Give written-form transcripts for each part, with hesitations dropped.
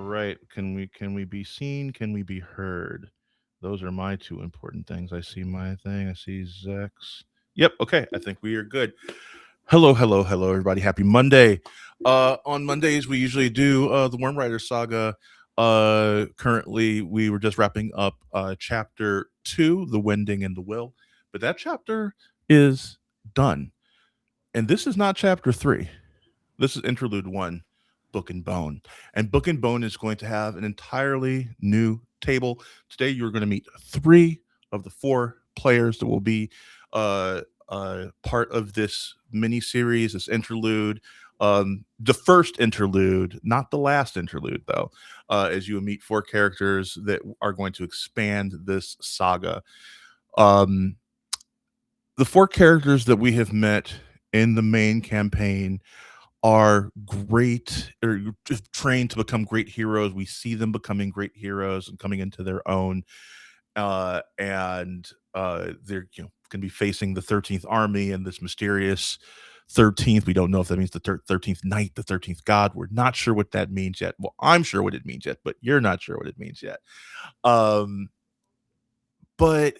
right. Can we be seen? Can we be heard? Those are my two important things. I see my thing. I see Zach's. Yep. Okay. I think we are good. Hello, hello, hello, everybody. Happy Monday. On Mondays, we usually do the Worm Rider saga. Currently, we were just wrapping up chapter two, The Wending and the Will. But that chapter is done. And this is not chapter three. This is interlude one, Book and Bone. And Book and Bone is going to have an entirely new table. Today, you're going to meet three of the four players that will be part of this mini series, this interlude. The first interlude, not the last interlude, though, as you meet four characters that are going to expand this saga. Um, the four characters that we have met in the main campaign are great or just trained to become great heroes. We see them becoming great heroes and coming into their own. And they're going to be facing the 13th Army and this mysterious 13th. We don't know if that means the 13th Knight, the 13th God. We're not sure what that means yet. Well, I'm sure what it means yet, but you're not sure what it means yet. But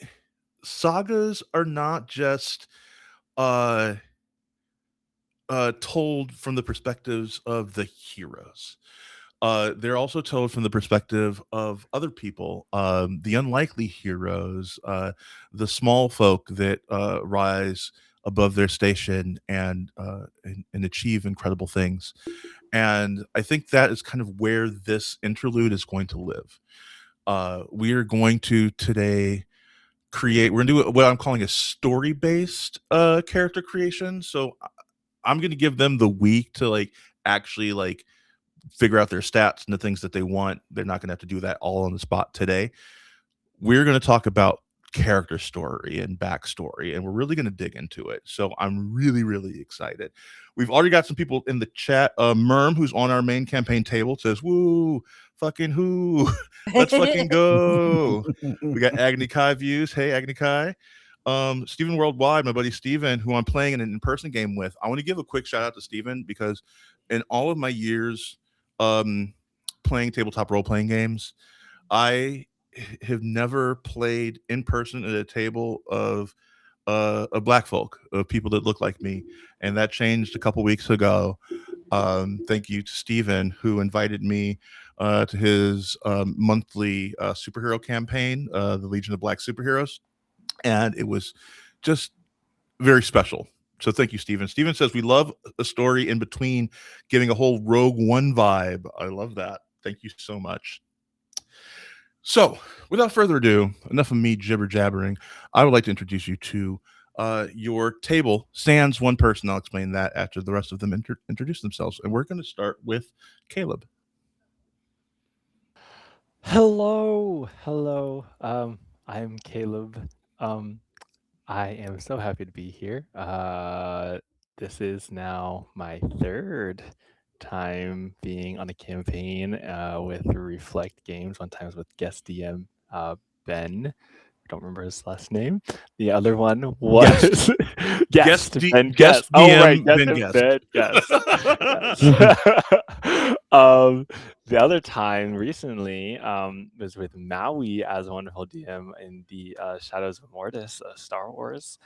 sagas are not just uh told from the perspectives of the heroes. They're also told from the perspective of other people, the unlikely heroes, the small folk that rise above their station and achieve incredible things. And I think that is kind of where this interlude is going to live. We are going to today we're going to do what I'm calling a story based character creation. So I'm going to give them the week to actually figure out their stats and the things that they want. They're not going to have to do that all on the spot today. We're going to talk about character story and backstory, and we're really going to dig into it. So I'm really, really excited. We've already got some people in the chat. Merm, who's on our main campaign table, says, "Woo, fucking who? Let's fucking go." We got Agni Kai views. Hey, Agni Kai. Steven Worldwide, my buddy Steven, who I'm playing an in-person game with. I want to give a quick shout out to Steven because in all of my years playing tabletop role-playing games, I have never played in person at a table of black folk, of people that look like me, and that changed a couple weeks ago. Thank you to Steven, who invited me to his monthly superhero campaign, the Legion of Black Superheroes, and it was just very special. So thank you, Steven. Steven says we love a story in between, giving a whole Rogue One vibe. I love that. Thank you so much. So, without further ado, enough of me jibber jabbering. I would like to introduce you to your table. Sans one person. I'll explain that after the rest of them introduce themselves. And we're going to start with Caleb. Hello. I'm Caleb. I am so happy to be here. This is now my third time being on a campaign with Reflect Games. One time was with guest DM Ben. I don't remember his last name. The other one was guest Ben Guest. Oh right, guest and Ben Guest. The other time recently was with Maui as a wonderful DM in the Shadows of Mortis Star Wars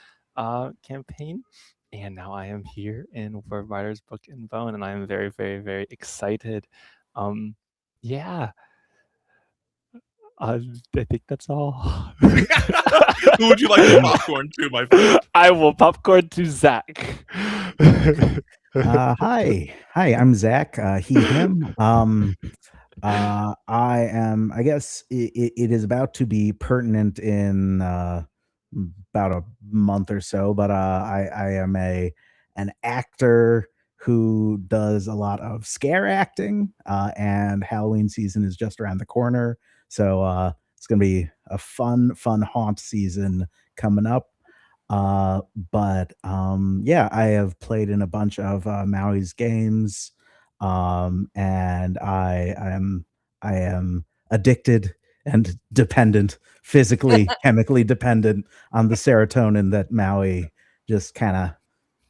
campaign. And now I am here in Word Writer's Book and Bone, and I am very, very, very excited. Yeah. I think that's all. Who would you like to popcorn to, my friend? I will popcorn to Zach. Hi, I'm Zach. He, him. I am. I guess it is about to be pertinent in about a month or so. But I am an actor who does a lot of scare acting, and Halloween season is just around the corner. So it's gonna be a fun haunt season coming up. But yeah, I have played in a bunch of Maui's games, and I am addicted and dependent, physically, chemically dependent on the serotonin that Maui just kind of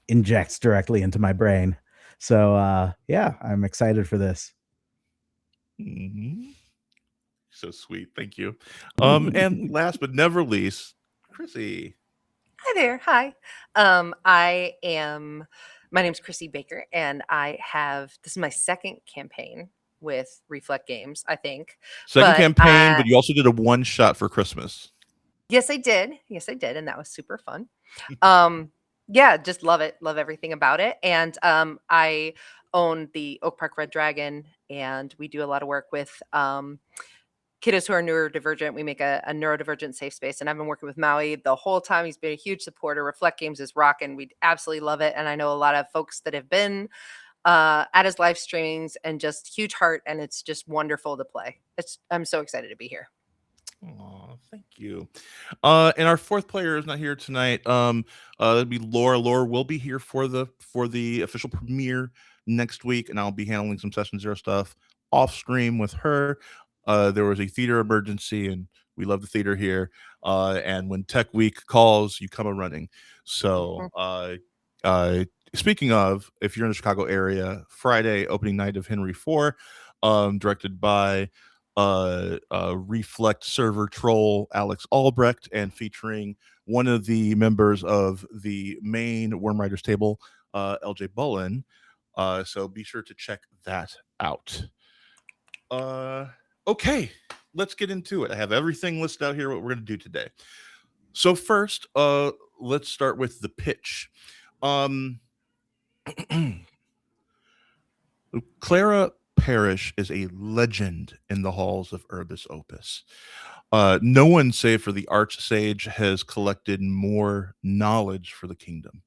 injects directly into my brain. So yeah, I'm excited for this. Mhm. So sweet. Thank you. And last but never least, Chrissy. Hi there. Hi. I am, my name's Chrissy Baker, and this is my second campaign with Reflect Games, I think. Second But campaign, but you also did a one shot for Christmas. yes, I did. Yes, I did. And that was super fun. Um, yeah, just love it. Love everything about it. And I own the Oak Park Red Dragon, and we do a lot of work with kiddos who are neurodivergent. We make a neurodivergent safe space. And I've been working with Maui the whole time. He's been a huge supporter. Reflect Games is rocking. We absolutely love it. And I know a lot of folks that have been at his live streamings, and just huge heart. And it's just wonderful to play. I'm so excited to be here. Oh, thank you. And our fourth player is not here tonight. That'd be Laura. Laura will be here for the official premiere next week, and I'll be handling some Session Zero stuff off stream with her. There was a theater emergency, and we love the theater here. And when Tech Week calls, you come a running. So, speaking of, if you're in the Chicago area, Friday opening night of Henry IV, directed by Reflect server troll Alex Albrecht, and featuring one of the members of the main Worm Riders table, LJ Bullen. So be sure to check that out. Okay, let's get into it. I have everything listed out here, what we're going to do today. So first, let's start with the pitch. Clara Parrish is a legend in the halls of Urbis Opus. No one, save for the Archsage, has collected more knowledge for the kingdom.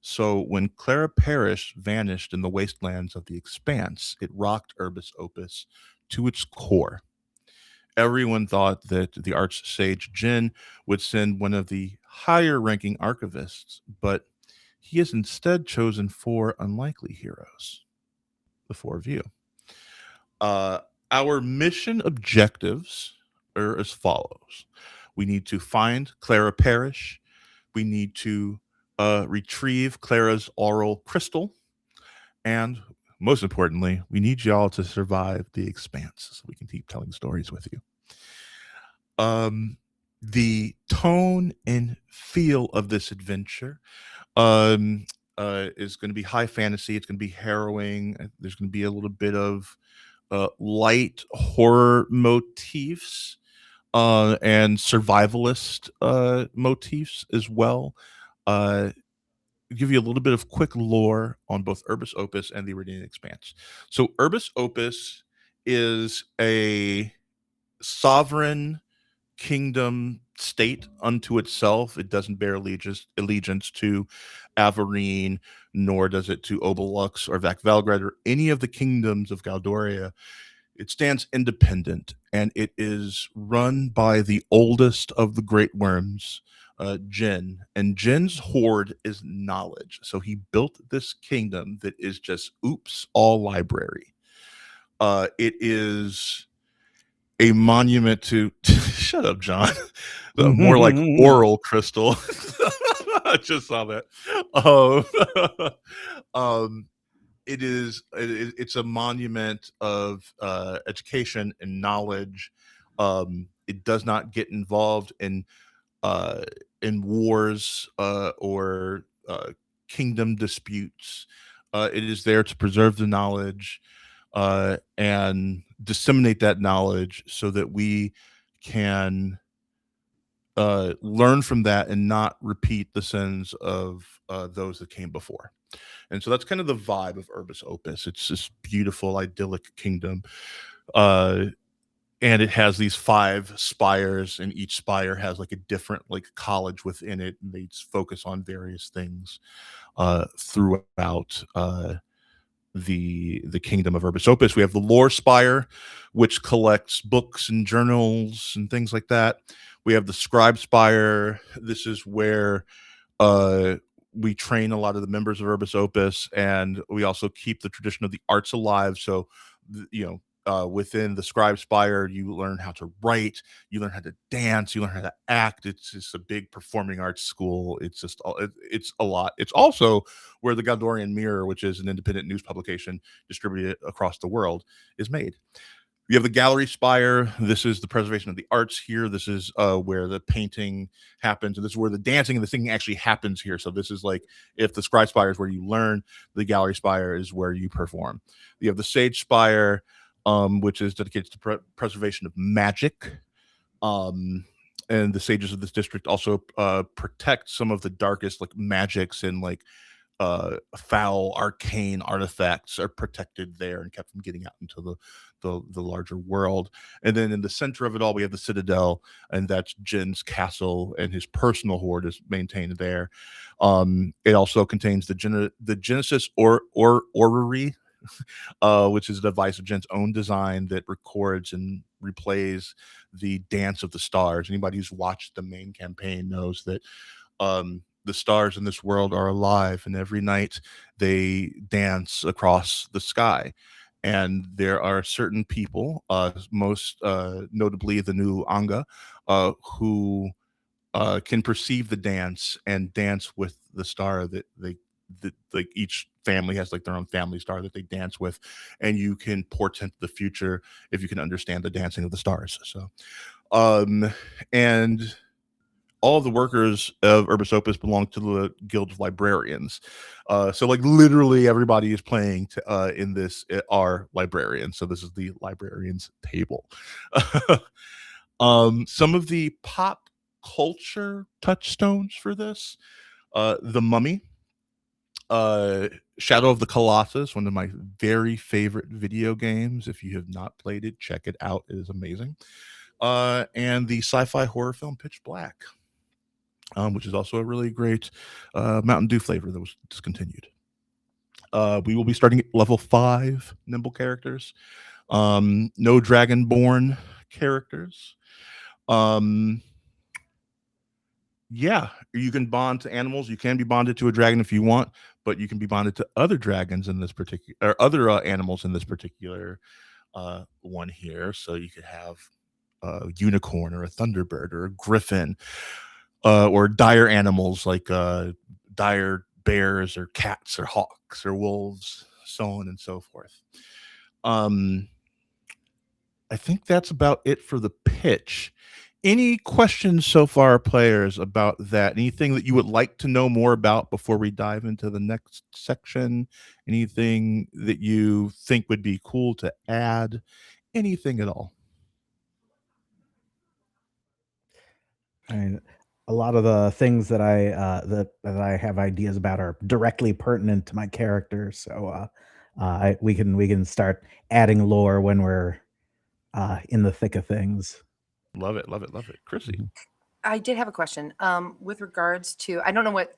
So when Clara Parrish vanished in the wastelands of the Expanse, it rocked Urbis Opus to its core. Everyone thought that the Archsage Jin would send one of the higher-ranking archivists, but he has instead chosen 4 unlikely heroes. The 4 of you. Our mission objectives are as follows. We need to find Clara Parrish. We need to retrieve Clara's oral crystal. And most importantly, we need y'all to survive the Expanse so we can keep telling stories with you. The tone and feel of this adventure is going to be high fantasy. It's going to be harrowing. There's going to be a little bit of light horror motifs and survivalist motifs as well. Give you a little bit of quick lore on both Urbis Opus and the Iridian Expanse. So Urbis Opus is a sovereign kingdom state unto itself. It doesn't bear allegiance to Averine, nor does it to Obelux or Vac Valgrad or any of the kingdoms of Galdoria. It stands independent, and it is run by the oldest of the great worms, Jin. And Jin's hoard is knowledge. So he built this kingdom that is just all library. It is a monument to shut up, John. More like oral crystal. I just saw that. It's a monument of education and knowledge. It does not get involved in wars or kingdom disputes. It is there to preserve the knowledge and disseminate that knowledge so that we can learn from that and not repeat the sins of those that came before. And so that's kind of the vibe of Urbis Opus. It's this beautiful, idyllic kingdom. And it has these 5 spires, and each spire has like a different like college within it, and they focus on various things throughout the kingdom of Urbis Opus. We have the Lore Spire, which collects books and journals and things like that. We have the Scribe Spire. This is where we train a lot of the members of Urbis Opus, and we also keep the tradition of the arts alive. So, within the Scribe Spire, you learn how to write, you learn how to dance, you learn how to act. It's just a big performing arts school. It's just it's a lot. It's also where the Galdorian Mirror, which is an independent news publication distributed across the world, is made. We have the gallery spire. This is the preservation of the arts here. This is where the painting happens, and this is where the dancing and the singing actually happens here. So this is like, if the scribe spire is where you learn, the gallery spire is where you perform. You have the sage spire, which is dedicated to preservation of magic. And the sages of this district also protect some of the darkest like magics and like foul arcane artifacts are protected there and kept from getting out into the larger world. And then in the center of it all, we have the citadel, and that's Jin's castle, and his personal hoard is maintained there. It also contains the Genesis orrery, which is a device of Jin's own design that records and replays the dance of the stars. Anybody who's watched the main campaign knows that the stars in this world are alive, and every night they dance across the sky. And there are certain people, most notably the new Anga, who can perceive the dance and dance with the star that like each family has like their own family star that they dance with, and you can portend the future if you can understand the dancing of the stars. So and all of the workers of Urbis Opus belong to the Guild of Librarians. So like literally everybody is playing in this are librarians. So this is the librarians table. Some of the pop culture touchstones for this, The Mummy, Shadow of the Colossus, one of my very favorite video games. If you have not played it, check it out. It is amazing. And the sci-fi horror film Pitch Black, which is also a really great Mountain Dew flavor that was discontinued. We will be starting at level 5 nimble characters. No Dragonborn characters. Yeah, you can bond to animals. You can be bonded to a dragon if you want, but you can be bonded to other dragons in this particular, or other animals in this particular one here. So you could have a unicorn or a thunderbird or a griffin, or dire animals like dire bears or cats or hawks or wolves, so on and so forth. I think that's about it for the pitch. Any questions so far, players, about that? Anything that you would like to know more about before we dive into the next section? Anything that you think would be cool to add? Anything at all? I mean, a lot of the things that that I have ideas about are directly pertinent to my character, so we can start adding lore when we're in the thick of things. Love it, love it, love it. Chrissy. I did have a question with regards to, I don't know what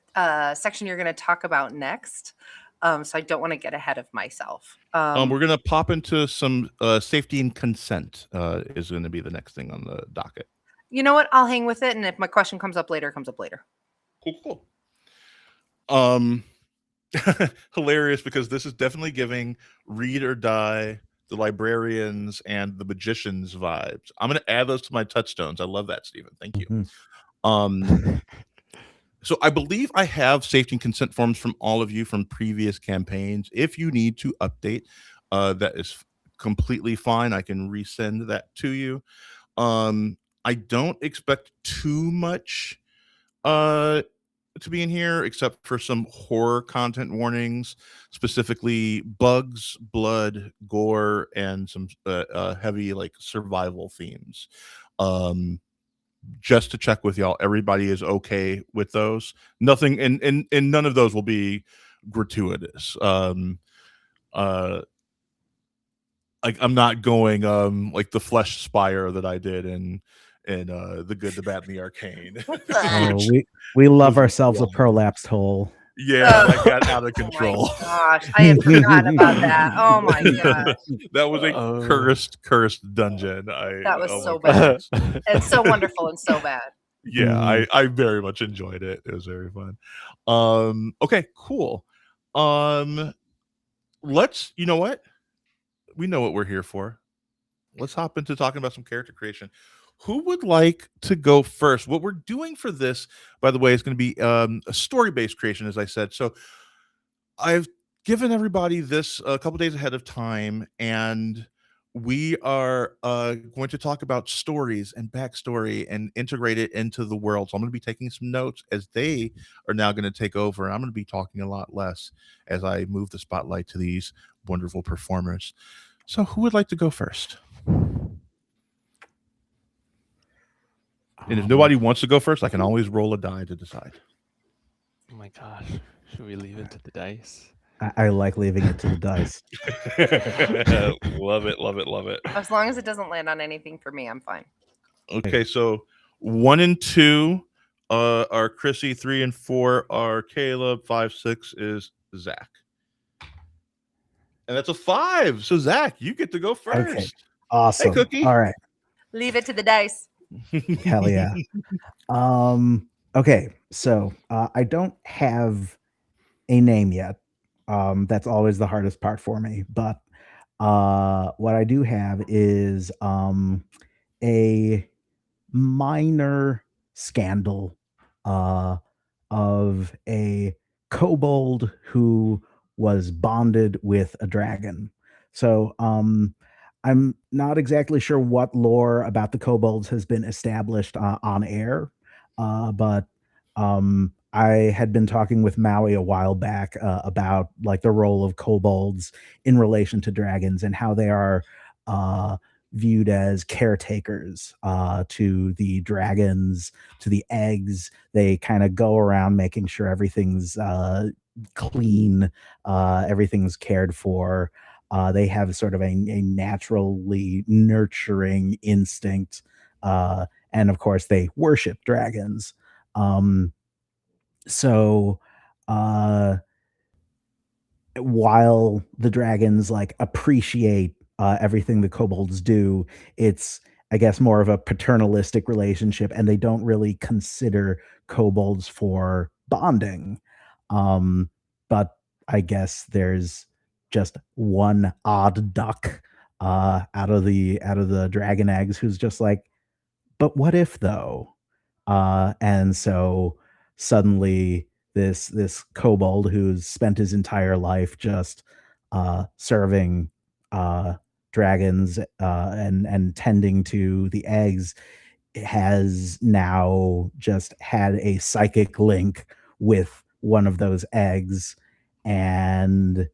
section you're going to talk about next, so I don't want to get ahead of myself. We're going to pop into some safety and consent is going to be the next thing on the docket. You know what? I'll hang with it, and if my question comes up later, it comes up later. Cool. Hilarious, because this is definitely giving Read or Die, the librarians, and the magicians vibes. I'm going to add those to my touchstones. I love that, Stephen. Thank you. Mm-hmm. So I believe I have safety and consent forms from all of you from previous campaigns. If you need to update, that is completely fine. I can resend that to you. I don't expect too much to be in here, except for some horror content warnings, specifically bugs, blood, gore, and some heavy like survival themes. Just to check with y'all, everybody is okay with those. Nothing, and none of those will be gratuitous. Like I'm not going like the Flesh Spire that I did in The Good, the Bad, and the Arcane. We love ourselves a prolapsed hole. Yeah, that got out of control. Oh my gosh, I had forgotten about that. Oh my gosh. That was a cursed dungeon. That was so bad. And so wonderful and so bad. Yeah, I very much enjoyed it. It was very fun. Okay, cool. Let's, you know what? We know what we're here for. Let's hop into talking about some character creation. Who would like to go first? What we're doing for this, by the way, is going to be a story-based creation, as I said. So I've given everybody this a couple days ahead of time, and we are going to talk about stories and backstory and integrate it into the world. So I'm going to be taking some notes as they are now going to take over. And I'm going to be talking a lot less as I move the spotlight to these wonderful performers. So who would like to go first? And if nobody wants to go first, I can always roll a die to decide. Oh my gosh. Should we leave it to the dice? I like leaving it to the dice. Love it, love it, love it. As long as it doesn't land on anything for me, I'm fine. Okay, so 1 and 2 are Chrissy, 3 and 4 are Caleb, 5, 6 is Zach. And that's a 5. So Zach, you get to go first. Okay. Awesome. Hey, Cookie. All right. Leave it to the dice. Hell yeah. Okay, so I don't have a name yet. That's always the hardest part for me. But what I do have is a minor scandal of a kobold who was bonded with a dragon. So I'm not exactly sure what lore about the kobolds has been established on air, but I had been talking with Maui a while back about like the role of kobolds in relation to dragons and how they are viewed as caretakers to the dragons, to the eggs. They kind of go around making sure everything's clean, everything's cared for. They have sort of a naturally nurturing instinct. And of course, they worship dragons. So while the dragons like appreciate everything the kobolds do, it's, I guess, more of a paternalistic relationship, and they don't really consider kobolds for bonding. But I guess there's just one odd duck out of the dragon eggs who's just like, but what if though? And so suddenly this kobold who's spent his entire life just serving dragons and tending to the eggs has now just had a psychic link with one of those eggs, and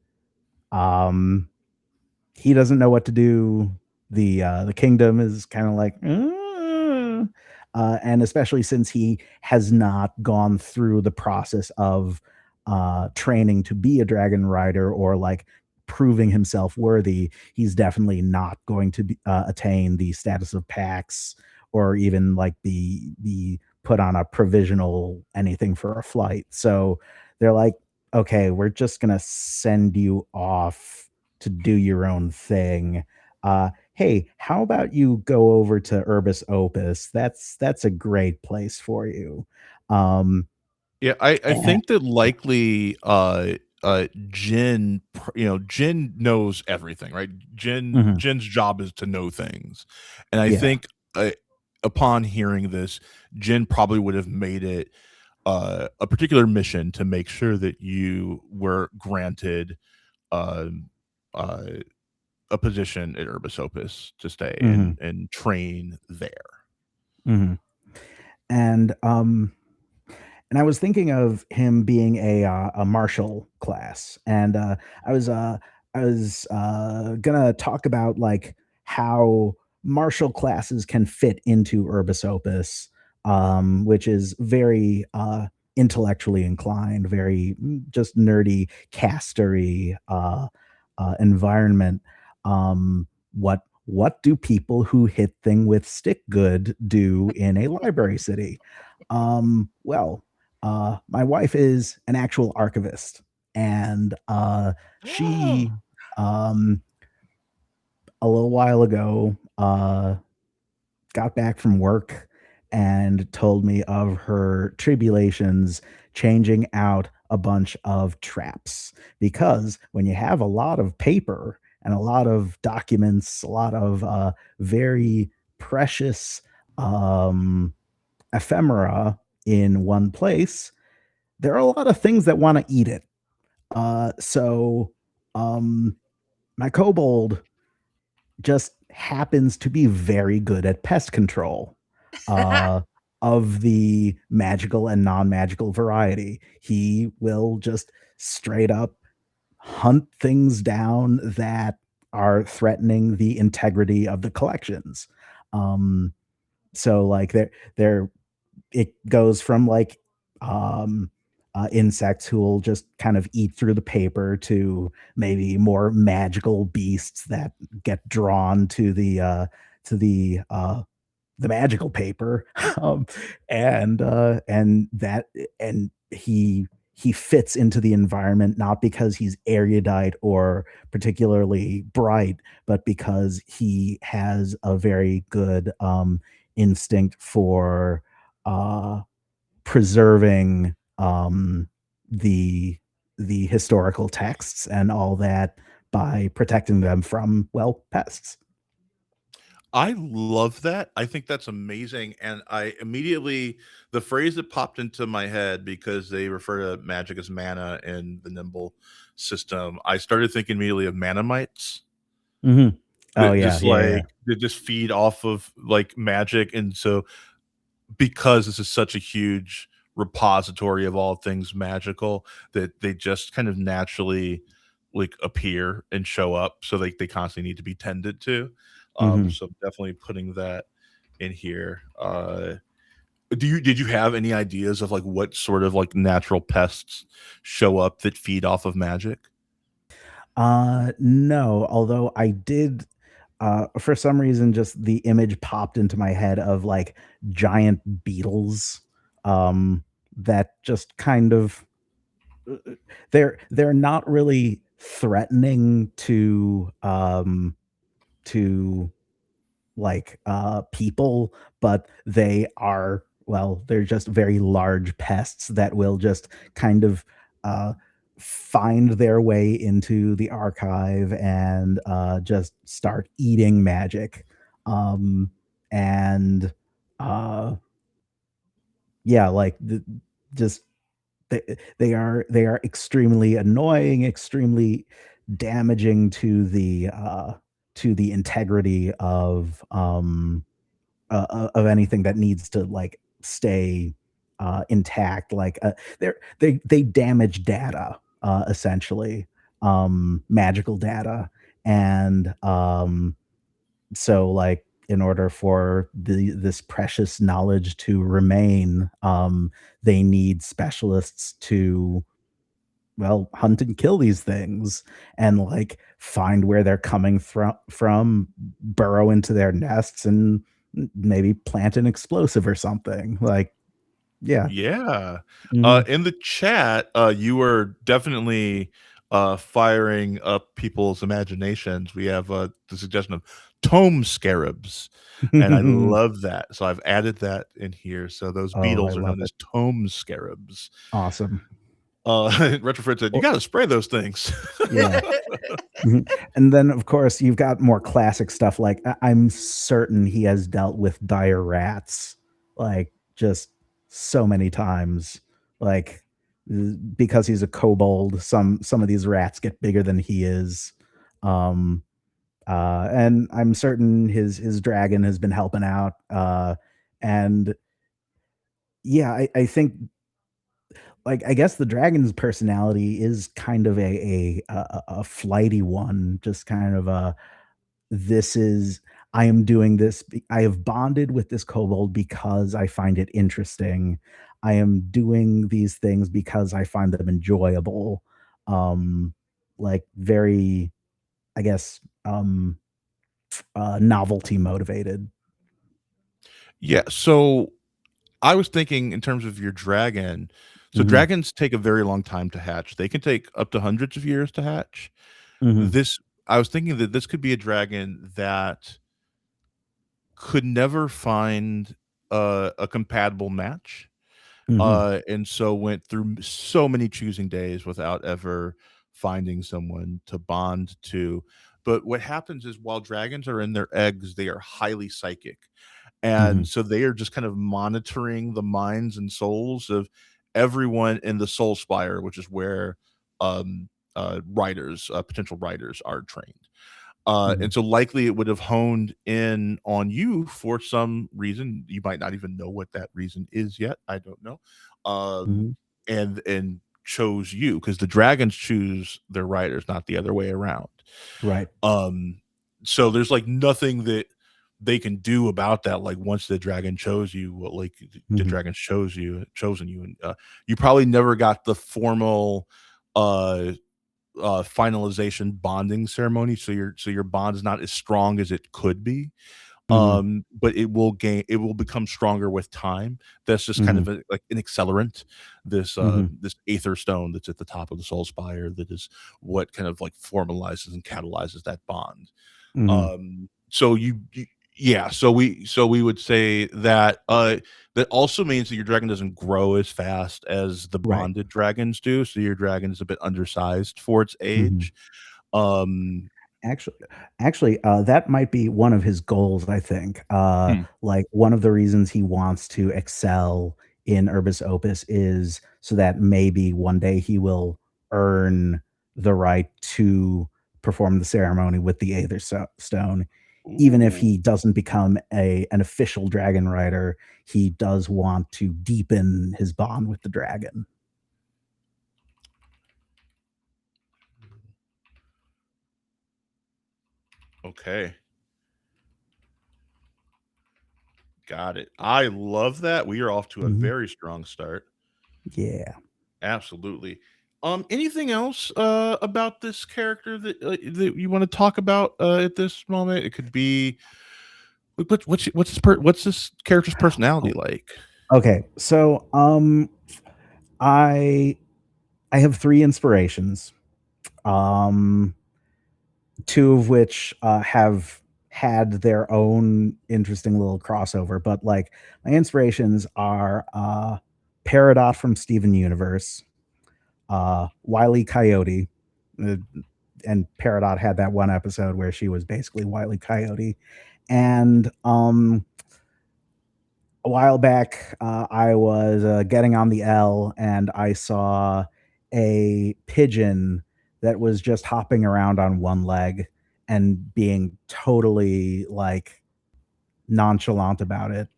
he doesn't know what to do. The kingdom is kind of like, and especially since he has not gone through the process of training to be a dragon rider or like proving himself worthy, he's definitely not going to attain the status of Pax or even like be put on a provisional anything for a flight. So they're like, okay, we're just gonna send you off to do your own thing. Hey, how about you go over to Urbis Opus? That's a great place for you. Yeah, I And think that likely Jin, Jin knows everything, right? Mhm. Jin's job is to know things. And I Yeah. think upon hearing this, Jin probably would have made it a particular mission to make sure that you were granted um, uh, a position at Urbis Opus to stay Mhm. and train there. Mhm. And I was thinking of him being a martial class, and I was gonna talk about like how martial classes can fit into Urbis Opus, which is very intellectually inclined, very just nerdy, castery environment. What do people who hit thing with stick good do in a library city? Well, my wife is an actual archivist, and she a little while ago got back from work and told me of her tribulations changing out a bunch of traps, because when you have a lot of paper and a lot of documents, a lot of very precious ephemera in one place, there are a lot of things that want to eat it. So my kobold just happens to be very good at pest control uh, of the magical and non-magical variety. He will just straight up hunt things down that are threatening the integrity of the collections. Um, so like there it goes from like um insects who will just kind of eat through the paper to maybe more magical beasts that get drawn to the magical paper. um and that and he fits into the environment not because he's erudite or particularly bright, but because he has a very good instinct for uh, preserving the the historical texts and all that by protecting them from, well, pests. I love that. I think that's amazing, and I immediately the phrase that popped into my head because they refer to magic as mana in the Nimble system, I started thinking immediately of mana mites Hmm. Oh that yeah, just, yeah, yeah. like they just feed off of, like, magic, and so because this is such a huge repository of all things magical that they just kind of naturally like appear and show up so they constantly need to be tended to Hmm. so definitely putting that in here did you have any ideas of like what sort of like natural pests show up that feed off of magic? No, although I did, for some reason, just the image popped into my head of like giant beetles, that just kind of they're not really threatening to like people, but they are, well, they're just very large pests that will just kind of uh find their way into the archive and just start eating magic. And uh yeah, like just they are extremely annoying, extremely damaging to the integrity of anything that needs to like stay intact. Like they damage data, essentially, magical data, and so like in order for this precious knowledge to remain, they need specialists to, well, hunt and kill these things and like find where they're coming from, burrow into their nests, and maybe plant an explosive or something. Like, yeah. Yeah. Mhm. In the chat, you were definitely firing up people's imaginations. We have the suggestion of tome scarabs, and I love that. So I've added that in here. So those Oh, I beetles are love known it. as tome scarabs. Awesome. Retrofit said, "You Or got to spray those things." yeah. Mhm. And then, of course, you've got more classic stuff like I'm certain he has dealt with dire rats, like, just so many times. Like, because he's a kobold, some of these rats get bigger than he is. Um, and I'm certain his dragon has been helping out. And yeah, I think, like, I guess the dragon's personality is kind of a flighty one, just kind of a, this is, I am doing this. I have bonded with this kobold because I find it interesting. I am doing these things because I find them enjoyable. Um, like very, I guess, novelty motivated. Yeah. So I was thinking in terms of your dragon. So Hmm. dragons take a very long time to hatch. They can take up to hundreds of years to hatch. Hmm. This I was thinking that this could be a dragon that could never find a compatible match, Hmm. and so went through so many choosing days without ever finding someone to bond to. But what happens is while dragons are in their eggs, they are highly psychic, and Hmm. so they are just kind of monitoring the minds and souls of everyone in the Soul Spire, which is where, um, writers, potential writers are trained. And so likely it would have honed in on you for some reason. You might not even know what that reason is yet. I don't know. Mhm. And chose you, because the dragons choose their riders, not the other way around. Right. So there's like nothing that they can do about that. Like once the dragon chose you, like the Mhm. dragon chosen you, and you probably never got the formal finalization bonding ceremony, so your bond is not as strong as it could be. Mhm. But it will become stronger with time. That's just kind of Mhm. like an accelerant. Mhm. This aether stone that's at the top of the soul spire, that is what kind of like formalizes and catalyzes that bond. Mhm. So yeah, so we would say that that also means that your dragon doesn't grow as fast as the Right. bonded dragons do. So your dragon is a bit undersized for its Mhm. age. Um, Actually, that might be one of his goals, I think. hmm. Like, one of the reasons he wants to excel in Urbis Opus is so that maybe one day he will earn the right to perform the ceremony with the Aether Stone. Even if Ooh, he doesn't become an official dragon rider, he does want to deepen his bond with the dragon. okay. Got it. I love that. We are off to a Mhm. very strong start. Yeah. Absolutely. Anything else about this character that you want to talk about at this moment? It could be what's this character's personality like? Okay, so I I have 3 inspirations, um, 2 of which, have had their own interesting little crossover, but, like, my inspirations are, Peridot from Steven Universe, Wile E. Coyote, uh, and Peridot had that one episode where she was basically Wile E. Coyote, and, a while back, I was getting on the L and I saw a pigeon that was just hopping around on one leg and being totally like nonchalant about it.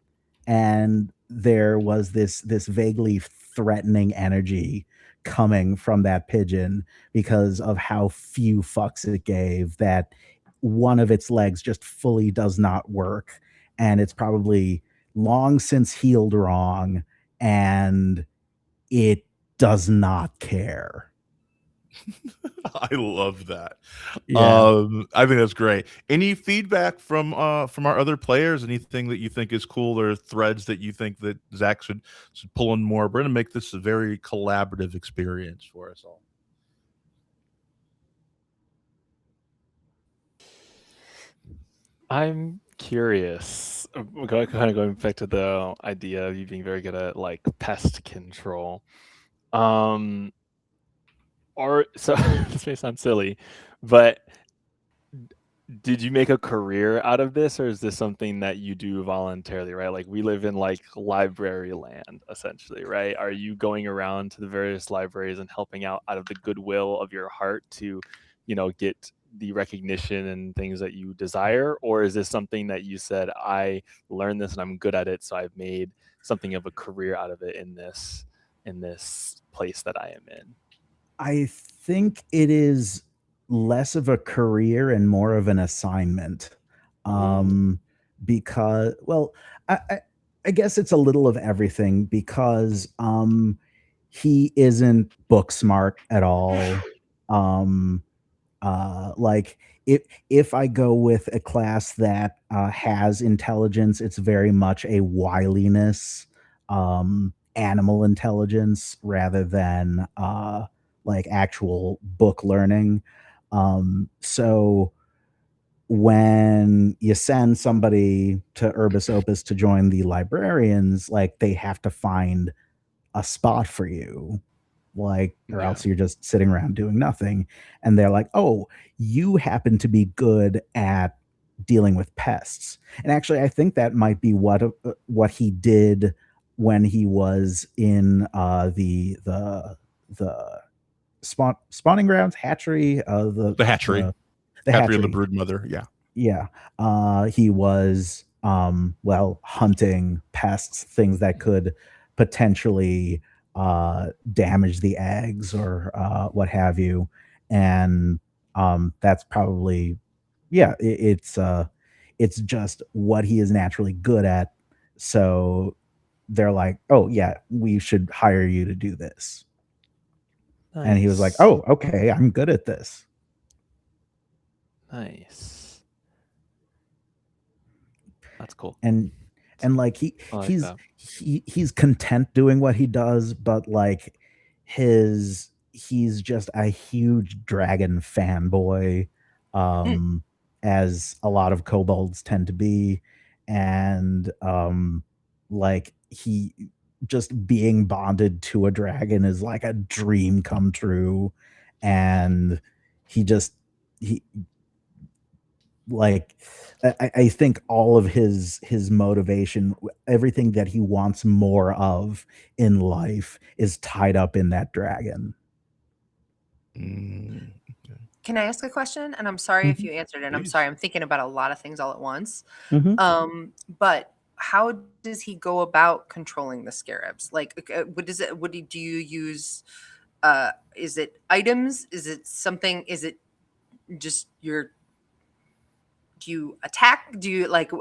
And there was this vaguely threatening energy coming from that pigeon because of how few fucks it gave, that one of its legs just fully does not work, and it's probably long since healed wrong, and it does not care. I love that. Yeah. I think that's great. Any feedback from our other players? Anything that you think is cool, or threads that you think that Zach should pull in more? We're gonna make this a very collaborative experience for us all. I'm curious. Kind of going back to the idea of you being very good at like pest control. Um, or so this may sound silly, but did you make a career out of this, or is this something that you do voluntarily, right? Like we live in like library land essentially, right? Are you going around to the various libraries and helping out of the goodwill of your heart to, get the recognition and things that you desire? Or is this something that you said, I learned this and I'm good at it, so I've made something of a career out of it in this place that I am in? I think it is less of a career and more of an assignment. Ooh. Um, because, well, I guess it's a little of everything because he isn't book smart at all. Um, like if I go with a class that has intelligence, it's very much a wiliness, animal intelligence rather than like actual book learning. So when you send somebody to Urbis Opus to join the librarians, like they have to find a spot for you, like, or Yeah. else you're just sitting around doing nothing. And they're like, oh, you happen to be good at dealing with pests. And actually, I think that might be what he did when he was in the spawning grounds hatchery, The hatchery. The Hatchery and the hatchery. brood mother. Yeah. Yeah. He was well, hunting pests, things that could potentially damage the eggs or what have you. And that's probably, yeah, it's just what he is naturally good at. So they're like, "Oh yeah, we should hire you to do this." And he was like, Nice. "Oh, okay, I'm good at this." Nice. That's cool. And like I like he's that. he's content doing what he does, but like he's just a huge dragon fanboy, as a lot of kobolds tend to be. And like he just being bonded to a dragon is like a dream come true. And he just he like I think all of his motivation, everything that he wants more of in life, is tied up in that dragon. Mm, Can I ask a question? And I'm sorry if you answered it. I'm please. sorry. I'm thinking about a lot of things all at once. Mhm. But how does he go about controlling the scarabs? Like, what is it? What do you use? Is it items? Is it something? Is it just your? Do you attack? Do you like?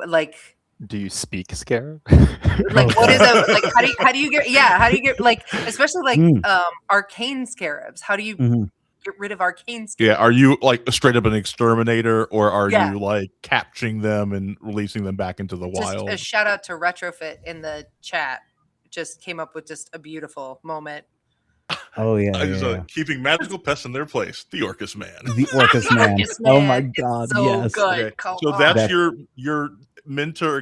Do you speak scarab? Like what is it like? How do you get? Yeah, how do you get like, especially like Mm. arcane scarabs? How do you Mhm. get rid of arcane Yeah. scarabs? Are you like straight up an exterminator, or are Yeah. you like capturing them and releasing them back into the Just wild? a shout out to Retrofit in the chat. Just came up with just a beautiful moment. Oh yeah, Keeping magical pests in their place. The Orcus Man. the Orcus man. Orcus Oh my Man is god, so yes. good. Okay, Come so on. that's your mentor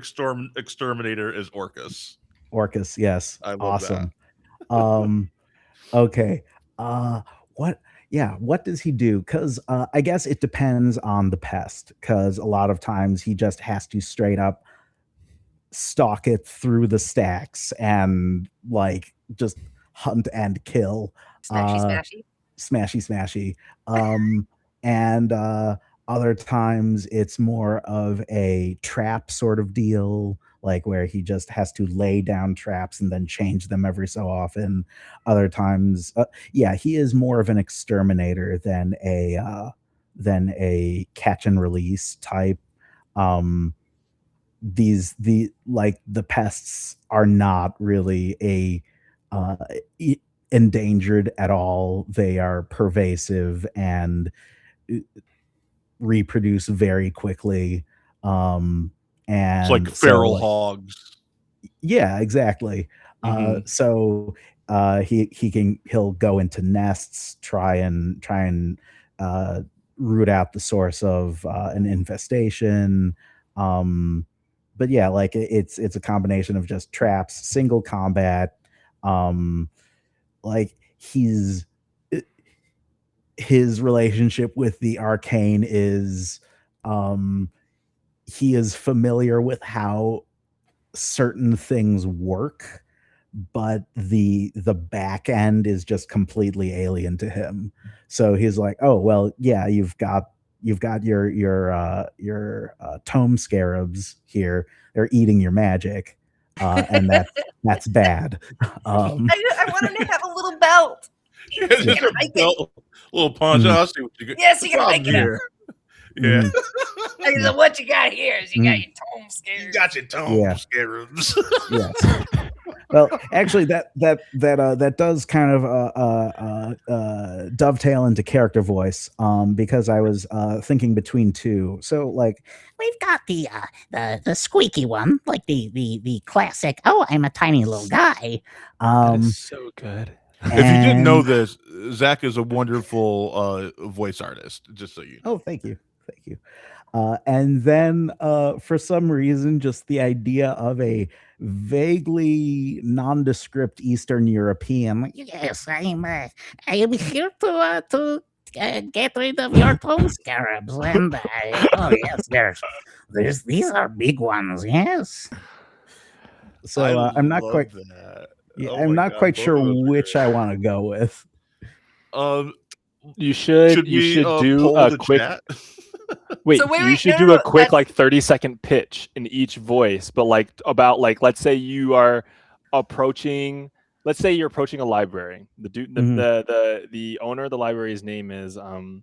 exterminator is Orcus. Orcus, yes. I love Awesome. Okay. What does he do? Because I guess it depends on the pest, because a lot of times he just has to straight up stalk it through the stacks and like just hunt and kill. Smashy, Uh, smashy. smashy. And other times it's more of a trap sort of deal, like where he just has to lay down traps and then change them every so often. Other times, yeah, he is more of an exterminator than a catch and release type. The pests are not really uh, endangered at all. They are pervasive and reproduce very quickly. It's like And feral hogs. yeah, exactly. Mhm. So he'll go into nests, try and root out the source of an infestation. But yeah, like it's a combination of just traps, single combat. Like his relationship with the arcane is he is familiar with how certain things work, but the back end is just completely alien to him. So he's like, "Oh, well, yeah, you've got your tome scarabs here. They're eating your magic, and that's bad." I want him to have a little belt. Yeah, You just gotta a make it. belt, little poncho. I'll see what you get. Yes, you gotta Problem make it up. here. Yeah. So what you got here is you got your tome You scarabs. got your tome Yeah. scarabs. Yes. Well, actually, that does kind of dovetail into character voice, because I was thinking between two. So, like, We've got the squeaky one, like the classic. Oh, I'm a tiny little guy. That is so good. If you didn't know and- this, Zach is a wonderful voice artist, just so you know. Oh, thank you. And then for some reason, just the idea of a vaguely nondescript Eastern European, like, Yes, I am here to get rid of your tome scarabs, and oh yes, there's these are big ones. Yes. so I'm not love quite. that. Yeah, Oh I'm my not God, quite both sure of those are which great. I want to go with. Um, You should we do poll a the quick chat? Wait, So wait, you wait, should no, do no, a no, quick that's 30-second pitch in each voice, but about let's say you are approaching. Let's say you're approaching a library. The dude, Mhm. the owner of the library's name is mm,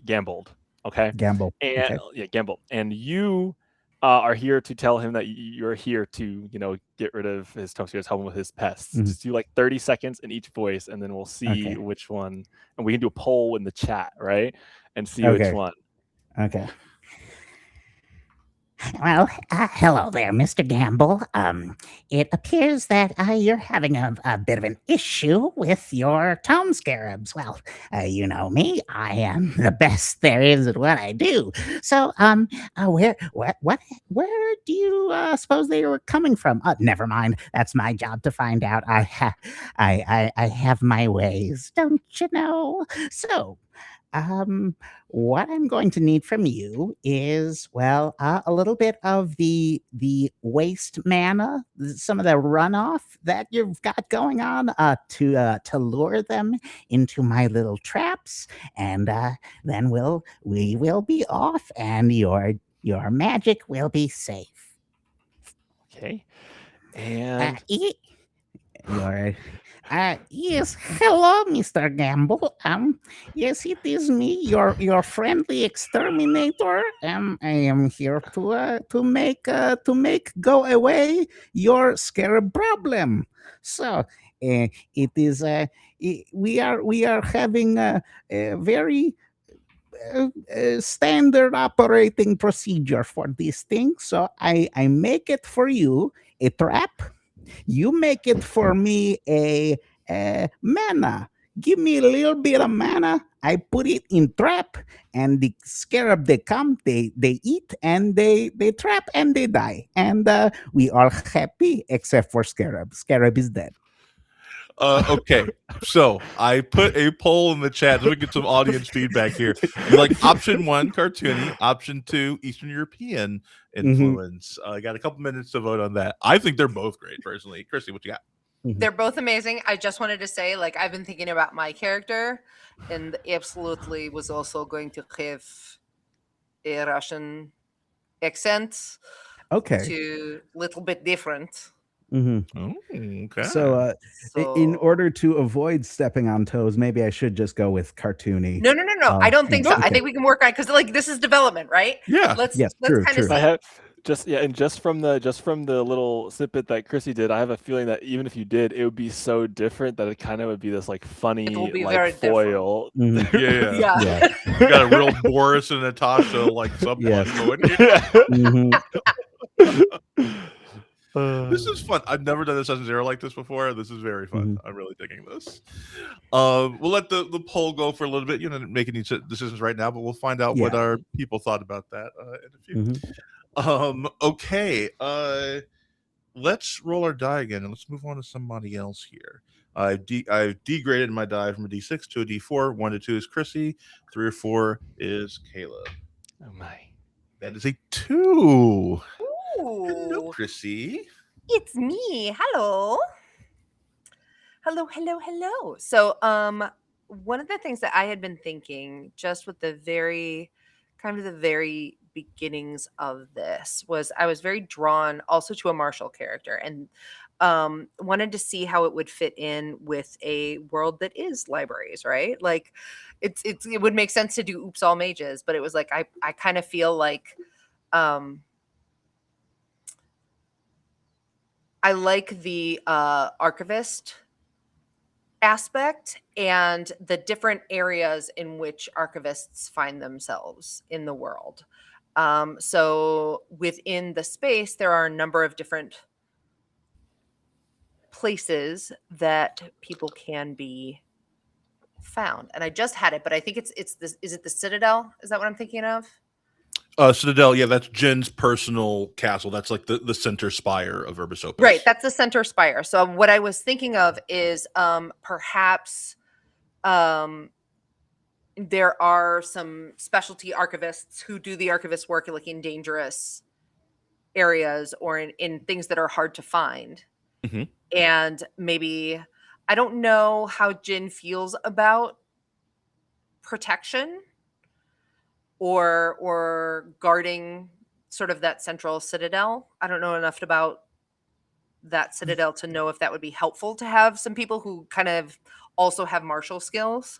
Gambold. Okay, Gamble. and Okay. yeah, Gambold, and you are here to tell him that you're here to get rid of his tome spheres, help him with his pests. Mhm. Just do 30 seconds in each voice, and then we'll see Okay. which one, and we can do a poll in the chat, right? And see which Okay. one. Okay. Well, hello there, Mr. Gamble. It appears that you're having a bit of an issue with your tome scarabs. Well, you know me, I am the best there is at what I do. So, where do you suppose they were coming from? Never mind. That's my job to find out. I have my ways, don't you know? So, what I'm going to need from you is, well, a little bit of the waste mana, some of the runoff that you've got going on, to lure them into my little traps, and then we will be off, and your magic will be safe. Okay, and Your yes, hello, Mr. Gamble. Yes, it is me, your friendly exterminator. I am here to make go away your scarab problem. So, it is we are having a very standard operating procedure for this thing. So I make it for you a trap. You make it for me a mana. Give me a little bit of mana. I put it in trap, and the scarab they come, they eat, and they trap, and they die, and we are happy except for scarab. Scarab is dead. Okay, so I put a poll in the chat so we get some audience feedback here. You like option 1, cartoony, option 2, Eastern European influence. I got a couple minutes to vote on that. I think they're both great, personally. Christy, what you got? they're both amazing. I just wanted to say, I've been thinking about my character, and absolutely was also going to have a Russian accent, Okay. to little bit different. Mhm. Oh, okay. So, in So order to avoid stepping on toes, maybe I should just go with cartoony. no, I don't think so. I okay. think we can work on it because this is development, right? Yeah. Let's Yes, let's true, kind true. of I see. have just from the little snippet that Chrissy did, I have a feeling that even if you did, it would be so different that it kind of would be this funny be very different. foil. Mhm. Yeah. Yeah. You got a real Boris and Natasha subplot Yes. going here. Mhm. This is fun. I've never done a Session Zero like this before. This is very fun. I'm really digging this. We'll let the poll go for a little bit. You know, make any decisions right now, but we'll find out what Yeah. our people thought about that in a few. Mhm. Okay. Let's roll our die again, and let's move on to somebody else here. I've degraded my die from a D6 to a D4. 1 to 2 is Chrissy. 3 or 4 is Caleb. Oh my. That is a 2. Hello, Ooh, Chrissy. it's me. Hello. Hello. So, one of the things that I had been thinking, just with the very beginnings of this, was I was very drawn also to a martial character, and wanted to see how it would fit in with a world that is libraries, right? It would make sense to do Oops All Mages, but it was I kind of feel like I like the archivist aspect and the different areas in which archivists find themselves in the world. So within the space, there are a number of different places that people can be found. And I just had it, but I think it's this. Is it the Citadel? Is that what I'm thinking of? Citadel, yeah, that's Jen's personal castle. That's like the center spire of Urbis Opus. Right, that's the center spire. So what I was thinking of is perhaps there are some specialty archivists who do the archivist work in dangerous areas or in things that are hard to find. Mhm. And maybe I don't know how Jen feels about protection or guarding sort of that central citadel. I don't know enough about that citadel to know if that would be helpful to have some people who kind of also have martial skills.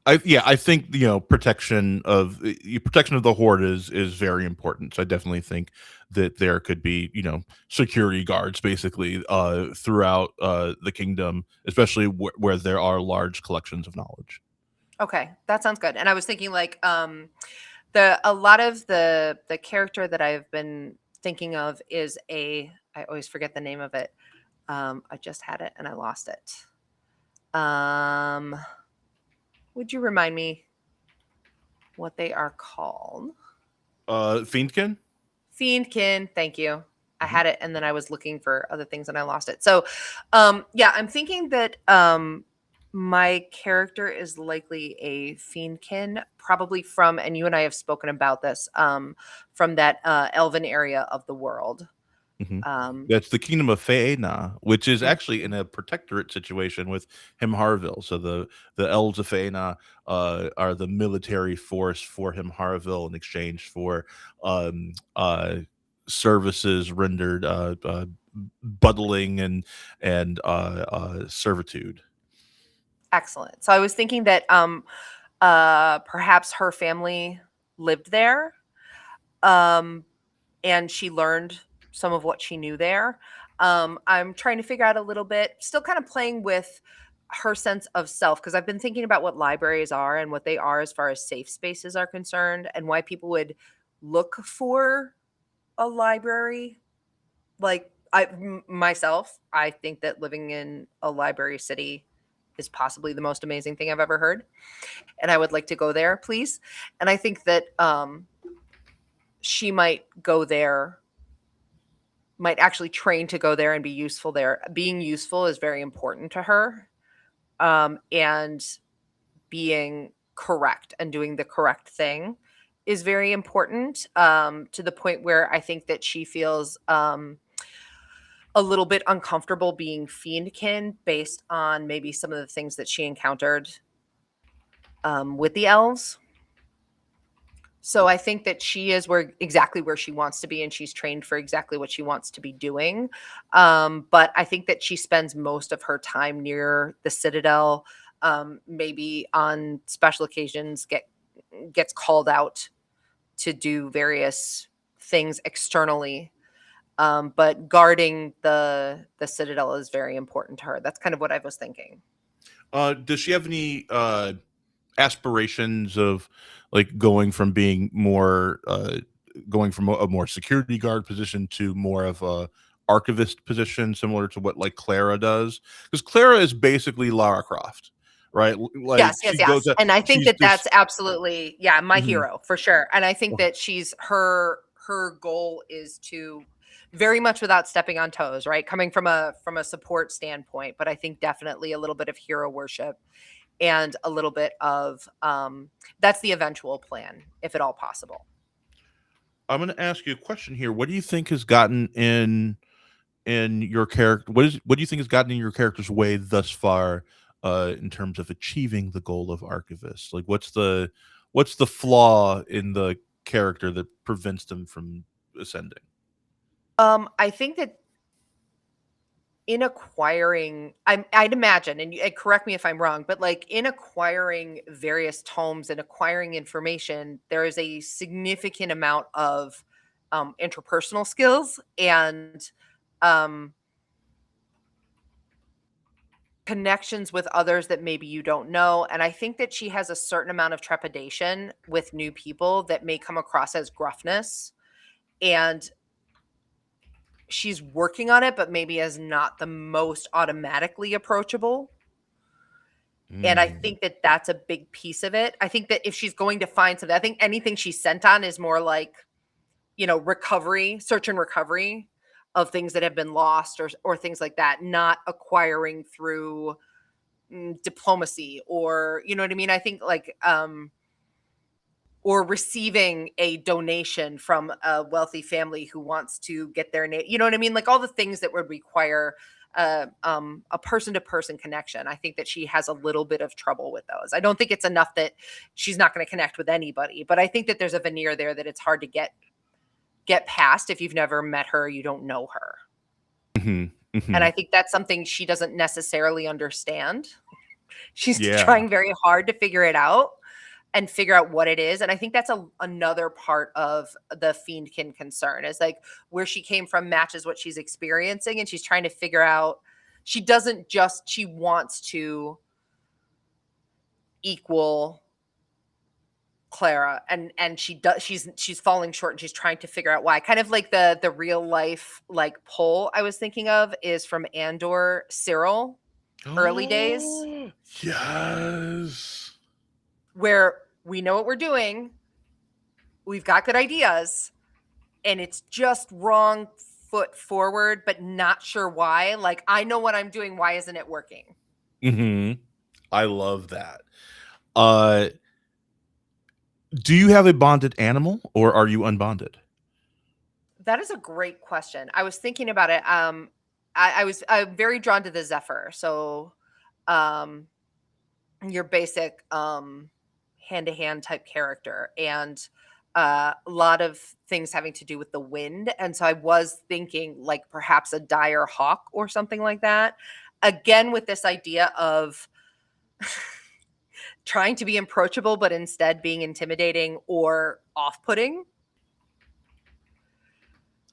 I think protection of the horde is very important. So I definitely think that there could be security guards basically throughout the kingdom, especially where there are large collections of knowledge. Okay, that sounds good. And I was thinking like a lot of the character that I've been thinking of is I always forget the name of it. I just had it and I lost it. Would you remind me what they are called? Fiendkin? Fiendkin, thank you. I had it and then I was looking for other things and I lost it. So yeah, I'm thinking that my character is likely a Fiendkin, probably from, and you and I have spoken about this, from that elven area of the world. Mhm. That's the kingdom of Faena, which is actually in a protectorate situation with Himharville. So the elves of Faena are the military force for Himharville in exchange for services rendered, buttling and servitude. Excellent. So I was thinking that perhaps her family lived there, and she learned some of what she knew there. I'm trying to figure out a little bit, still kind of playing with her sense of self, because I've been thinking about what libraries are and what they are as far as safe spaces are concerned, and why people would look for a library. Like myself, I think that living in a library city is possibly the most amazing thing I've ever heard, and I would like to go there, please. And I think that she might go there, might actually train to go there and be useful there. Being useful is very important to her, and being correct and doing the correct thing is very important, to the point where I think that she feels a little bit uncomfortable being Fiendkin based on maybe some of the things that she encountered with the elves. So I think that she is exactly where she wants to be, and she's trained for exactly what she wants to be doing. But I think that she spends most of her time near the Citadel. Maybe on special occasions gets called out to do various things externally. But guarding the Citadel is very important to her. That's kind of what I was thinking. Does she have any aspirations of like going from being more going from a more security guard position to more of a archivist position, similar to what like Clara does? Because Clara is basically Lara Croft, right? Like Yes, she yes, yes. goes And I think she's that just that's absolutely, yeah, my Mhm. hero for sure. And I think that she's her goal is to, very much without stepping on toes, right? Coming from a support standpoint, but I think definitely a little bit of hero worship and a little bit of that's the eventual plan, if at all possible. I'm going to ask you a question here. What do you think has gotten in your character? What do you think has gotten in your character's way thus far in terms of achieving the goal of archivist? Like, what's the flaw in the character that prevents them from ascending? I think that in acquiring, I'd imagine, and correct me if I'm wrong, but like in acquiring various tomes and acquiring information, there is a significant amount of interpersonal skills and um, connections with others that maybe you don't know. And I think that she has a certain amount of trepidation with new people that may come across as gruffness. And she's working on it, but maybe as not the most automatically approachable. And I think that that's a big piece of it. I think that if she's going to find something, I think anything she's sent on is more like, recovery, search and recovery of things that have been lost or things like that, not acquiring through diplomacy or, you know what I mean? I think like, or receiving a donation from a wealthy family who wants to get their name. You know what I mean? Like all the things that would require a person-to-person connection. I think that she has a little bit of trouble with those. I don't think it's enough that she's not going to connect with anybody, but I think that there's a veneer there that it's hard to get past if you've never met her, you don't know her. Mhm, And mhm. I think that's something she doesn't necessarily understand. She's Yeah. trying very hard to figure it out and figure out what it is. And I think that's another part of the fiendkin concern is like where she came from matches what she's experiencing. And she's trying to figure out, she wants to equal Clara and she's falling short and she's trying to figure out why. Kind of like the real life like poll I was thinking of is from Andor Cyril early days. Yes. Where we know what we're doing, we've got good ideas, and it's just wrong foot forward, but not sure why. Like, I know what I'm doing. Why isn't it working? I love that. Do you have a bonded animal or are you unbonded? That is a great question. I was thinking about it. I'm very drawn to the Zephyr. So, your basic hand-to-hand type character, and a lot of things having to do with the wind. And so I was thinking like perhaps a dire hawk or something like that. Again, with this idea of trying to be approachable, but instead being intimidating or off-putting.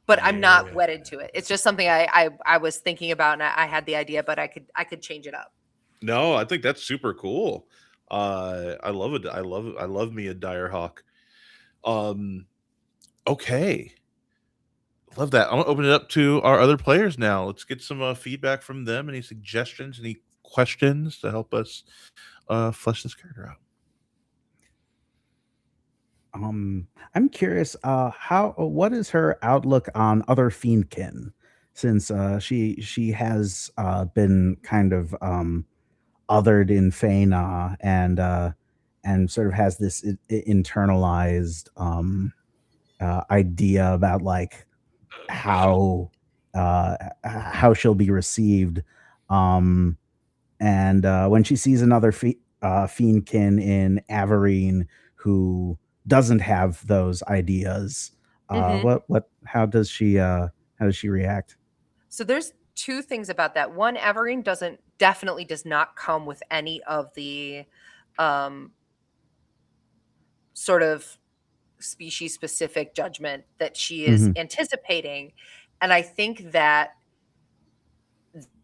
But I'm not wedded to it. It's just something I was thinking about, and I had the idea, but I could change it up. No, I think that's super cool. I love it. I love me a dire hawk. Okay. Love that. I'm gonna open it up to our other players now. Let's get some feedback from them. Any suggestions, any questions to help us flesh this character out? I'm curious, what is her outlook on other fiendkin, since she has been kind of othered in Feyna and sort of has this internalized idea about like how she'll be received, and when she sees another fiendkin in Averine who doesn't have those ideas, how does she react? So there's two things about that. One, Averine definitely does not come with any of the sort of species specific judgment that she is anticipating. And I think that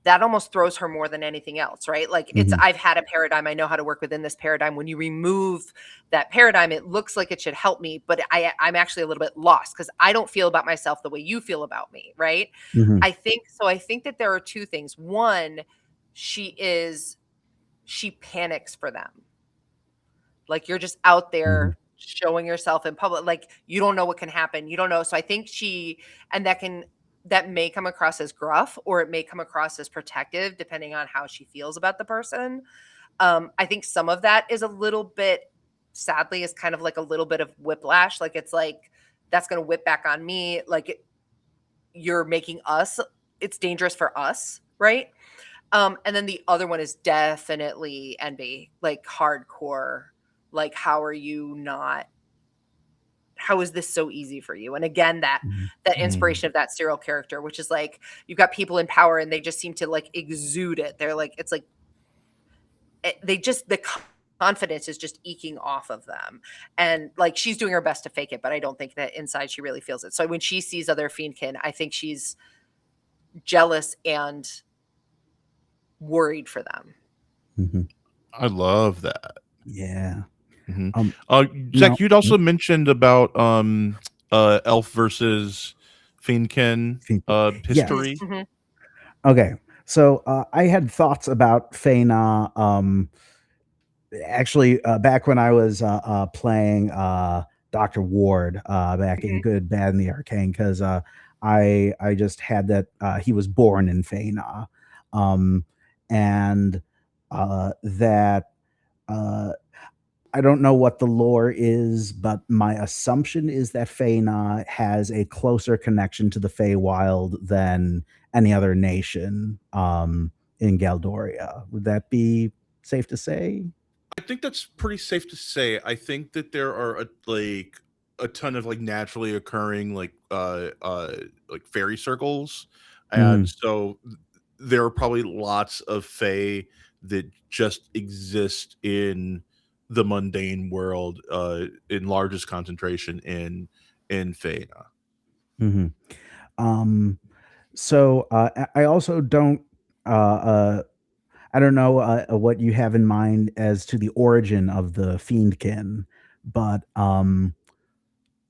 almost throws her more than anything else, right? Like I've had a paradigm. I know how to work within this paradigm. When you remove that paradigm, it looks like it should help me, but I'm actually a little bit lost because I don't feel about myself the way you feel about me, right? I think that there are two things. One, she panics for them. Like you're just out there showing yourself in public. Like you don't know what can happen. You don't know. So I think that may come across as gruff or it may come across as protective depending on how she feels about the person. I think some of that is a little bit, sadly, is kind of like a little bit of whiplash. Like it's like, that's going to whip back on me. Like you're making it's dangerous for us. Right. And then the other one is definitely envy, like hardcore. Like, how is this so easy for you? And again, that inspiration of that serial character, which is like, you've got people in power and they just seem to like exude it. They're like, it's like, the confidence is just eking off of them. And like, she's doing her best to fake it, but I don't think that inside she really feels it. So when she sees other fiendkin, I think she's jealous and worried for them. I love that. Yeah. Zach, you'd also mentioned about elf versus fiendkin history. Yes. Okay, so I had thoughts about Feyna. Actually, back when I was playing Dr. Ward back in Good, Bad, and the Arcane, because I just had that he was born in Feyna, and that I don't know what the lore is, but my assumption is that Feyena has a closer connection to the Feywild than any other nation in Galdoria. Would that be safe to say? I think that's pretty safe to say. I think that there are a ton of like naturally occurring like fairy circles, and Mhm, so there are probably lots of fae that just exist in the mundane world, in largest concentration in Faena. mhm. Um, so I also don't I don't know what you have in mind as to the origin of the Fiendkin, but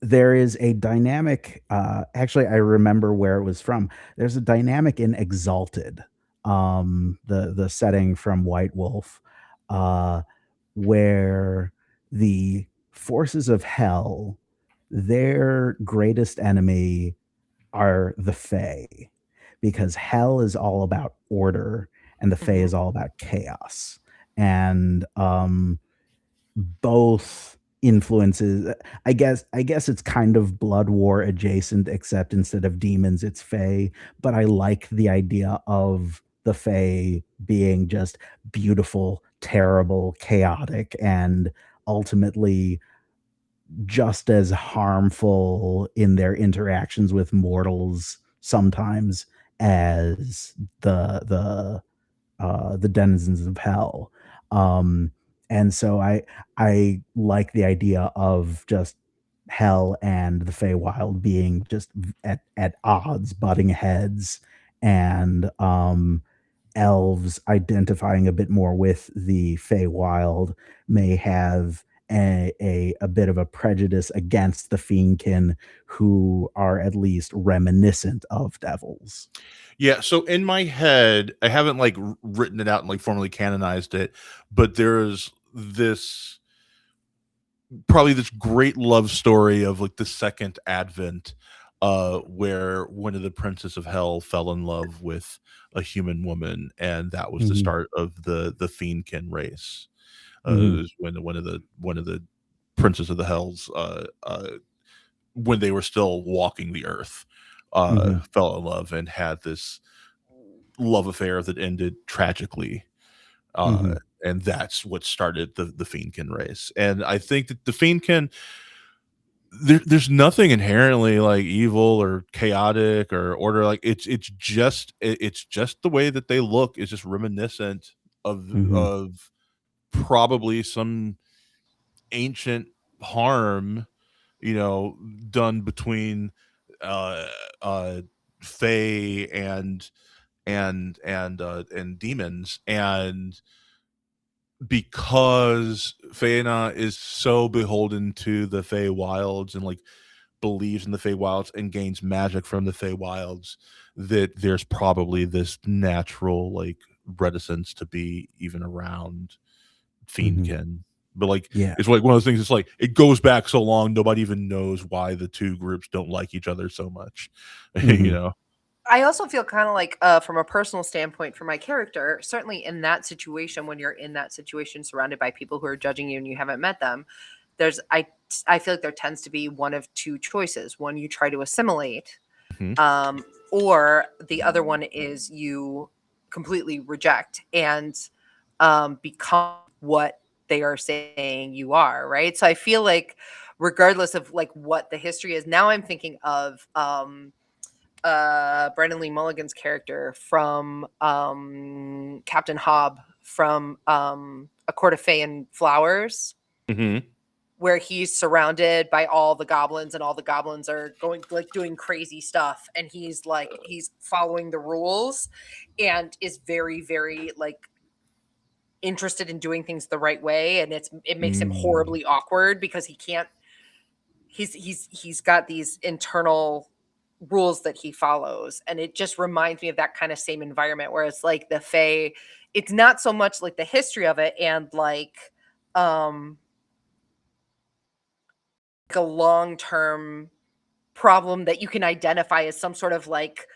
there is a dynamic. Actually, I remember where it was from. There's a dynamic in Exalted, the setting from White Wolf, uh, where the forces of hell, their greatest enemy are the Fae, because hell is all about order and the Fae Mhm. is all about chaos. And both influences, I guess it's kind of Blood War adjacent, except instead of demons it's Fae, but I like the idea of the Fae being just beautiful, terrible, chaotic, and ultimately just as harmful in their interactions with mortals sometimes as the denizens of hell. Um, and so I like the idea of just hell and the Feywild being just at odds, butting heads, and elves identifying a bit more with the Feywild may have a bit of a prejudice against the Fiendkin, who are at least reminiscent of devils. Yeah, so in my head, I haven't like written it out and like formally canonized it, but there's this probably this great love story of like the second advent, where one of the princes of hell fell in love with a human woman, and that was the Mhm, start of the fiendkin race. It mhm, was when one of the princes of the hells, when they were still walking the earth, mhm, fell in love and had this love affair that ended tragically, uh, mhm, and that's what started the fiendkin race. And I think that the fiendkin, there's nothing inherently like evil or chaotic or order. Like it's just the way that they look is just reminiscent mhm, of probably some ancient harm, you know, done between uh uh fae and demons. And because Fëanor is so beholden to the Fey wilds and like believes in the Fey wilds and gains magic from the Fey wilds, that there's probably this natural like reticence to be even around mhm. Fiendkin. But like Yeah. it's like one of those things, it's like it goes back so long nobody even knows why the two groups don't like each other so much. You Mhm, know. I also feel kind of like, from a personal standpoint for my character, certainly in that situation, when you're in that situation surrounded by people who are judging you and you haven't met them, there's I feel like there tends to be one of two choices. One, you try to assimilate, Mhm. um, or the other one is you completely reject and become what they are saying you are, right? So I feel like regardless of like what the history is, now I'm thinking of Brendan Lee Mulligan's character from Captain Hobb from A Court of Fey and Flowers, Mhm. where he's surrounded by all the goblins and all the goblins are going like doing crazy stuff and he's like he's following the rules and is very very like interested in doing things the right way, and it makes him mm, horribly awkward because he can't he's got these internal rules that he follows, and it just reminds me of that kind of same environment where it's like the Fae, it's not so much like the history of it and um like a long-term problem that you can identify as some sort of like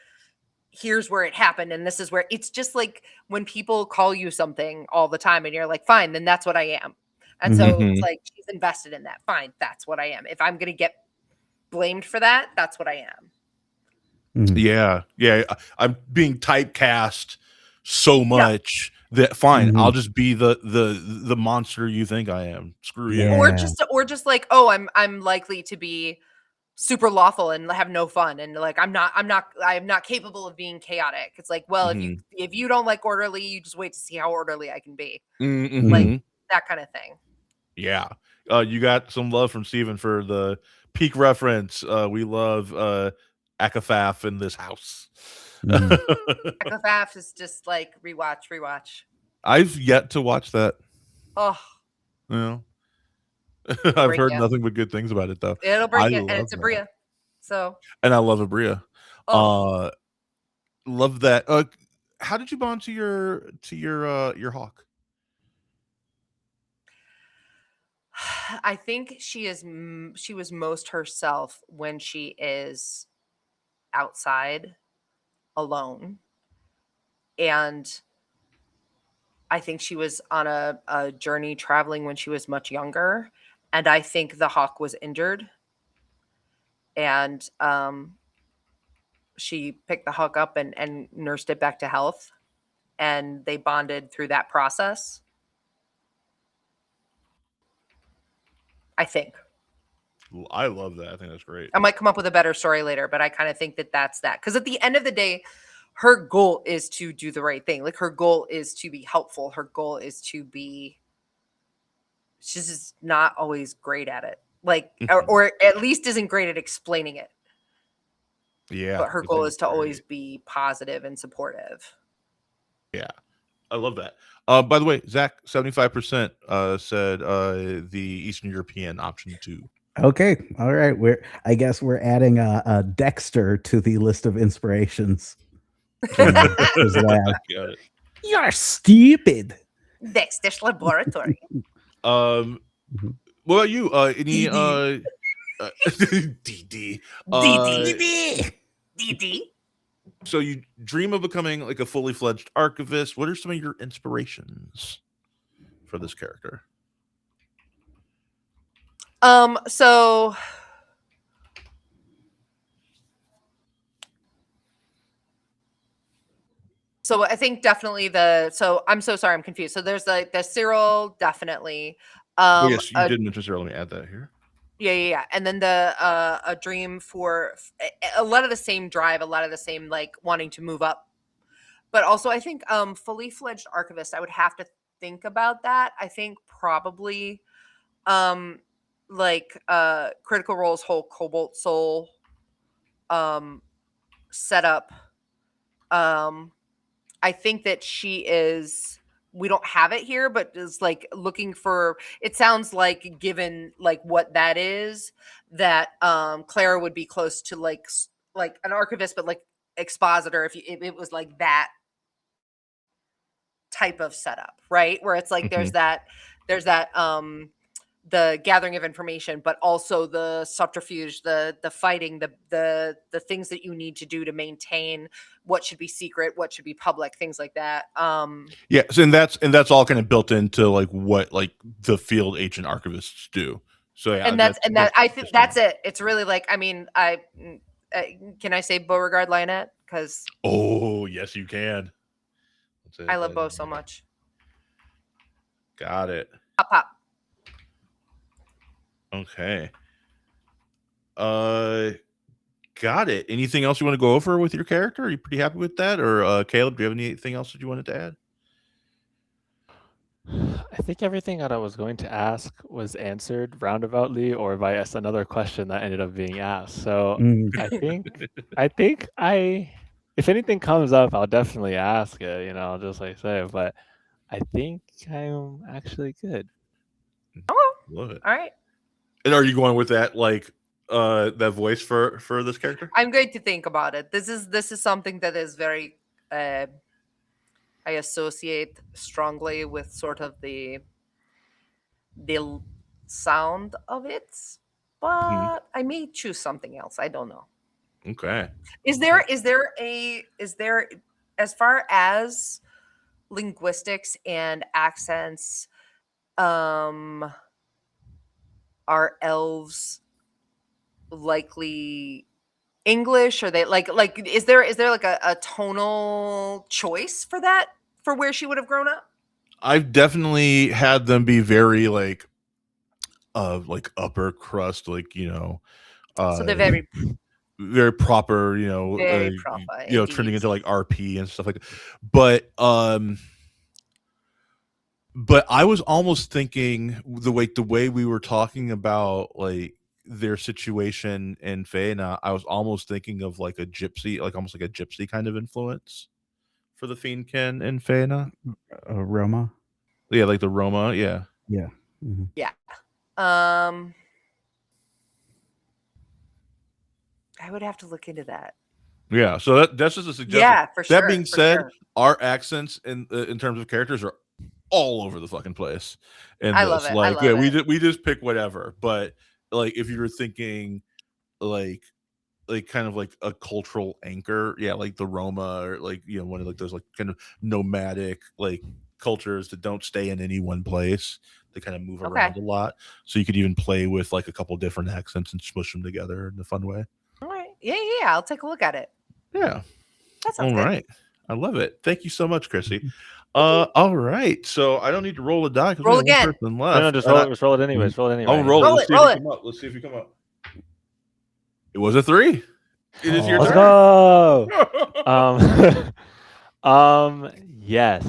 here's where it happened and this is where it's just like when people call you something all the time and you're like fine then that's what I am, And so Mhm. it's like she's invested in that. Fine, that's what I am. If I'm gonna get blamed for that, that's what I am. Mhm. Yeah, I'm being typecast so Yeah. much that fine, Mhm. I'll just be the monster you think I am. Screw you. Or Yeah. just like, oh, I'm likely to be super lawful and have no fun, and like I'm not capable of being chaotic. It's like, well, Mhm. if you don't like orderly, you just wait to see how orderly I can be. Mhm. Like that kind of thing. Yeah. You got some love from Steven for the peak reference. We love Akafaf in this house. Mhm. Echofaff is just like rewatch. I've yet to watch that. Oh, You know, it'll I've break heard you. nothing but good things about it though. It'll I break you, and love it's a that. Bria. So, And I love Abria. oh, Love that. How did you bond to your hawk? I think she was most herself when she is outside alone, and I think she was on a journey traveling when she was much younger, and I think the hawk was injured, and she picked the hawk up and nursed it back to health, and they bonded through that process. I think. I love that. I think that's great. I might come up with a better story later, but I kind of think that that's that. Because at the end of the day, her goal is to do the right thing. Like her goal is to be helpful. Her goal is to be. She's just not always great at it. Like, or at least isn't great at explaining it. Yeah. But her I goal think is it's to great. always be positive and supportive. Yeah. I love that. By the way, Zach, 75% said the Eastern European option 2. Okay. All right. I guess we're adding a Dexter to the list of inspirations. I got it. You're stupid. Dexter's laboratory. What about you? Any DD. DD? DD. So you dream of becoming like a fully fledged archivist. What are some of your inspirations for this character? So I think definitely so I'm so sorry, I'm confused. So there's the Cyril, definitely. Oh, yes, you did mention Sarah. Let me add that here. Yeah. And then the a dream for a lot of the same drive, a lot of the same like wanting to move up. But also I think fully fledged archivist, I would have to think about that. I think probably like Critical Role's whole Cobalt Soul setup. I think that we don't have it here, but is like looking for, it sounds like given like what that is, that Clara would be close to like an archivist, but like expositor, if it was like that type of setup, right? Where it's like there's that the gathering of information, but also the subterfuge, the fighting, the things that you need to do to maintain what should be secret, what should be public, things like that. Yes, and that's all kind of built into like what like the field agent archivists do. So yeah, And I think that's it. It's really like, I mean, can I say Beauregard Lionette? Because oh yes, you can. I love Beau so much. Got it. Pop. Okay. Got it. Anything else you want to go over with your character? Are you pretty happy with that? Or Caleb, do you have anything else that you wanted to add? I think everything that I was going to ask was answered roundaboutly or via another question that ended up being asked. So I think if anything comes up, I'll definitely ask it, I'll just like say, but I think I'm actually good. Oh, love it. All right. And are you going with that like that voice for this character? I'm going to think about it. This is something that is very I associate strongly with sort of the sound of it, but I may choose something else. I don't know. Okay. Is there as far as linguistics and accents, are elves likely English? Or they like is there like a tonal choice for that, for where she would have grown up? I've definitely had them be very like upper crust, like So they're uh very proper, very proper trending indeed. into like RP and stuff like that. But I was almost thinking the way we were talking about like their situation in Feyena, I was almost thinking of like a gypsy, like almost like a gypsy kind of influence for the Fiendkin in Feyena. Roma. Yeah, like the Roma. Yeah. Yeah. Mhm. Yeah. I would have to look into that. Yeah. So that's just a suggestion. Yeah, for sure. That being for said, sure. our accents in terms of characters are all over the fucking place. And I love it. like, I love it. we just pick whatever. But like, if you were thinking like kind of like a cultural anchor, yeah, like the Roma, or like one of like those like kind of nomadic like cultures that don't stay in any one place. They kind of move Okay. around a lot, so you could even play with like a couple different accents and smush them together in a fun way. All right. Yeah. I'll take a look at it. Yeah. That sounds All good. right. I love it. Thank you so much, Chrissy. All right. So I don't need to roll a die because Roll we have again. one person No, left. just And roll it. Just roll it anyways. Roll it anyway. I'll roll it. Roll Let's it, see if roll you it. come up. Let's see if you come up. It was a 3. It is your Let's turn. go. Yes.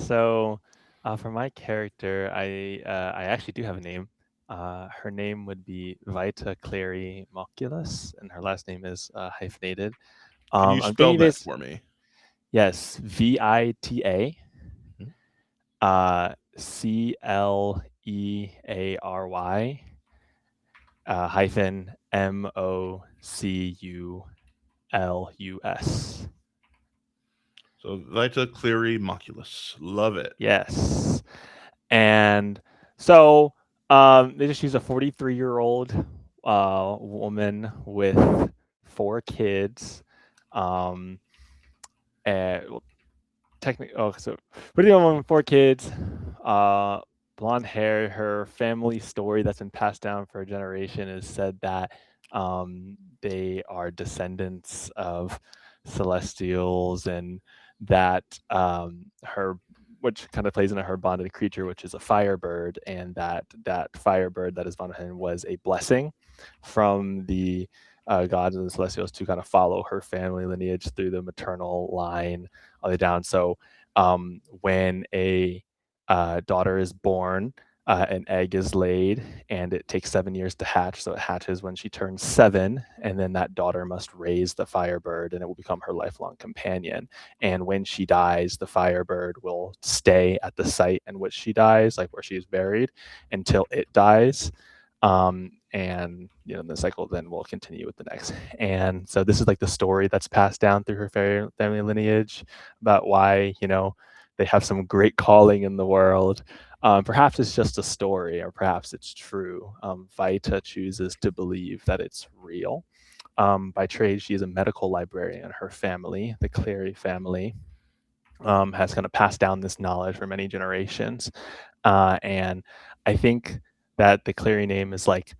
So, for my character, I actually do have a name. Her name would be Vita Clary Moculus, and her last name is hyphenated. Can you I'm spell thinking that this. for me? Yes, VITA, CLEARY, hyphen MOCULUS. So Vita Cleary Moculus. Love it. Yes. And so they just use a 43-year-old woman with 4 kids. And well, technically, so 41 woman, 4 kids, blonde hair. Her family story that's been passed down for a generation is said that they are descendants of celestials, and that her, which kind of plays into her bonded creature, which is a firebird, and that firebird that is bonded him was a blessing from the gods and the celestials to kind of follow her family lineage through the maternal line all the way down. So when a daughter is born, an egg is laid, and it takes 7 years to hatch. So it hatches when she turns 7, and then that daughter must raise the firebird, and it will become her lifelong companion. And when she dies, the firebird will stay at the site in which she dies, like where she is buried, until it dies. And the cycle then will continue with the next. And so this is like the story that's passed down through her family lineage about why they have some great calling in the world. Perhaps it's just a story, or perhaps it's true. Vita chooses to believe that it's real. By trade, she is a medical librarian. Her family, the Clary family, has kind of passed down this knowledge for many generations. And I think that the Clary name is like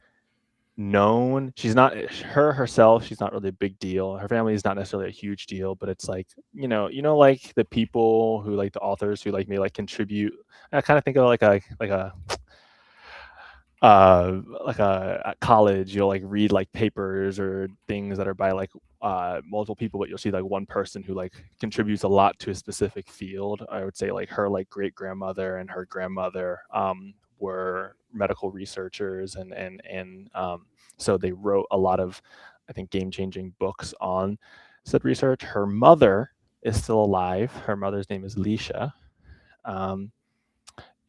known. She's not herself. She's not really a big deal. Her family is not necessarily a huge deal, but it's like like the people who, like the authors who like may like contribute. I kind of think of like a at college, you'll like read like papers or things that are by like multiple people, but you'll see like one person who like contributes a lot to a specific field. I would say like her like great grandmother and her grandmother were medical researchers, and so they wrote a lot of, I think, game-changing books on said research. Her mother is still alive. Her mother's name is Leisha,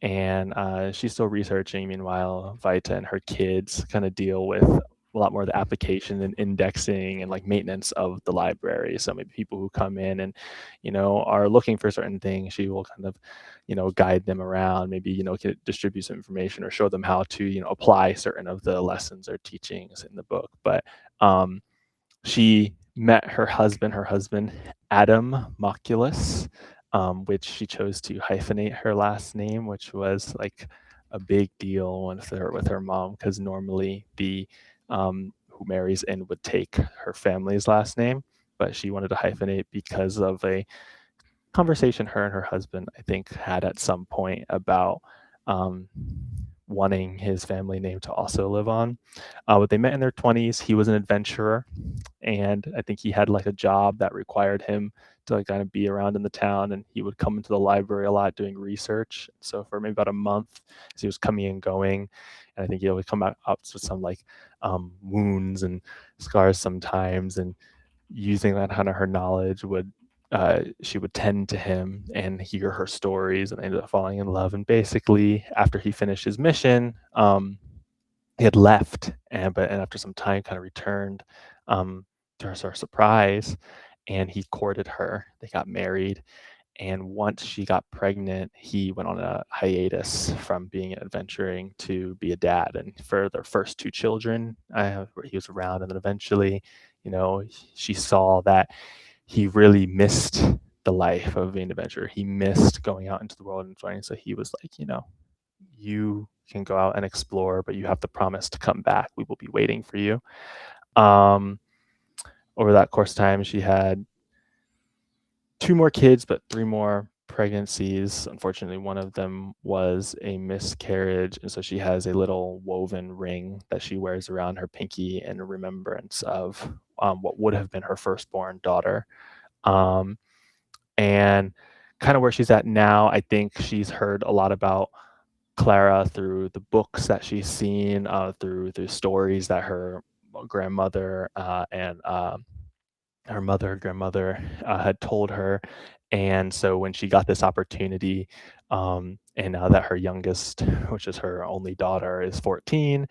and she's still researching. Meanwhile, Vita and her kids kind of deal with a lot more of the application and indexing and like maintenance of the library. So maybe people who come in and are looking for certain things, she will kind of guide them around, maybe distribute some information or show them how to apply certain of the lessons or teachings in the book. But she met her husband Adam Moculus, which she chose to hyphenate her last name, which was like a big deal with her mom, because normally the who marries in would take her family's last name, but she wanted to hyphenate because of a conversation her and her husband, I think, had at some point about wanting his family name to also live on. But they met in their 20s. He was an adventurer, and I think he had like a job that required him to like kind of be around in the town, and he would come into the library a lot doing research. So for maybe about a month, as he was coming and going, and I think he would come up with some like wounds and scars sometimes, and using that kind of her knowledge would she would tend to him and hear her stories, and ended up falling in love. And basically, after he finished his mission, he had left, and after some time, kind of returned to her surprise, and he courted her. They got married, and once she got pregnant, he went on a hiatus from being adventuring to be a dad. And for their first 2 children, he was around, and then eventually, she saw that he really missed the life of being an adventurer. He missed going out into the world and enjoying. So he was like, you can go out and explore, but you have to promise to come back. We will be waiting for you. Over that course of time, she had 2 more kids, but 3 more pregnancies. Unfortunately, one of them was a miscarriage, and so she has a little woven ring that she wears around her pinky in remembrance of what would have been her firstborn daughter. And kind of where she's at now, I think she's heard a lot about Clara through the books that she's seen, through stories that her grandmother and her mother and grandmother had told her. And so when she got this opportunity, and now that her youngest, which is her only daughter, is 14,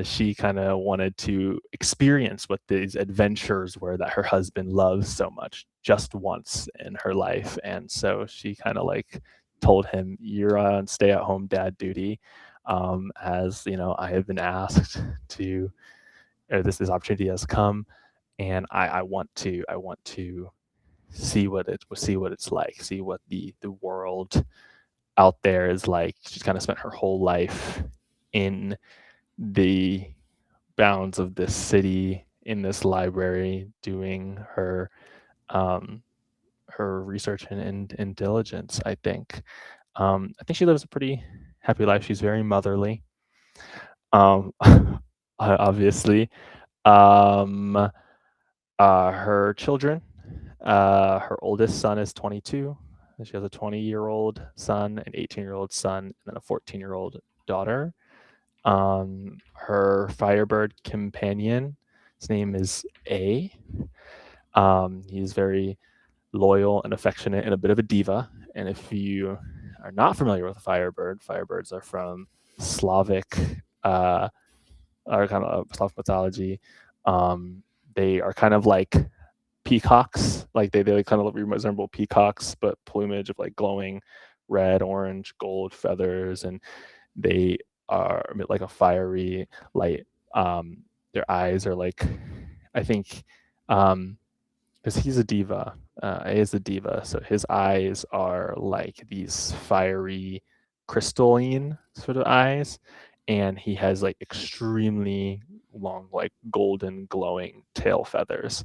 she kind of wanted to experience what these adventures were that her husband loves so much just once in her life. And so she kind of like told him, you're on stay-at-home dad duty, as I have been asked to, or this opportunity has come, and I want to see what it's like, see what the world out there is like. She's kind of spent her whole life in the bounds of this city, in this library, doing her research and diligence. I think she lives a pretty happy life. She's very motherly, obviously. Her children, her oldest son is 22. She has a 20-year-old son, an 18-year-old son, and then a 14-year-old daughter. Her Firebird companion, his name is A. He's very loyal and affectionate and a bit of a diva. And if you are not familiar with a Firebird, Firebirds are from Slavic, or kind of Slavic mythology. They are kind of like peacocks, like they kind of resemble peacocks, but plumage of like glowing red, orange, gold feathers, and they are like a fiery light. Their eyes are like, I think, because he's a diva, A is a diva, so his eyes are like these fiery crystalline sort of eyes, and he has like extremely long, like golden glowing tail feathers.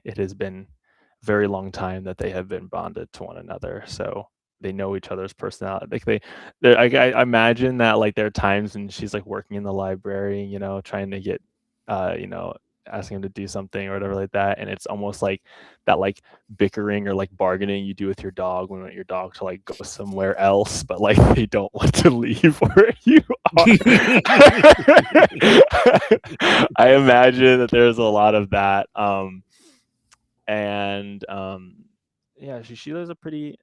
It has been a very long time that they have been bonded to one another, so they know each other's personality. Like I imagine that like there are times when she's like working in the library, trying to get, asking him to do something or whatever like that, and it's almost like that like bickering or like bargaining you do with your dog when you want your dog to like go somewhere else, but like they don't want to leave where you are. I imagine that there's a lot of that. She lives a pretty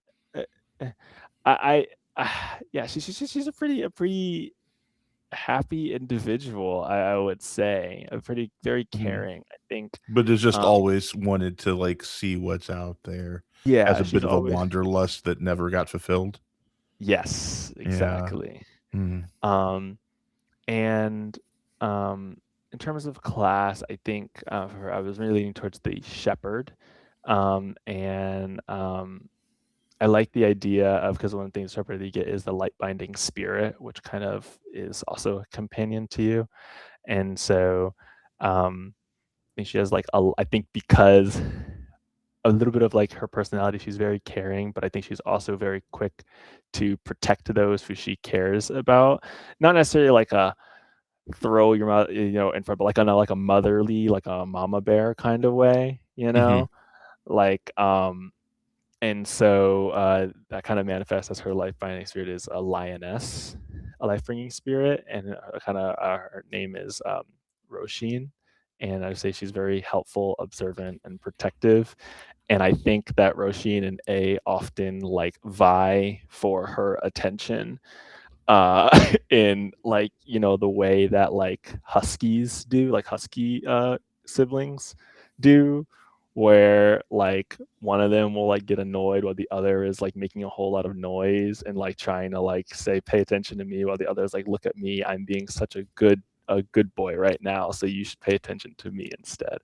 she's a pretty happy individual, I would say. A very caring, I think. But it's just always wanted to like see what's out there. Yeah, as a bit of a wanderlust that never got fulfilled. Yes, exactly. Mm. And in terms of class, I think for her, I was really leaning towards the shepherd, and I like the idea of, because one of the things shepherd you get is the light binding spirit, which kind of is also a companion to you, and so I think she has like I think because a little bit of like her personality, she's very caring, but I think she's also very quick to protect those who she cares about. Not necessarily like a throw your mother, in front, but like on like a motherly, like a mama bear kind of way, like and so that kind of manifests as her life binding spirit is a lioness, a life bringing spirit, and her name is Roshin, and I would say she's very helpful, observant, and protective. And I think that Roshin and A often like vie for her attention in like the way that like huskies do, like husky siblings do, where like one of them will like get annoyed while the other is like making a whole lot of noise and like trying to like say pay attention to me, while the other is like, look at me, I'm being such a good boy right now, so you should pay attention to me instead.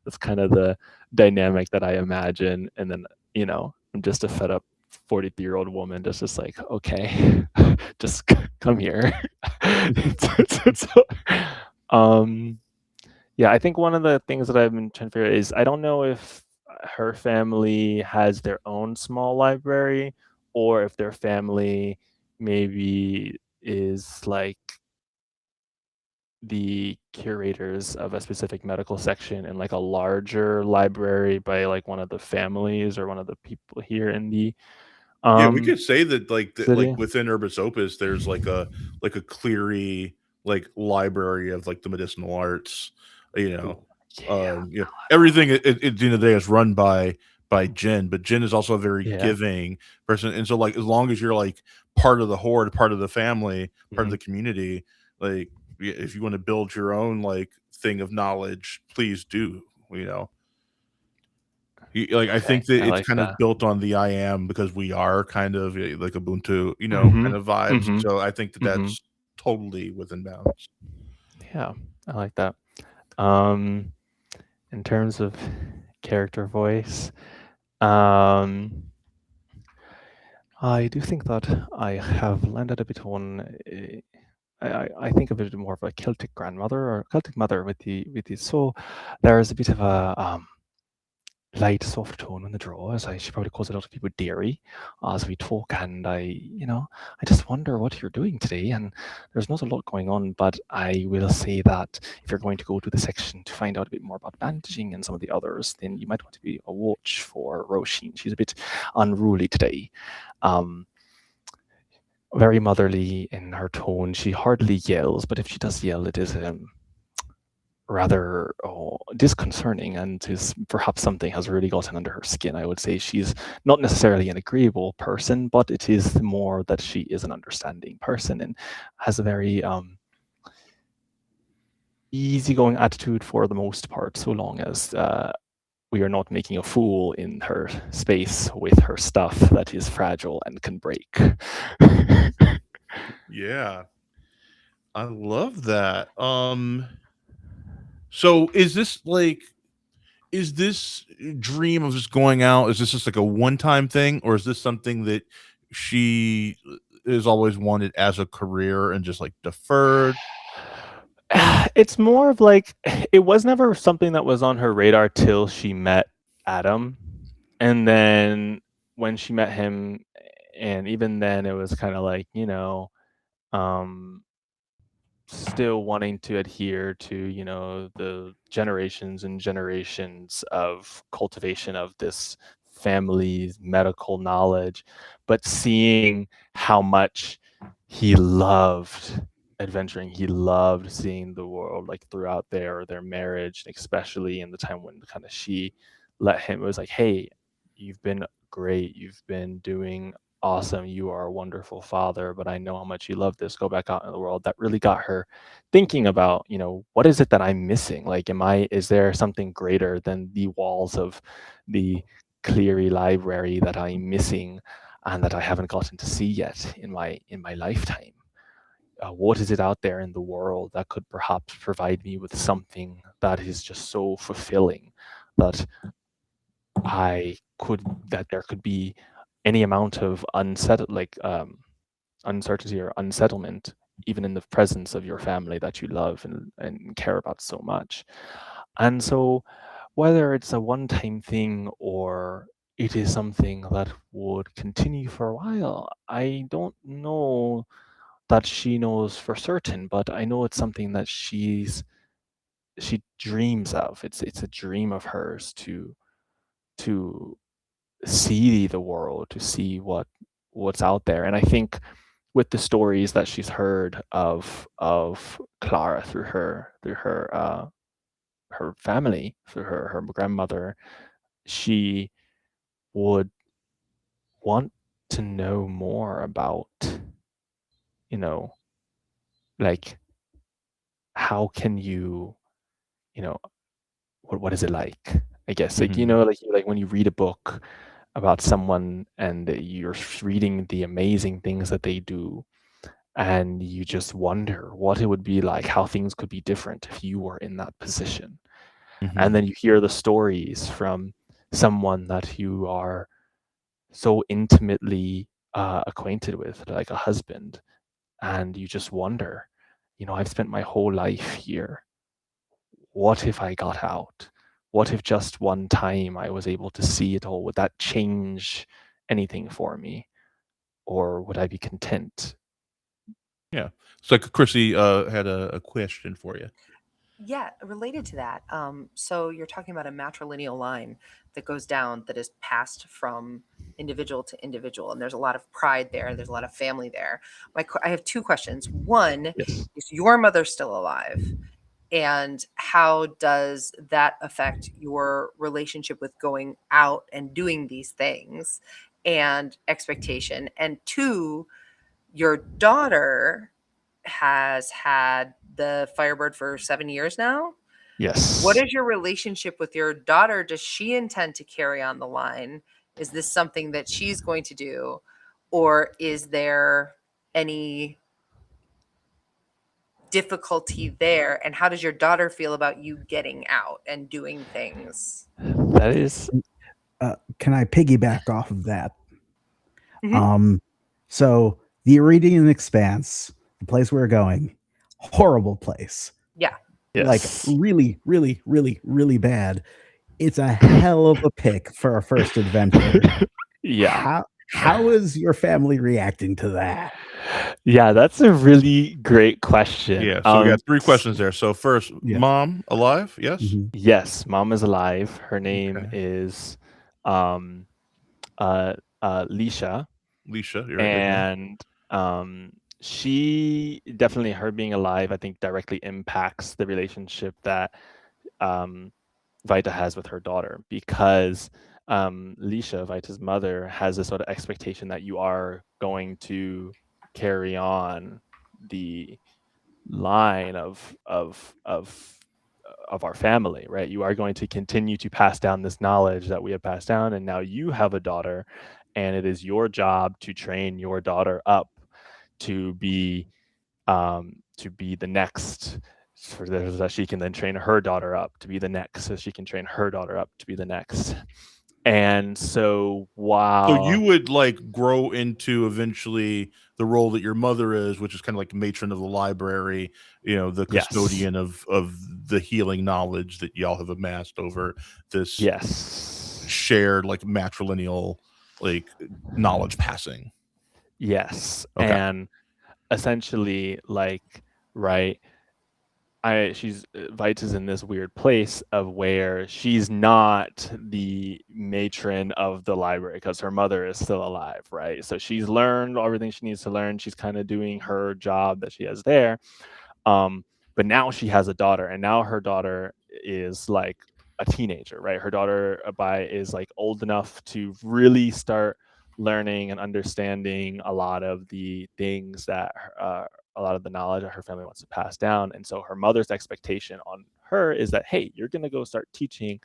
That's kind of the dynamic that I imagine. And then I'm just a fed up 43-year-old woman just like, okay, just come here. Yeah, I think one of the things that I've been trying to figure out is I don't know if her family has their own small library, or if their family maybe is like the curators of a specific medical section in like a larger library by like one of the families or one of the people here in the Yeah, we could say that like city. within Urbis Opus, there's like a Cleary like library of like the medicinal arts. Everything at the end of the day is run by Jen, but Jen is also a very giving person, and so like as long as you're like part of the horde, part of the family, part of the community, like if you want to build your own like thing of knowledge, please do. I think that it's kind of built on the I am, because we are kind of like Ubuntu, kind of vibes. So I think that that's totally within bounds. Yeah, I like that. In terms of character voice, I do think that I have landed a bit on. I think of it more of a Celtic grandmother or Celtic mother with the so there's a bit of a light, soft tone in the draw, as she probably calls a lot of people dairy as we talk, and I just wonder what you're doing today, and there's not a lot going on, but I will say that if you're going to go to the section to find out a bit more about bandaging and some of the others, then you might want to be a watch for Roshin. She's a bit unruly today. Very motherly in her tone. She hardly yells, but if she does yell, it is rather disconcerting, and is perhaps something has really gotten under her skin. I would say she's not necessarily an agreeable person, but it is more that she is an understanding person and has a very easygoing attitude for the most part, so long as we are not making a fool in her space with her stuff that is fragile and can break. Yeah, I love that. So is this dream of just going out, is this just like a one-time thing, or is this something that she has always wanted as a career and just like deferred? It's more of like, it was never something that was on her radar till she met Adam. And then when she met him, and even then it was kind of like, still wanting to adhere to the generations and generations of cultivation of this family's medical knowledge, but seeing how much he loved adventuring, he loved seeing the world like throughout their marriage, especially in the time when kind of she let him, it was like, hey, you've been great, you've been doing awesome, you are a wonderful father, but I know how much you love this, go back out in the world. That really got her thinking about, what is it that I'm missing? Like, is there something greater than the walls of the Cleary library that I'm missing and that I haven't gotten to see yet in my lifetime? what is it out there in the world that could perhaps provide me with something that is just so fulfilling that that there could be any amount of uncertainty or unsettlement, even in the presence of your family that you love and care about so much. And so, whether it's a one-time thing or it is something that would continue for a while, I don't know that she knows for certain, but I know it's something that she dreams of. It's a dream of hers to see the world, to see what's out there. And I think with the stories that she's heard of Clara through her family, through her grandmother, she would want to know more about, you know, like how can you, you know, what is it like? I guess like like when you read a book about someone and you're reading the amazing things that they do, and you just wonder what it would be like, how things could be different if you were in that position. And then you hear the stories from someone that you are so intimately acquainted with, like a husband, and you just wonder, I've spent my whole life here. What if I got out? What if just one time I was able to see it all? Would that change anything for me? Or would I be content? Yeah. So Chrissy had a question for you. Yeah, related to that. So you're talking about a matrilineal line that goes down that is passed from individual to individual, and there's a lot of pride there, and there's a lot of family there. I have two questions. One, Yes. is your mother still alive? And how does that affect your relationship with going out and doing these things and expectation? And two, your daughter has had the Firebird for 7 years now. Yes. What is your relationship with your daughter? Does she intend to carry on the line? Is this something that she's going to do? Or is there any difficulty there? And how does your daughter feel about you getting out and doing things? That is Can I piggyback off of that? Mhm. So the Iridian Expanse, the place we're going, horrible place. Yeah. Like yes. really, really, really, really bad. It's a hell of a pick for a first adventure. Yeah. How is your family reacting to that? Yeah, that's a really great question. Yeah. So we got three questions there. So first, Yeah. mom alive? Yes. Mhm. Yes, mom is alive. Her name Okay. is Leisha, Leisha, you're right. Okay. and she definitely, her being alive, I think, directly impacts the relationship that Vita has with her daughter, because Leisha, Vita's mother, has this sort of expectation that you are going to carry on the line of our family, right? You are going to continue to pass down this knowledge that we have passed down, and now you have a daughter, and it is your job to train your daughter up to be the next, so that she can then train her daughter up to be the next, so she can train her daughter up to be the next. And so So you while would like grow into eventually the role that your mother is, which is kind of like matron of the library, the Yes. custodian of the healing knowledge that y'all have amassed over this yes shared like matrilineal like knowledge passing. yes Okay. And essentially, like, right, she's Vita's in this weird place of where she's not the matron of the library because her mother is still alive, right? So she's learned everything she needs to learn. She's kind of doing her job that she has there. But now she has a daughter, and now her daughter is like a teenager, right? Her daughter is like old enough to really start learning and understanding a lot of the things that a lot of the knowledge that her family wants to pass down. And so her mother's expectation on her is that, hey, you're going to go start teaching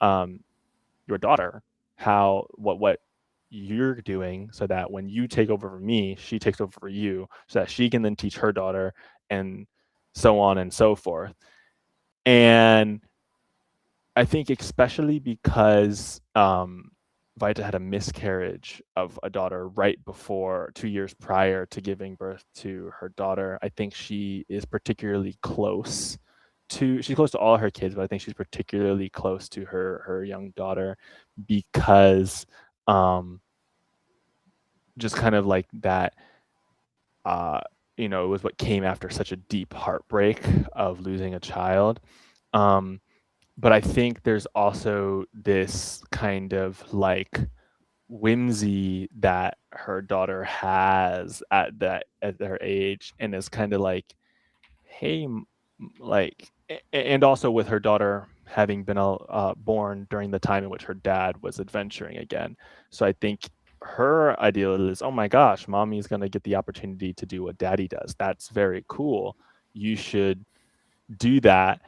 your daughter what you're doing so that when you take over for me, she takes over for you, so that she can then teach her daughter, and so on and so forth. And I think especially because Vita had a miscarriage of a daughter right before 2 years prior to giving birth to her daughter. I think she is particularly close she's close to all her kids, but I think she's particularly close to her young daughter because just kind of like that it was what came after such a deep heartbreak of losing a child. But I think there's also this kind of like whimsy that her daughter has at her age, and is kind of like, hey, and also with her daughter having been born during the time in which her dad was adventuring again. So I think her ideal is, oh my gosh, mommy's going to get the opportunity to do what daddy does. That's very cool. You should do that.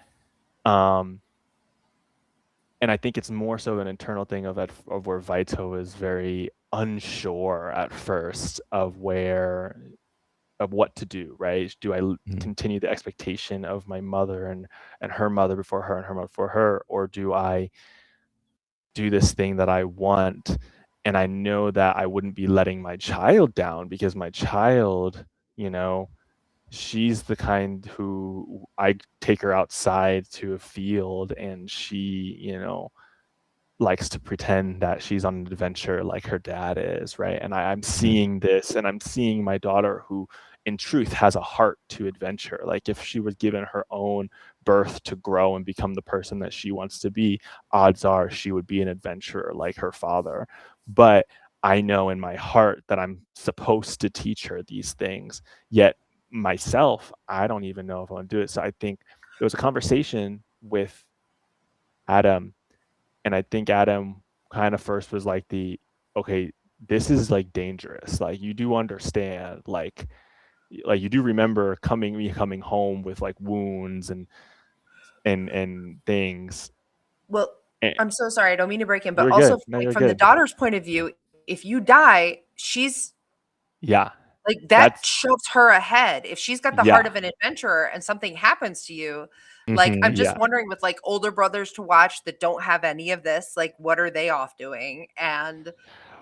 And I think it's more so an internal thing of where Vito is very unsure at first of what to do, right? Do I continue the expectation of my mother and her mother before her and her mother before her, or do I do this thing that I want? And I know that I wouldn't be letting my child down, because my child, she's the kind who I take her outside to a field, and she, likes to pretend that she's on an adventure like her dad is, right? And I'm seeing this, and I'm seeing my daughter, who in truth has a heart to adventure. Like, if she was given her own birth to grow and become the person that she wants to be, odds are she would be an adventurer like her father. But I know in my heart that I'm supposed to teach her these things, yet myself, I don't even know if I want to do it. So I think there was a conversation with Adam, and I think Adam kind of first was like, okay, this is like dangerous. Like, you do understand, like you do remember me coming home with like wounds and things. Well, And I'm so sorry. I don't mean to break in, but you're also good. No, like, you're from the good. daughter's point of view, if you die, she's Yeah. like, that shoves her ahead. If she's got the heart Yeah. of an adventurer and something happens to you, like, Mhm, I'm just yeah. wondering, with like older brothers to watch that don't have any of this, like, what are they off doing? And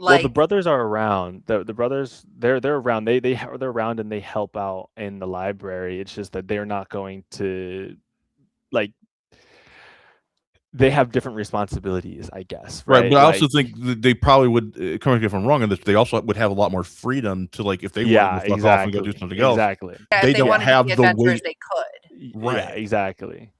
Well, the like, brothers are around. The brothers, they're around. They're around, and they help out in the library. It's just that they're not going to, like, they have different responsibilities, I guess, Right, right? but I Like, also think that they probably would, correct me if I'm wrong on this, they also would have a lot more freedom to, like, if they wanted to fuck off and go do something else, exactly. yeah, they if they don't wanted to have be the adventurers, weight. they could. Yeah, Right. exactly.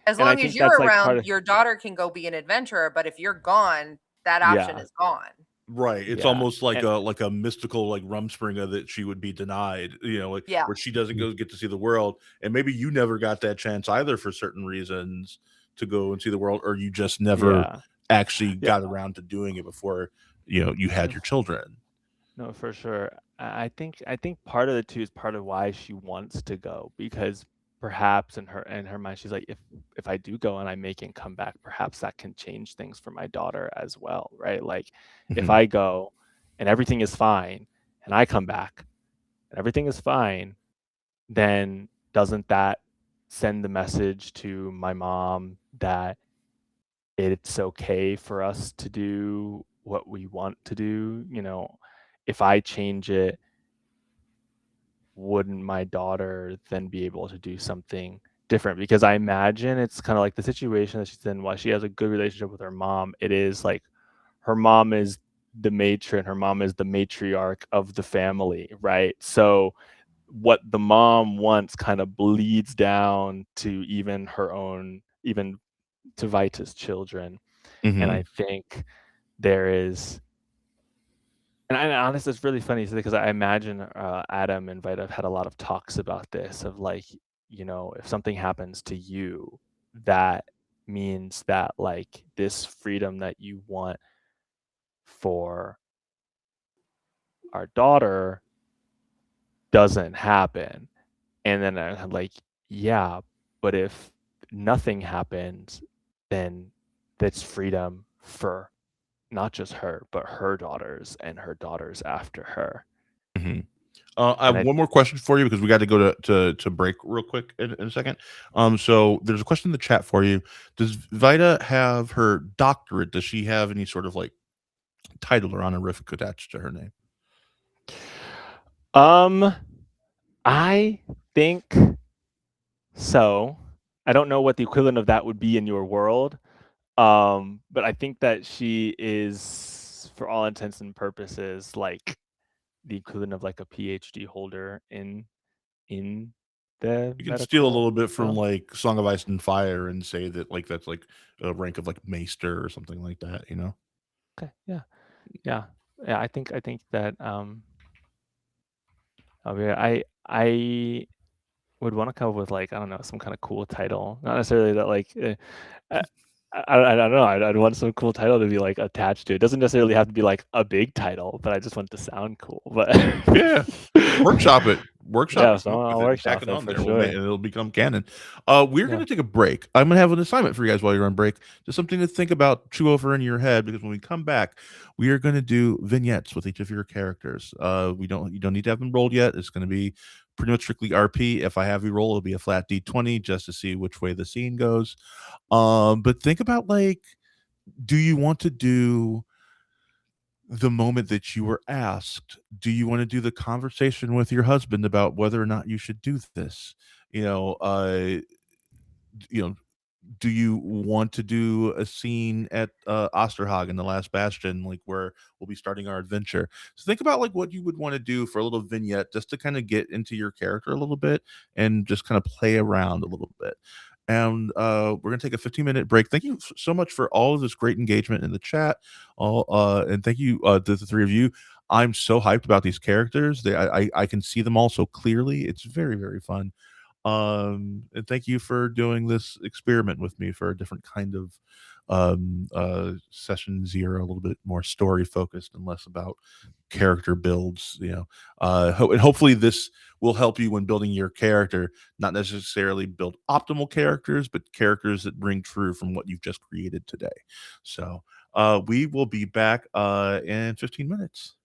As And I long as think you're that's like part around, of, your daughter can go be an adventurer, but if you're gone, that option yeah, is gone. Right, it's yeah. almost like And a mystical, like, Rumspringa that she would be denied, like, Yeah. where she doesn't go get to see the world, and maybe you never got that chance either for certain reasons to go and see the world, or you just never yeah, actually yeah. got around to doing it before, you had your children. No, for sure. I think part of the two is part of why she wants to go, because perhaps in her mind she's like, if I do go and I make it come back, perhaps that can change things for my daughter as well, right? Like, if Mhm. I go and everything is fine, and I come back and everything is fine, then doesn't that send the message to my mom that it's okay for us to do what we want to do? If I change it, wouldn't my daughter then be able to do something different? Because I imagine it's kind of like the situation that she's in. While she has a good relationship with her mom, it is like her mom is the matron, her mom is the matriarch of the family, right? So what the mom wants kind of bleeds down to even to Vita's children. And I Mhm. think there is, and honestly, it's really funny because I imagine Adam and Vita have had a lot of talks about this, of like, if something happens to you, that means that, like, this freedom that you want for our daughter doesn't happen. And then I'm like, yeah, but if nothing happens, then that's freedom for not just her, but her daughters and her daughters after her. Mhm. I And have I one more question for you because we got to go to break real quick in a second. So there's a question in the chat for you. Does Vida have her doctorate? Does she have any sort of like title or honorific attached to her name? I think so. I don't know what the equivalent of that would be in your world. But I think that she is, for all intents and purposes, like the equivalent of like a PhD holder in the You can steal a medical little bit from field. like Song of Ice and Fire and say that like that's like a rank of like Maester or something like that, you know? Okay, yeah, yeah, yeah. I think that I would want to come up with like, I don't know, some kind of cool title. Not necessarily that like I, I don't know. I'd want some cool title to be like attached to it. Doesn't necessarily have to be like a big title, but I just want it to sound cool. But Yeah. Workshop it. Workshop yeah, it. Come so up with I'll it and tack workshop it it on for there. We'll make sure. and it'll become canon. We're Yeah. gonna take a break. I'm gonna have an assignment for you guys while you're on break. Just something to think about, chew over in your head, because when we come back, we are gonna do vignettes with each of your characters. You don't need to have them rolled yet. It's gonna be pretty much strictly RP. If I have you roll, it'll be a flat D20 just to see which way the scene goes. But think about like, do you want to do the moment that you were asked, do you want to do the conversation with your husband about whether or not you should do this? You know, you know, do you want to do a scene at Osterhagen, the last bastion, like where we'll be starting our adventure? So think about like what you would want to do for a little vignette just to kind of get into your character a little bit and just kind of play around a little bit. And we're gonna take a 15-minute break. Thank you so much for all of this great engagement in the chat. All and thank you to the three of you. I'm so hyped about these characters. I can see them all so clearly. It's very, very fun. And thank you for doing this experiment with me for a different kind of session zero, a little bit more story focused and less about character builds, you know. And hopefully this will help you when building your character, not necessarily build optimal characters, but characters that ring true from what you've just created today. So we will be back in 15 minutes.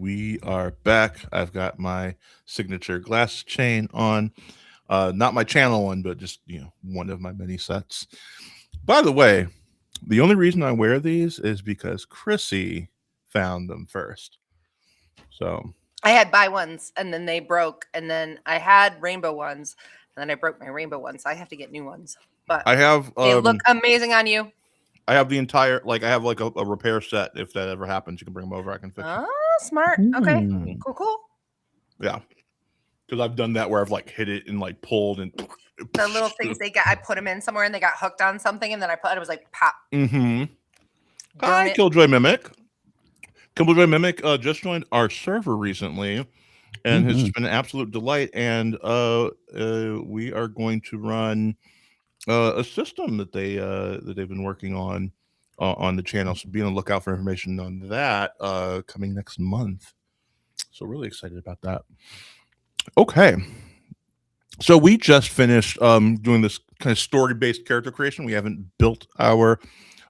we are back. I've got my signature glass chain on. Not my channel one, but just one of my many sets. By the way, the only reason I wear these is because Chrissy found them first. So I had buy ones and then they broke, and then I had rainbow ones and then I broke my rainbow ones. I have to get new ones, but I have they look amazing on you. I have the entire I have like a repair set. If that ever happens, you can bring them over. I can fix it. Oh, smart. Okay, Mm. cool. Yeah, because I've done that where I've like hit it and like pulled and The little things I put them in somewhere and they got hooked on something, and then I put it was like pop. Mm-hmm. Darn Hi, it. Killjoy Mimic. Killjoy Mimic just joined our server recently, and has just been an absolute delight. And we are going to run a system that they've been working on the channel. So be on the lookout for information on that coming next month. So really excited about that. Okay. So we just finished doing this kind of story-based character creation. We haven't built our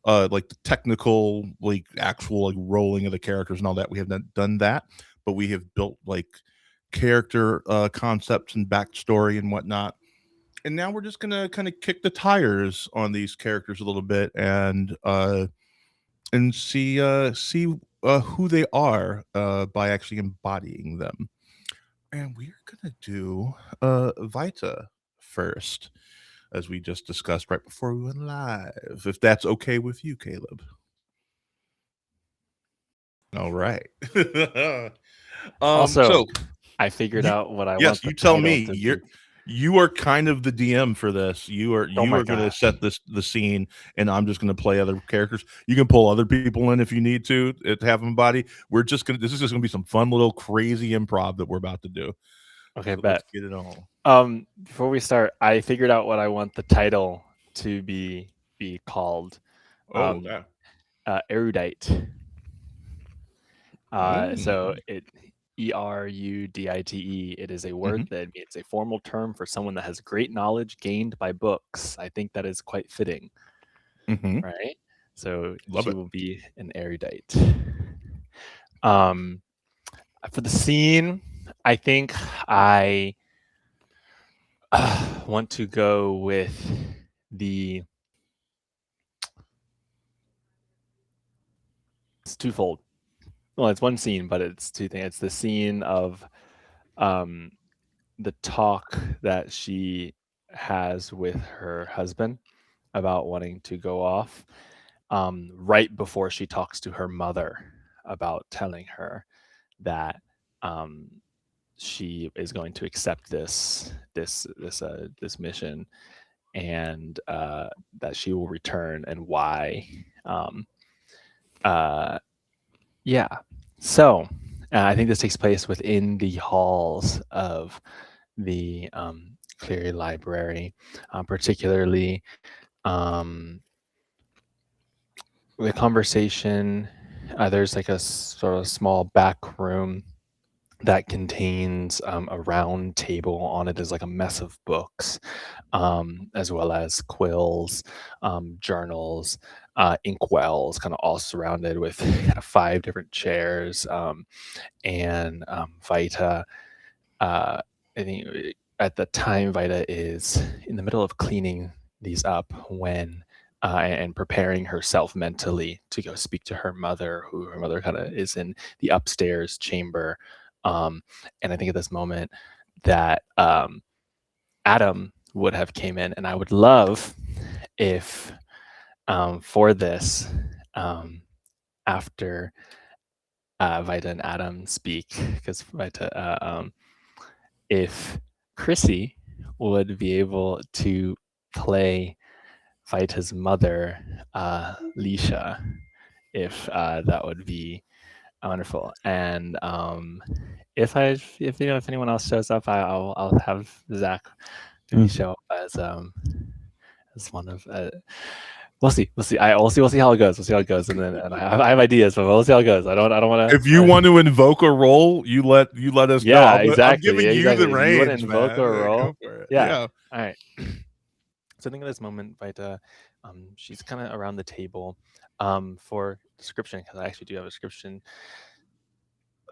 like the technical, like actual like rolling of the characters and all that. We have not done that, but we have built like character concepts and backstory and whatnot. And now we're just gonna kind of kick the tires on these characters a little bit and see who they are by actually embodying them. And we're gonna do Vita first, as we just discussed right before we went live. If that's okay with you, Caleb. All right. Also, so I figured out what I want. yes, the you tell title me. to be. You are kind of the DM for this. You are Oh my going to gosh. set the scene, and I'm just going to play other characters. You can pull other people in if you need to have them body. We're just gonna. This is just going to be some fun little crazy improv that we're about to do. Okay, So bet. let's get it on. Before we start, I figured out what I want the title to be called. Yeah. Erudite. So it ERUDITE. It is a word that means a formal term for someone that has great knowledge gained by books. I think that is quite fitting, right? So Love she it. will be an erudite. For the scene, I think I want to go with it's twofold. Well, it's one scene, but it's two things. It's the scene of the talk that she has with her husband about wanting to go off, right before she talks to her mother about telling her that she is going to accept this mission, and that she will return, and why. Yeah. So I think this takes place within the halls of the Cleary Library, particularly the conversation. There's like a sort of small back room that contains a round table. On it is like a mess of books, as well as quills, journals, inkwells, kind of all surrounded with kind of 5 different chairs. And Vita, I think at the time, Vita is in the middle of cleaning these up when and preparing herself mentally to go speak to her mother, who her mother kind of is in the upstairs chamber. And I think at this moment that Adam would have came in, and I would love if for this, after Vita and Adam speak, because Vita, if Chrissy would be able to play Vita's mother, Leisha, if that would be wonderful. And if anyone else shows up, I'll have Zach maybe show up as one of. We'll see. We'll see how it goes. We'll see how it goes, and I have ideas, but we'll see how it goes. I don't want to. If you want to invoke a role, you let us know. Yeah, exactly. I'm giving you the If you reins, want to invoke man. a role, Go for it. yeah. All right. So I think at this moment, Vita, she's kind of around the table for description, because I actually do have a description.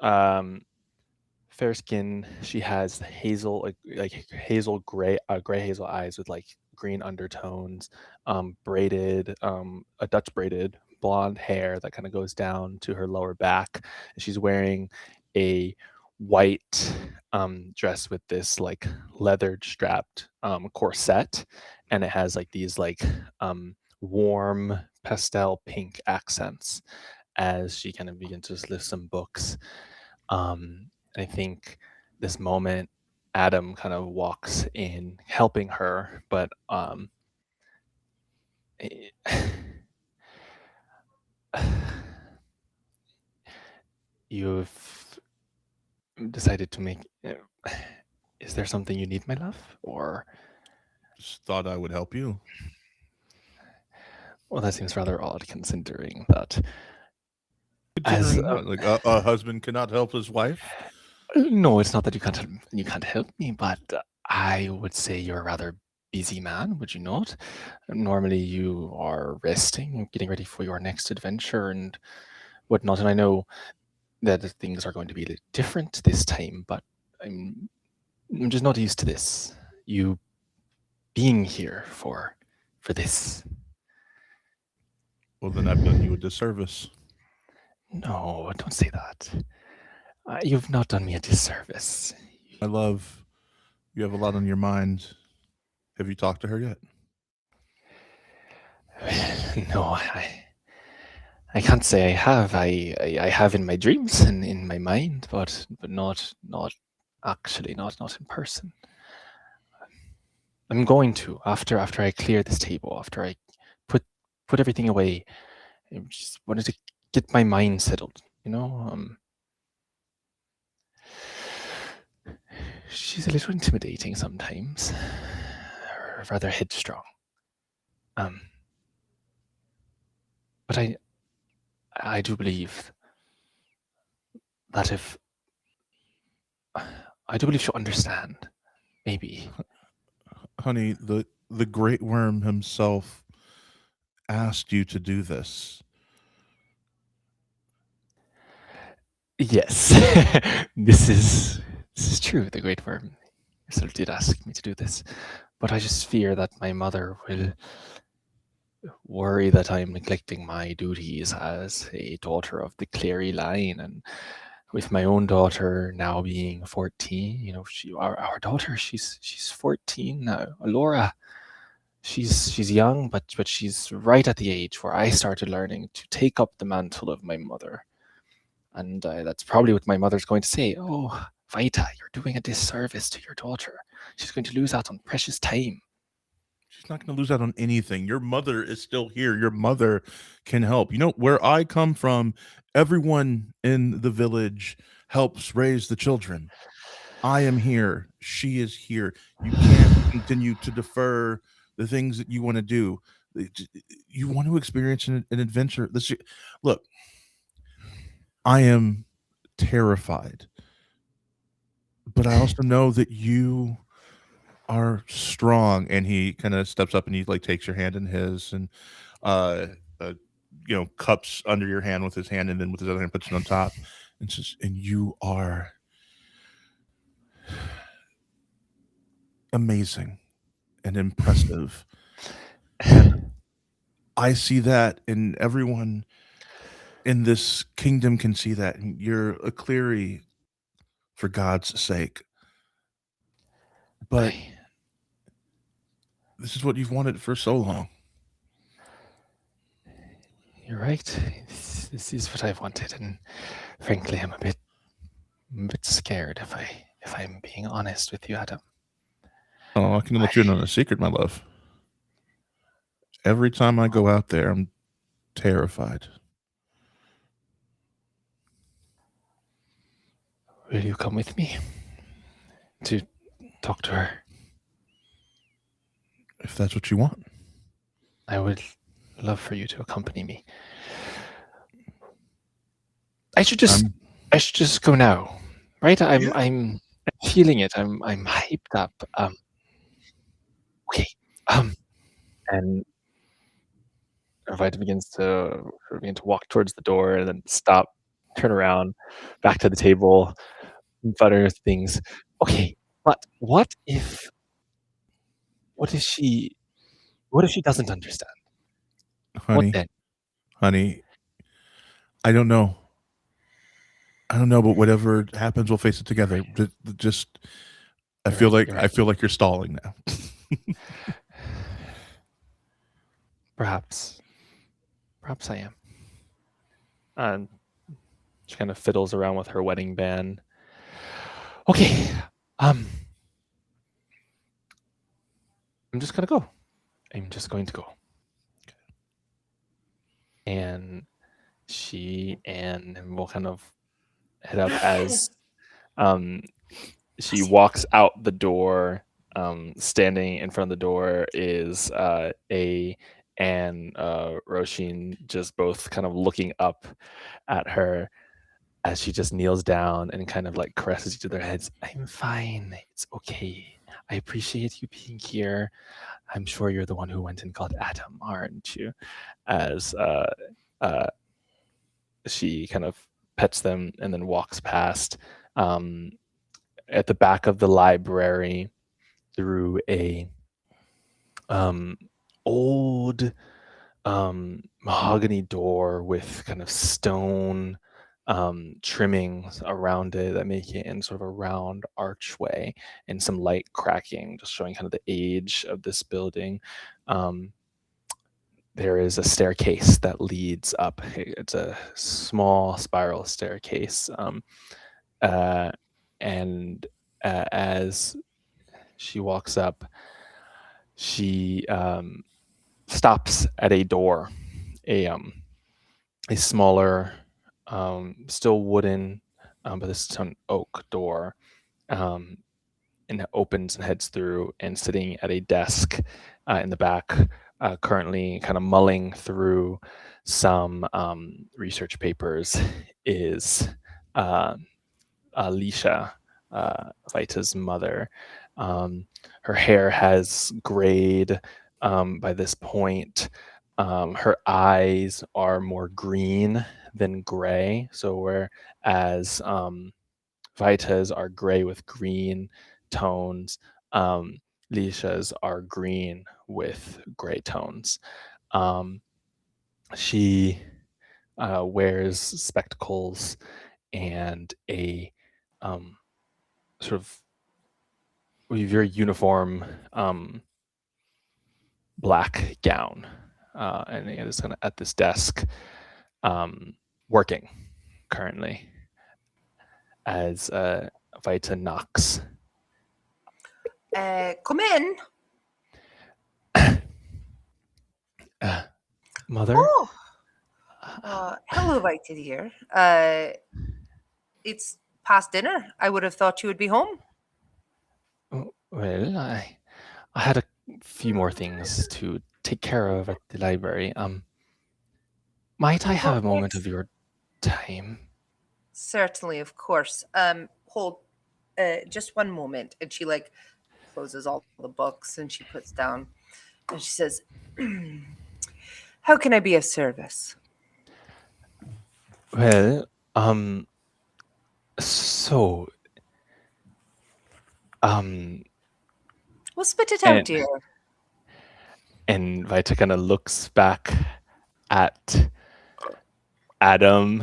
fair skin. She has hazel, like hazel gray, gray hazel eyes with like green undertones, braided, a Dutch braided blonde hair that kind of goes down to her lower back. And she's wearing a white dress with this like leathered strapped corset, and it has like these like warm pastel pink accents as she kind of begins to lift some books. I think this moment, Adam kind of walks in, helping her, but you've decided to make. Is there something you need, my love, or? Just thought I would help you. Well, that seems rather odd, considering that. Considering what? Like a husband cannot help his wife? No, it's not that you can't help me, but I would say you're a rather busy man, would you not? Normally you are resting, getting ready for your next adventure and whatnot. And I know that things are going to be a little different this time, but I'm just not used to this. You being here for this. Well, then I've done you a disservice. No, don't say that. You've not done me a disservice. My love, you have a lot on your mind. Have you talked to her yet? No, I can't say I have. I have in my dreams and in my mind, but not actually, not in person. I'm going to after I clear this table, after I put everything away. I just wanted to get my mind settled, you know. She's a little intimidating sometimes, or rather headstrong. But I do believe that I do believe she'll understand. Maybe. Honey, the great worm himself asked you to do this. Yes, this is true. The great worm sort of did ask me to do this, but I just fear that my mother will worry that I'm neglecting my duties as a daughter of the Cleary line, and with my own daughter now being 14, you know, our daughter, she's 14 now. Laura, she's young, but she's right at the age where I started learning to take up the mantle of my mother. And that's probably what my mother's going to say. Oh, Vita, you're doing a disservice to your daughter. She's going to lose out on precious time. She's not going to lose out on anything. Your mother is still here. Your mother can help. You know, where I come from, everyone in the village helps raise the children. I am here. She is here. You can't continue to defer the things that you want to do. You want to experience an adventure. Look, I am terrified, but I also know that you are strong. And he kind of steps up and he like takes your hand in his and cups under your hand with his hand, and then with his other hand puts it on top and says, and you are amazing and impressive. And I see that, and everyone in this kingdom can see that. And you're a Cleary, for God's sake. But this is what you've wanted for so long. You're right. This is what I've wanted, and frankly, I'm a bit scared. If I'm being honest with you, Adam. Oh, I can let you in on a secret, my love. Every time I go out there, I'm terrified. Will you come with me to talk to her? If that's what you want. I would love for you to accompany me. I should just go now, right? I'm feeling it. I'm hyped up. Okay. And Vita begins to walk towards the door and then stop turn around, back to the table, butter things. Okay, but what if she doesn't understand? What Honey, then? honey, I don't know. I don't know, but whatever happens, we'll face it together. Just I You're feel right, like you're I right. feel like you're stalling now. Perhaps I am. And she kind of fiddles around with her wedding band. Okay, I'm just gonna go. I'm just going to go. And she and him will kind of head up as she walks out the door. Standing in front of the door is A and Roshin, just both kind of looking up at her as she just kneels down and kind of like caresses each of their heads. I'm fine. It's okay. I appreciate you being here. I'm sure you're the one who went and got Adam, aren't you? As she kind of pets them and then walks past at the back of the library through a old mahogany door with kind of stone trimmings around it that make it in sort of a round archway, and some light cracking, just showing kind of the age of this building. There is a staircase that leads up. It's a small spiral staircase. And as she walks up, she stops at a door, a smaller, still wooden, but this is an oak door, and it opens and heads through. And sitting at a desk in the back, currently kind of mulling through some research papers, is Alicia, Vita's mother. Her hair has grayed by this point. Her eyes are more green than gray. So whereas Vita's are gray with green tones, Alicia's are green with gray tones. She wears spectacles and a sort of very uniform black gown, and it is kind of at this desk working currently as Vita knocks. Come in. Mother? Oh, hello, Vita dear. It's past dinner. I would have thought you would be home. Well, I had a few more things to take care of at the library. Might I have a moment of your time? Certainly, of course. Hold just one moment. And she like closes all the books and she puts down and she says, how can I be of service? Well, so Well, spit it out, dear. And Vita kind of looks back at Adam.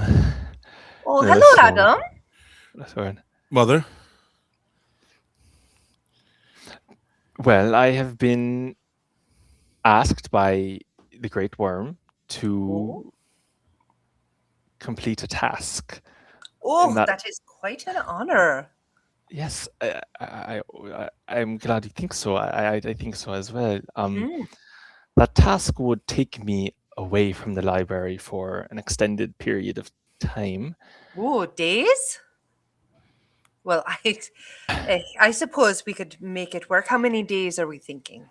Oh, hello, Adam. Sorry. Mother? Well, I have been asked by the Great Worm to complete a task. Oh, that is quite an honor. Yes, I'm glad you think so. I think so as well. That task would take me away from the library for an extended period of time. Oh, days? Well, I suppose we could make it work. How many days are we thinking?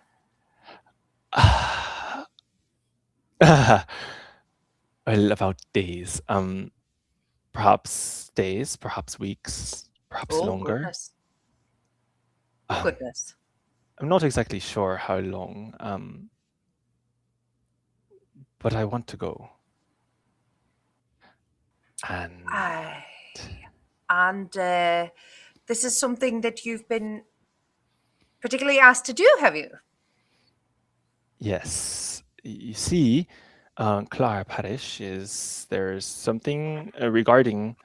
Well, about days. Perhaps days, perhaps weeks, perhaps longer. Goodness. I'm not exactly sure how long, but I want to go. And Aye. And this is something that you've been particularly asked to do, have you? yes, you see, Clara Parish there's something regarding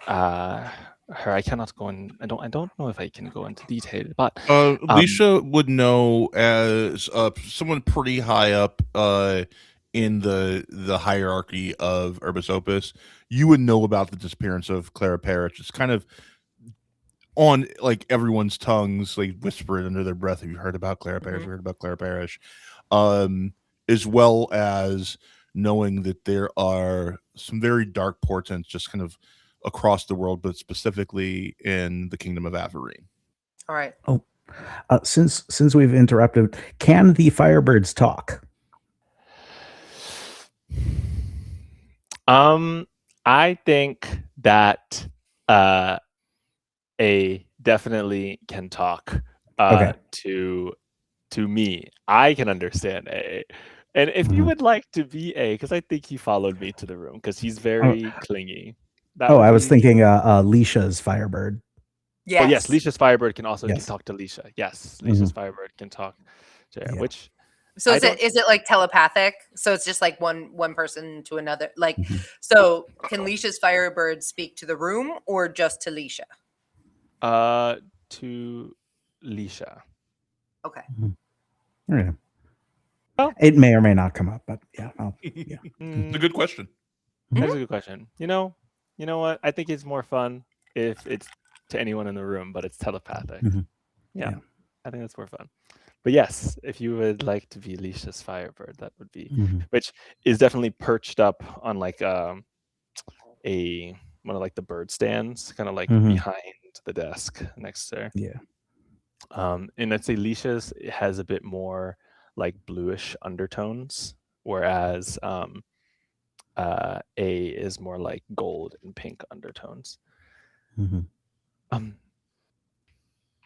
her. I cannot go in. I don't know if I can go into detail, but Alicia would know as someone pretty high up in the hierarchy of Urbis Opus. You would know about the disappearance of Clara Parrish. It's kind of on like everyone's tongues, like whisper it under their breath. Have you heard about Clara Parrish? Have you heard about Clara Parrish? As well as knowing that there are some very dark portents just kind of across the world, but specifically in the kingdom of Averine. All right. Since we've interrupted, can the Firebirds talk? I think that A definitely can talk Okay. to me. I can understand A. And if you Mhm. would like to be A, because I think he followed me to the room because he's very clingy. That Oh, would I was be- thinking Leisha's Firebird. Yes. Oh yes, Leisha's Firebird can also Yes. talk to Leisha. Yes, Leisha's Firebird can talk to her, Yeah. which So I is it like telepathic? So it's just like one person to another. Like, Mhm. so can Leisha's Firebird speak to the room or just to Leisha? to Leisha. Okay. Yeah. Well- It may or may not come up, but yeah. It's a Mm, good question. That's a good question. You know what? I think it's more fun if it's to anyone in the room, but it's telepathic. Mhm. Yeah, Yeah. I think that's more fun. But yes, if you would like to be Leisha's Firebird, that would be, Mhm. which is definitely perched up on like one of like the bird stands, kind of like Mhm. behind the desk next to her. Yeah. And I'd say Leisha's has a bit more like bluish undertones, whereas A is more like gold and pink undertones. Mhm.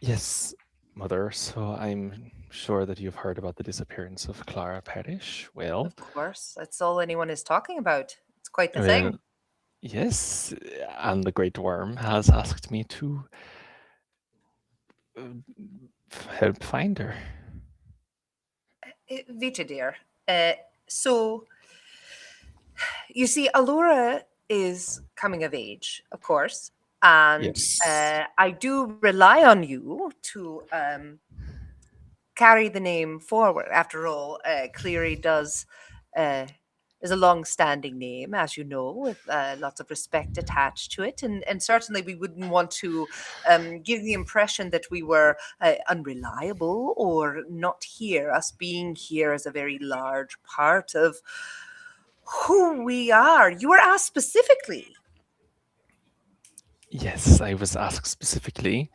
Yes, Mother. So I'm sure that you've heard about the disappearance of Clara Parrish. Well, Of course. That's all anyone is talking about. It's quite the well, thing. yes, and the Great Worm has asked me to help find her. Vita, dear. So you see, Allura is coming of age, of course. And Yes. I do rely on you to carry the name forward. After all, Cleary is a long-standing name, as you know, with lots of respect attached to it, and certainly we wouldn't want to give the impression that we were unreliable or not here. Us being here is a very large part of who we are. You were asked specifically. Yes, I was asked specifically.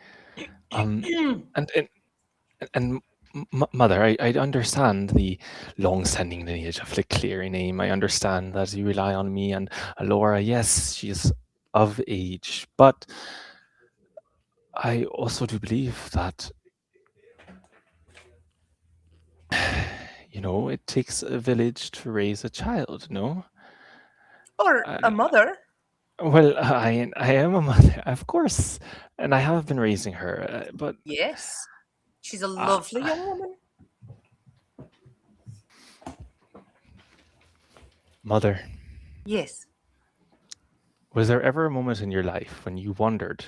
And Mother, I understand the long-standing lineage of the Cleary name. I understand that you rely on me and Alora. Yes, she is of age, but I also do believe that it takes a village to raise a child. No, Or a mother. well, I am a mother, of course, and I have been raising her. But Yes. She's a lovely young woman. Mother, Yes. was there ever a moment in your life when you wondered,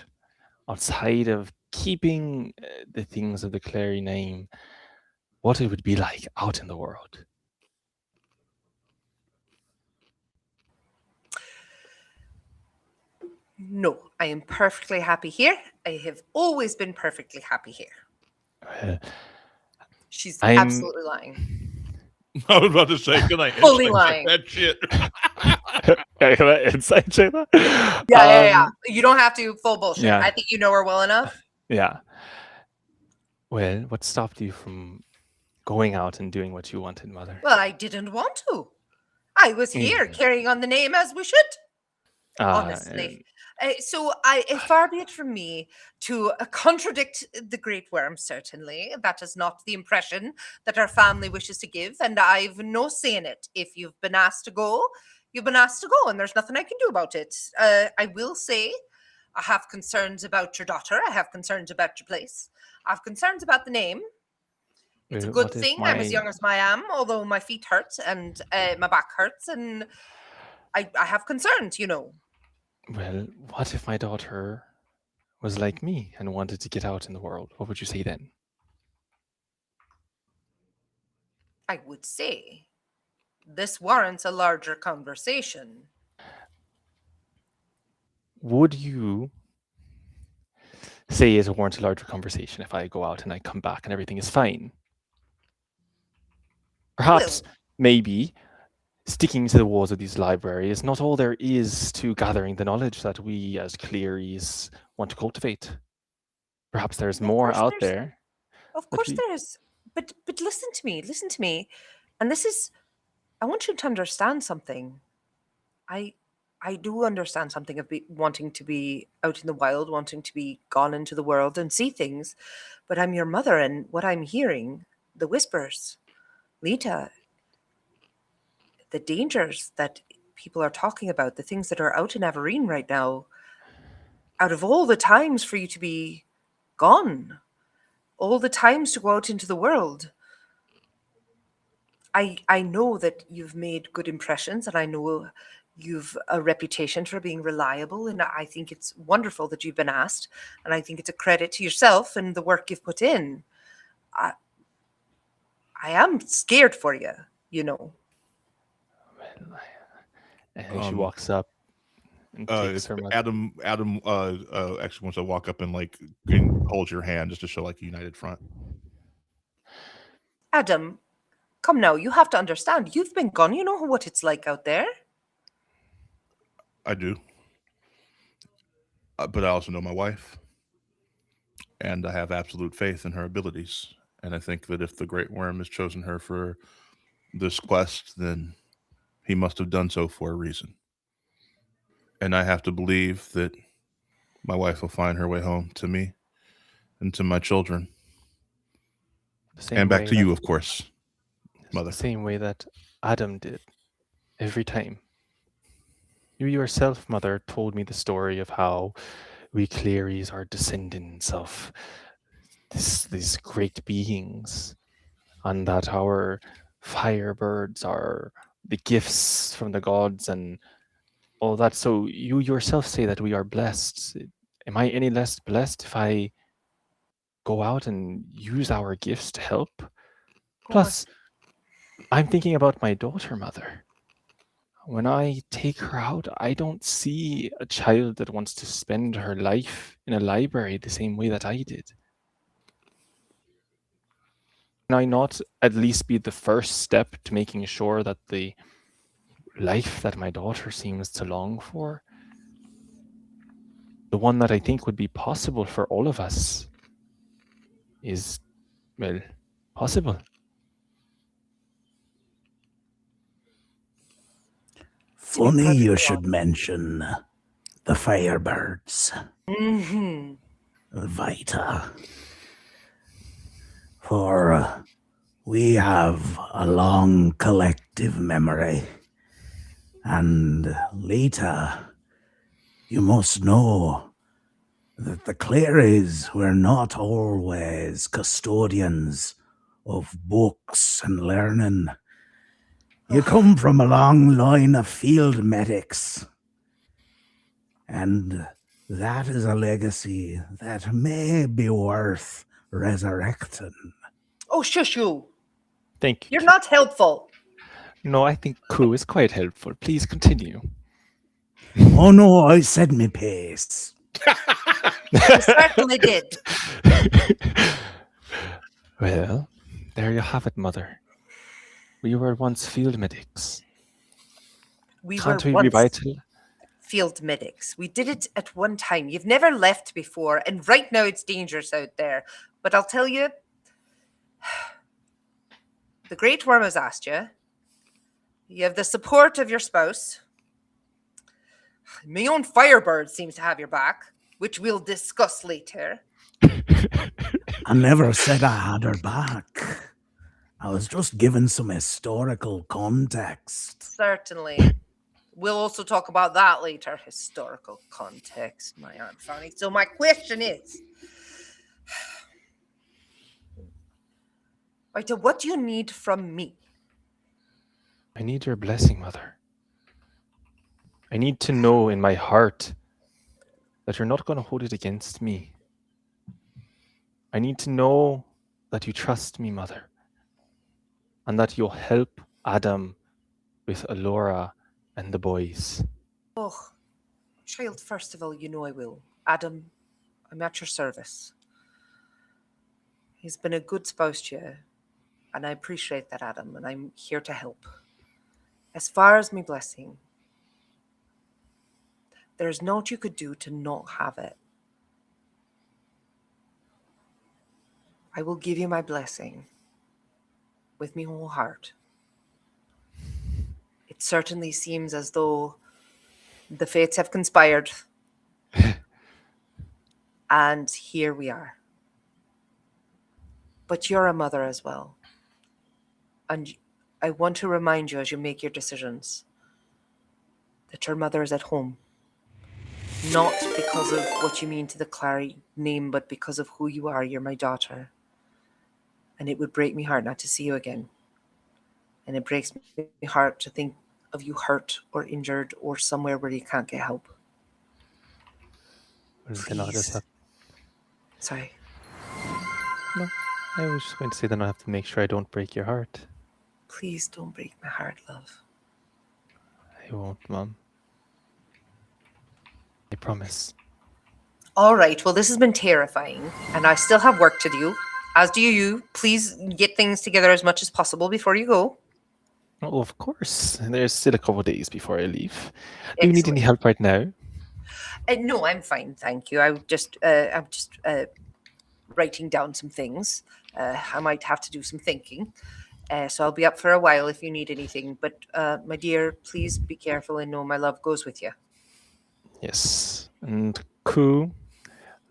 outside of keeping the things of the Clary name, what it would be like out in the world? No, I am perfectly happy here. I have always been perfectly happy here. She's I'm- absolutely lying. I was about to say, can I Fully insight check lying. that shit? Can I insight check that? Yeah. You don't have to full bullshit. yeah. I think you know her well enough. Yeah. Well, what stopped you from going out and doing what you wanted, Mother? Well, I didn't want to. I was here carrying on the name as we should. Honestly. So far be it from me to contradict the Great Worm, certainly. That is not the impression that our family wishes to give, and I've no say in it. If you've been asked to go, You've been asked to go, and there's nothing I can do about it. I will say, I have concerns about your daughter. I have concerns about your place. I have concerns about the name. It's a Well, good what if thing I'm as my- young as I am, although my feet hurt and my back hurts, and I have concerns, you know. Well, what if my daughter was like me and wanted to get out in the world? What would you say then? I would say this warrants a larger conversation. Would you say it warrants a larger conversation if I go out and I come back and everything is fine? Perhaps, Well, maybe, sticking to the walls of these libraries is not all there is to gathering the knowledge that we as Clearys want to cultivate. Perhaps there's Of more course out there's- there. Of But course we- there is. But listen to me. And this is, I want you to understand something. I do understand something of wanting to be out in the wild, wanting to be gone into the world and see things. But I'm your mother, and what I'm hearing, the whispers, Lita, the dangers that people are talking about, the things that are out in Averine right now, out of all the times for you to be gone, all the times to go out into the world, I know that you've made good impressions, and I know you've a reputation for being reliable, and I think it's wonderful that you've been asked, and I think it's a credit to yourself and the work you've put in. I am scared for you, you know. Well, I think she Um, walks up and takes her mother. Adam actually wants to walk up and like and hold your hand just to show like a united front. Adam, come now, you have to understand, you've been gone, you know what it's like out there. I do. But I also know my wife. And I have absolute faith in her abilities. And I think that if the Great Worm has chosen her for this quest, then he must have done so for a reason. And I have to believe that my wife will find her way home to me and to my children. The same And back way to you, that- of course, mother. The same way that Adam did every time. You yourself, mother, told me the story of how we Clearys are descendants of these great beings, and that our firebirds are the gifts from the gods and all that. So you yourself say that we are blessed. Am I any less blessed if I go out and use our gifts to help? Plus, I'm thinking about my daughter, mother. When I take her out, I don't see a child that wants to spend her life in a library the same way that I did. Can I not at least be the first step to making sure that the life that my daughter seems to long for, the one that I think would be possible for all of us, is, well, possible? Funny you should mention the Firebirds, Mm-hmm. Vita. For we have a long collective memory. And Lita, you must know that the Clearys were not always custodians of books and learning. You come from a long line of field medics. And that is a legacy that may be worth resurrecting. Oh, shush you. Thank you. You're not helpful. No, I think Ku is quite helpful. Please continue. Oh no, I said me pace. You certainly did. Well, there you have it, mother. We were once field medics. We Can't were we once revital? field medics. We did it at one time. You've never left before, and right now it's dangerous out there. But I'll tell you, the Great Worm has asked you. You have the support of your spouse. My own Firebird seems to have your back, which we'll discuss later. I never said I had her back. I was just giving some historical context. Certainly. we'll also talk about that later. Historical context, my Aunt Fanny. So my question is, Vita, what do you need from me? I need your blessing, Mother. I need to know in my heart that you're not going to hold it against me. I need to know that you trust me, Mother, and that you'll help Adam with Alora and the boys. Oh, child, first of all, you know I will. Adam, I'm at your service. He's been a good spouse to you, and I appreciate that, Adam, and I'm here to help. As far as me blessing, there's naught you could do to not have it. I will give you my blessing with me whole heart. It certainly seems as though the fates have conspired. And here we are. But you're a mother as well. And I want to remind you as you make your decisions that your mother is at home. Not because of what you mean to the Clary name, but because of who you are. You're my daughter. And it would break me heart not to see you again. And it breaks me heart to think of you hurt or injured or somewhere where you can't get help. Then I'll just Please. have, Sorry. I was just going to say then I have to make sure I don't break your heart. Please don't break my heart, love. I won't, Mom. I promise. All right. Well, this has been terrifying, and I still have work to do. As do you. Please get things together as much as possible before you go. Oh, of course. There's still a couple of days before I leave. Do you need Excellent. any help right now? No, I'm fine, thank you. I'm just writing down some things. I might have to do some thinking. So I'll be up for a while if you need anything. But my dear, please be careful and know my love goes with you. Yes. And cool.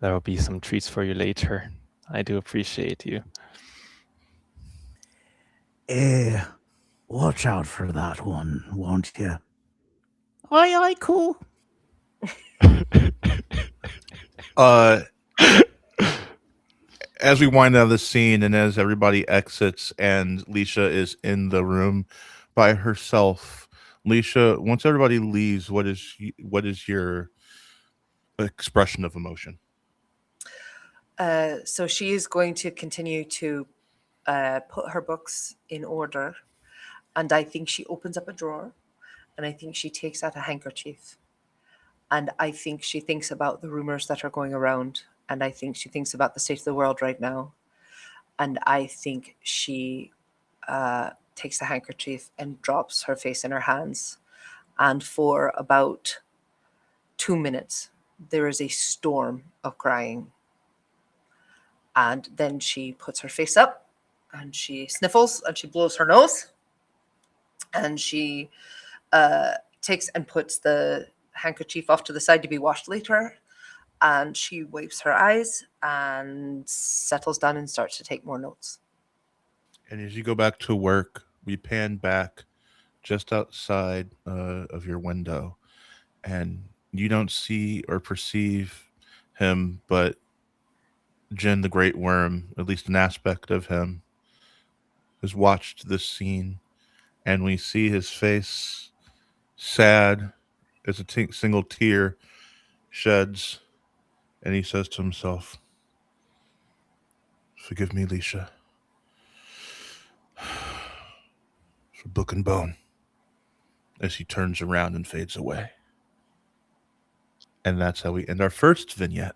There will be some treats for you later. I do appreciate you. Watch out for that one, won't you? Oi, oi, cool. As we wind down the scene and as everybody exits and Leisha is in the room by herself, Leisha, once everybody leaves, what is your expression of emotion? So she is going to continue to put her books in order. And I think she opens up a drawer and I think she takes out a handkerchief. And I think she thinks about the rumors that are going around. And I think she thinks about the state of the world right now. And I think she takes the handkerchief and drops her face in her hands. And for about 2 minutes, there is a storm of crying. And then she puts her face up and she sniffles and she blows her nose. And she takes and puts the handkerchief off to the side to be washed later. And she wipes her eyes and settles down and starts to take more notes. And as you go back to work, we pan back just outside of your window, and you don't see or perceive him, but Jin the Great Worm, at least an aspect of him, has watched this scene, and we see his face sad as a single tear sheds, and he says to himself, "Forgive me, Leisha, for Book and Bone," as he turns around and fades away. And that's how we end our first vignette.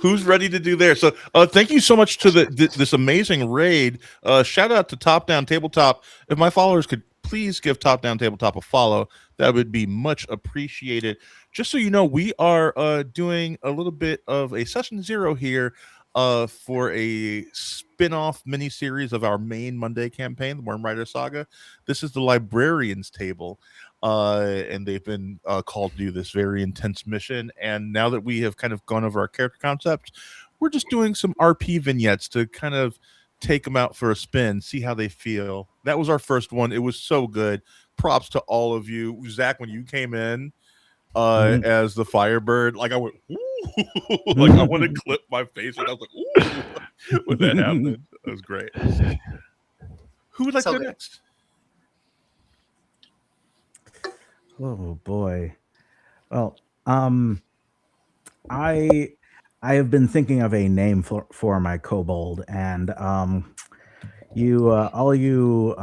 Who's ready to do there? So thank you so much to this amazing raid. Shout out to Top Down Tabletop. If my followers could please give Top Down Tabletop a follow, that would be much appreciated. Just so you know, we are doing a little bit of a session 0 here for a spin-off mini-series of our main Monday campaign, the Worm Rider Saga. This is the Librarian's Table. And they've been called to do this very intense mission. And now that we have kind of gone over our character concepts, we're just doing some RP vignettes to kind of take them out for a spin, see how they feel. That was our first one. It was so good. Props to all of you. Zach, when you came in as the Firebird, like I went, ooh, like I want to clip my face, and I was like, ooh, when that happened. That was great. Who would like So to go good. next? Oh boy. Well, I have been thinking of a name for my kobold, and you all you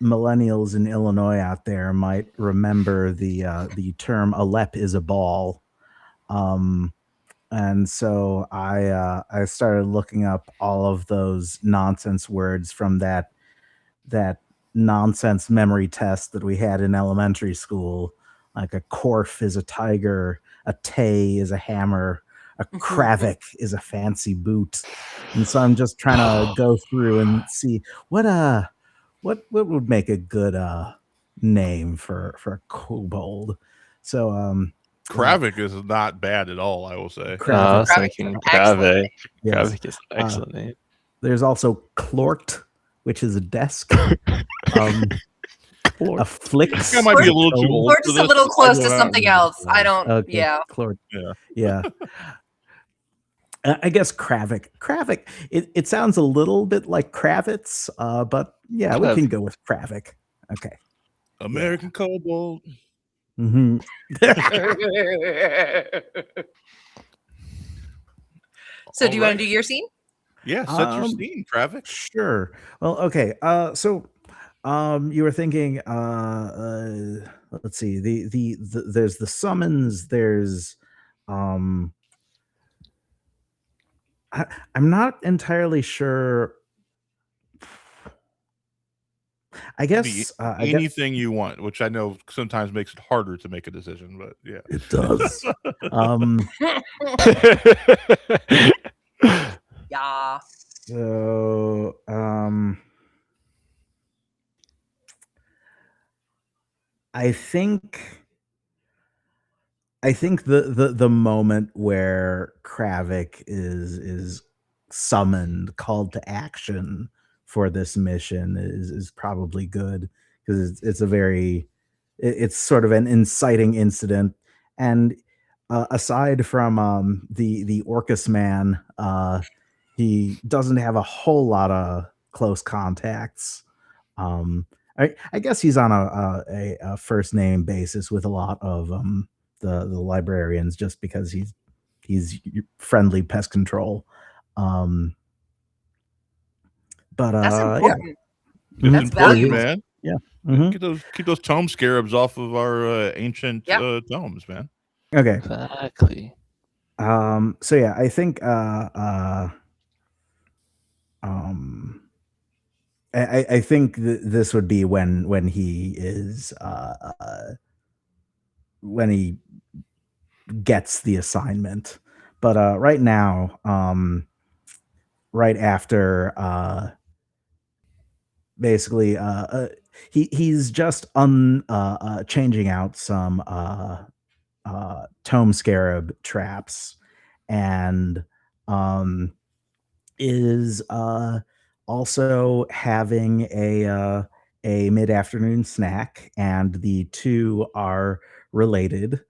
millennials in Illinois out there might remember the term "Alep is a ball," and so I started looking up all of those nonsense words from that nonsense memory test that we had in elementary school. Like a Korf is a tiger, a Tay is a hammer, a Kravik is a fancy boot. And so I'm just trying to go through and see what would make a good name for a kobold. So Kravik is not bad at all, I will say. I was Kravik thinking is an excellent Kravik. name. yes. Kravik is an excellent name. There's also Clort, which is a desk. A Flix. I might be a little too old. Or for just a this. little close I'll to go out something and- else. I don't. Okay, Yeah. Clort. Yeah. I guess Kravik. Kravik. It sounds a little bit like Kravitz, but yeah, we can go with Kravik. Okay. American Kobold. Mm-hmm. So, do you want Alright. to do your scene? Yeah, set your Um, scene, Kravik. Sure. Well, okay. So you were thinking let's see. The there's the summons, there's I'm not entirely sure. I guess Anything you want, which I know sometimes makes it harder to make a decision, but yeah. it does. Yeah. So I think the moment where Kravik is summoned, called to action for this mission is probably good, because it's a very it's sort of an inciting incident. And aside from the Orcus man, he doesn't have a whole lot of close contacts. I guess he's on a first name basis with a lot of the librarians, just because he's friendly pest control. But That's yeah. important. It's Mhm. important, valuable. man. Mhm. Keep those tome scarabs off of our ancient Yep. tomes, man. Okay. Exactly. So yeah, I think I think this would be when he is when he gets the assignment. But right now, right after basically he's just changing out some tome scarab traps, and is also having a mid-afternoon snack, and the two are related.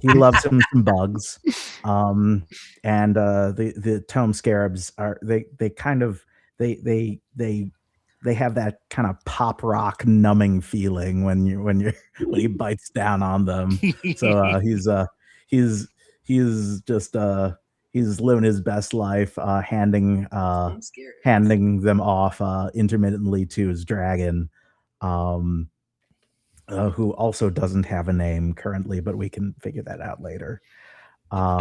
He loves him some bugs, and the tome scarabs are they kind of they have that kind of pop rock numbing feeling when when he bites down on them. So he's just he's living his best life, handing them off intermittently to his dragon, who also doesn't have a name currently, but we can figure that out later.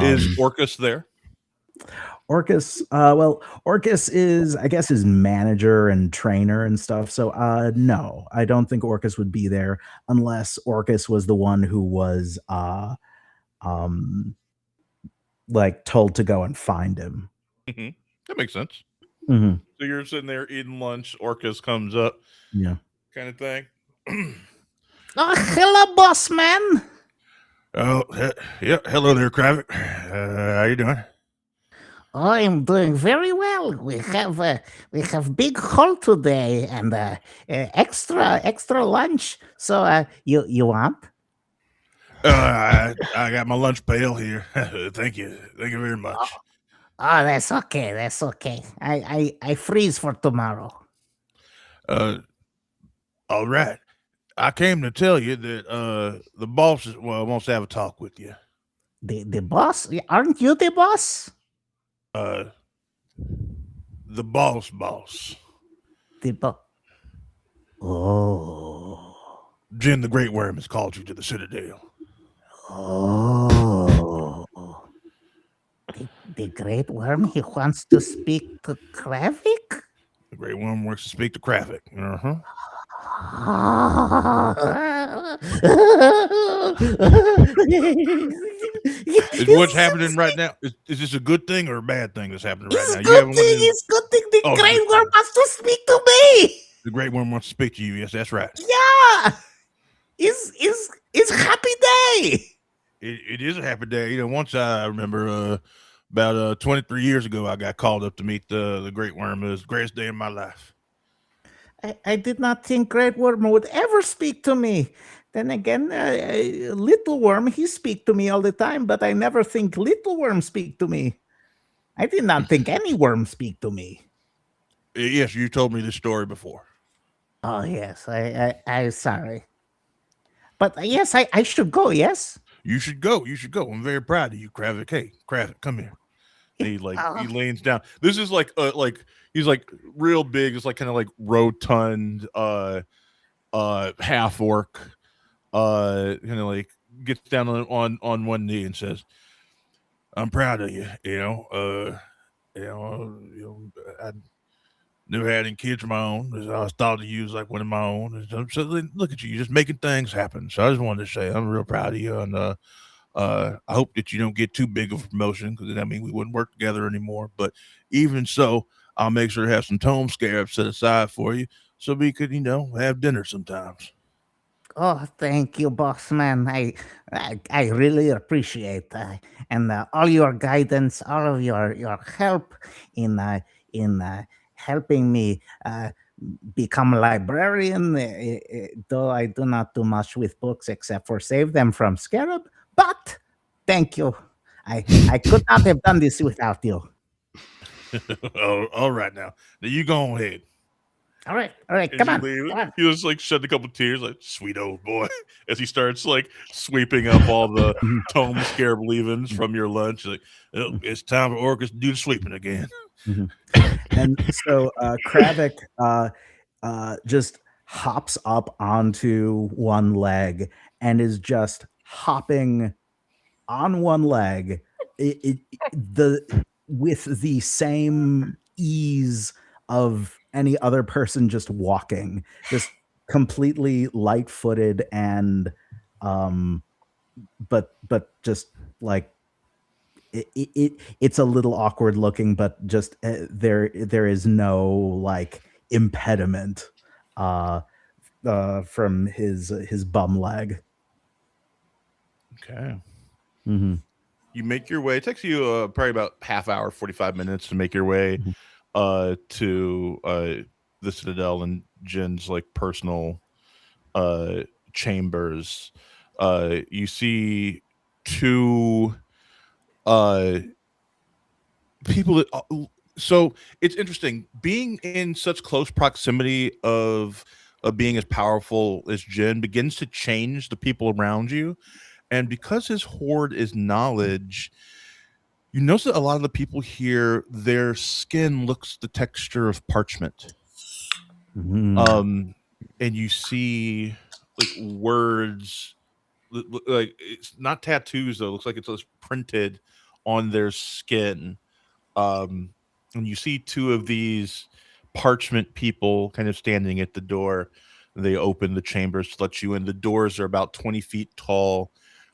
Is Orcus there? Orcus, well, Orcus is, I guess, his manager and trainer and stuff. So, no, I don't think Orcus would be there unless Orcus was the one who was, like, told to go and find him. That makes sense. Mm-hmm. So you're sitting there eating lunch. Orcus comes up, Yeah. kind of thing. Oh, hello, boss man. Oh, yeah. Hello there, Kravik. How you doing? Oh, I'm doing very well. We have big haul today and extra lunch. So you want? I got my lunch pail here. Thank you very much. Oh, that's okay. That's okay. I freeze for tomorrow. All right. I came to tell you that the boss wants to have a talk with you. The boss? Aren't you the boss? The boss. The boss. Oh. Jin the Great Worm has called you to the Citadel. Oh. The Great Worm, he wants to speak to Kravik? The Great Worm wants to speak to Kravik. Uh-huh. Is what's happening right now? Is this a good thing or a bad thing that's happening right now? It's good thing. It's good thing. The Great Worm wants to speak to me. The Great Worm wants to speak to you. Yes, that's right. Yeah. It's happy day. It is a happy day. You know, once I remember about 23 years ago, I got called up to meet the Great Worm. It was the greatest day of my life. I did not think Great Worm would ever speak to me. Then again, Little Worm, he speak to me all the time, but I never think Little Worm speak to me. I did not think any worm speak to me. Yes, you told me this story before. Oh, yes, I'm sorry. But yes, I should go, yes? You should go. I'm very proud of you, Kravik. Hey, Kravik, come here. And he leans down. This is like he's like real big. It's like kind of like rotund, half orc. Kind of like gets down on one knee and says, "I'm proud of you. I never had any kids of my own. I was thought of you as like one of my own. So look at you, just making things happen. So I just wanted to say I'm real proud of you, and I hope that you don't get too big of a promotion because that means we wouldn't work together anymore. But even so, I'll make sure to have some tome scarabs set aside for you so we could, have dinner sometimes." Oh, thank you, boss man. I really appreciate and all your guidance, all of your help in helping me become a librarian. Though I do not do much with books except for save them from scarab, but thank you. I could not have done this without you. All right, now you go ahead. All right, come on. He was like shedding a couple tears, like sweet old boy, as he starts like sweeping up all the tome scarab leavings from your lunch. Like, oh, it's time for Orcus to do the sweeping again. And so Kravik just hops up onto one leg and is just hopping on one leg with the same ease of any other person just walking, just completely light-footed and but just like it's a little awkward looking, but just there is no like impediment from his bum leg. Okay. Mm-hmm. You make your way. It takes you probably about half hour, 45 minutes to make your way to the Citadel and Jin's like personal chambers. You see two people that so it's interesting being in such close proximity of being as powerful as Jin begins to change the people around you. And because his hoard is knowledge, you notice that a lot of the people here, their skin looks the texture of parchment. Mm-hmm. And you see like words, like it's not tattoos though. It looks like it's just printed on their skin. And you see two of these parchment people kind of standing at the door. They open the chambers to let you in. The doors are about 20 feet tall.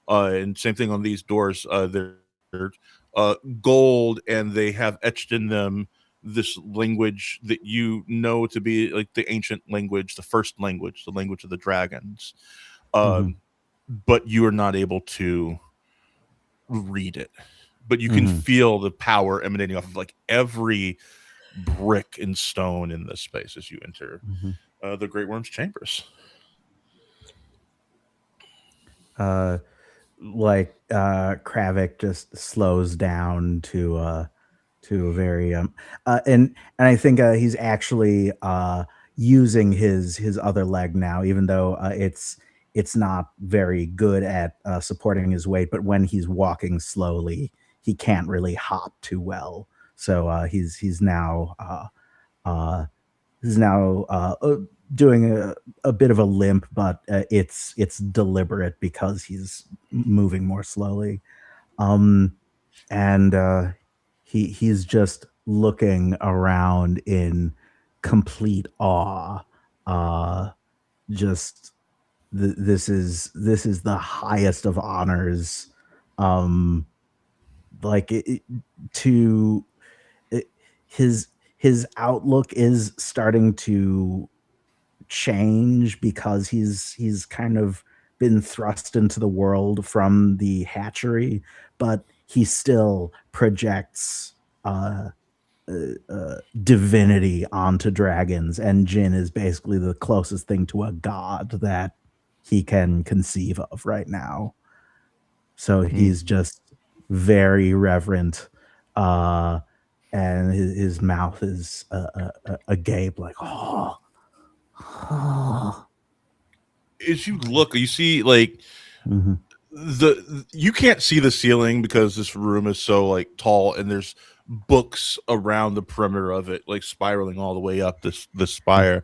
And same thing on these doors. They're gold, and they have etched in them this language that you know to be like the ancient language, the first language, the language of the dragons. But you are not able to read it. but you can Mhm. feel the power emanating off of like every brick and stone in this space as you enter Mhm. the Great Worm's chambers. Kravik just slows down to a very and I think he's actually using his other leg now, even though it's not very good at supporting his weight. But when he's walking slowly, he can't really hop too well. So he's now doing a bit of a limp, but it's deliberate because he's moving more slowly. Um, and he's just looking around in complete awe. Uh, just this is the highest of honors. Um, like to it, his outlook is starting to change because he's kind of been thrust into the world from the hatchery, but he still projects divinity onto dragons, and Jin is basically the closest thing to a god that he can conceive of right now. So he's just very reverent, uh, and his mouth is agape, like oh. As you look, you see like Mhm. you can't see the ceiling because this room is so like tall, and there's books around the perimeter of it, like spiraling all the way up this spire.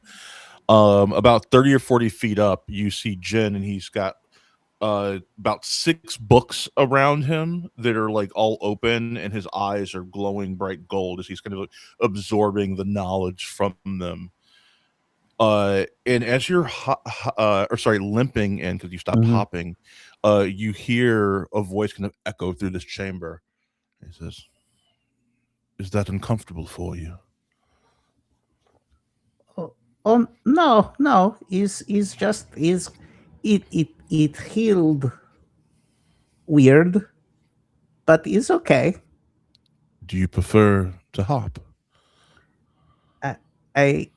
About 30 or 40 feet up, you see Jin, and he's got about 6 books around him that are like all open, and his eyes are glowing bright gold as he's kind of like absorbing the knowledge from them. And as you're limping in because you stopped Mhm. hopping, you hear a voice kind of echo through this chamber. He says, "Is that uncomfortable for you?" Oh, oh no, no. Is just is it healed weird, but it's okay. Do you prefer to hop? I, I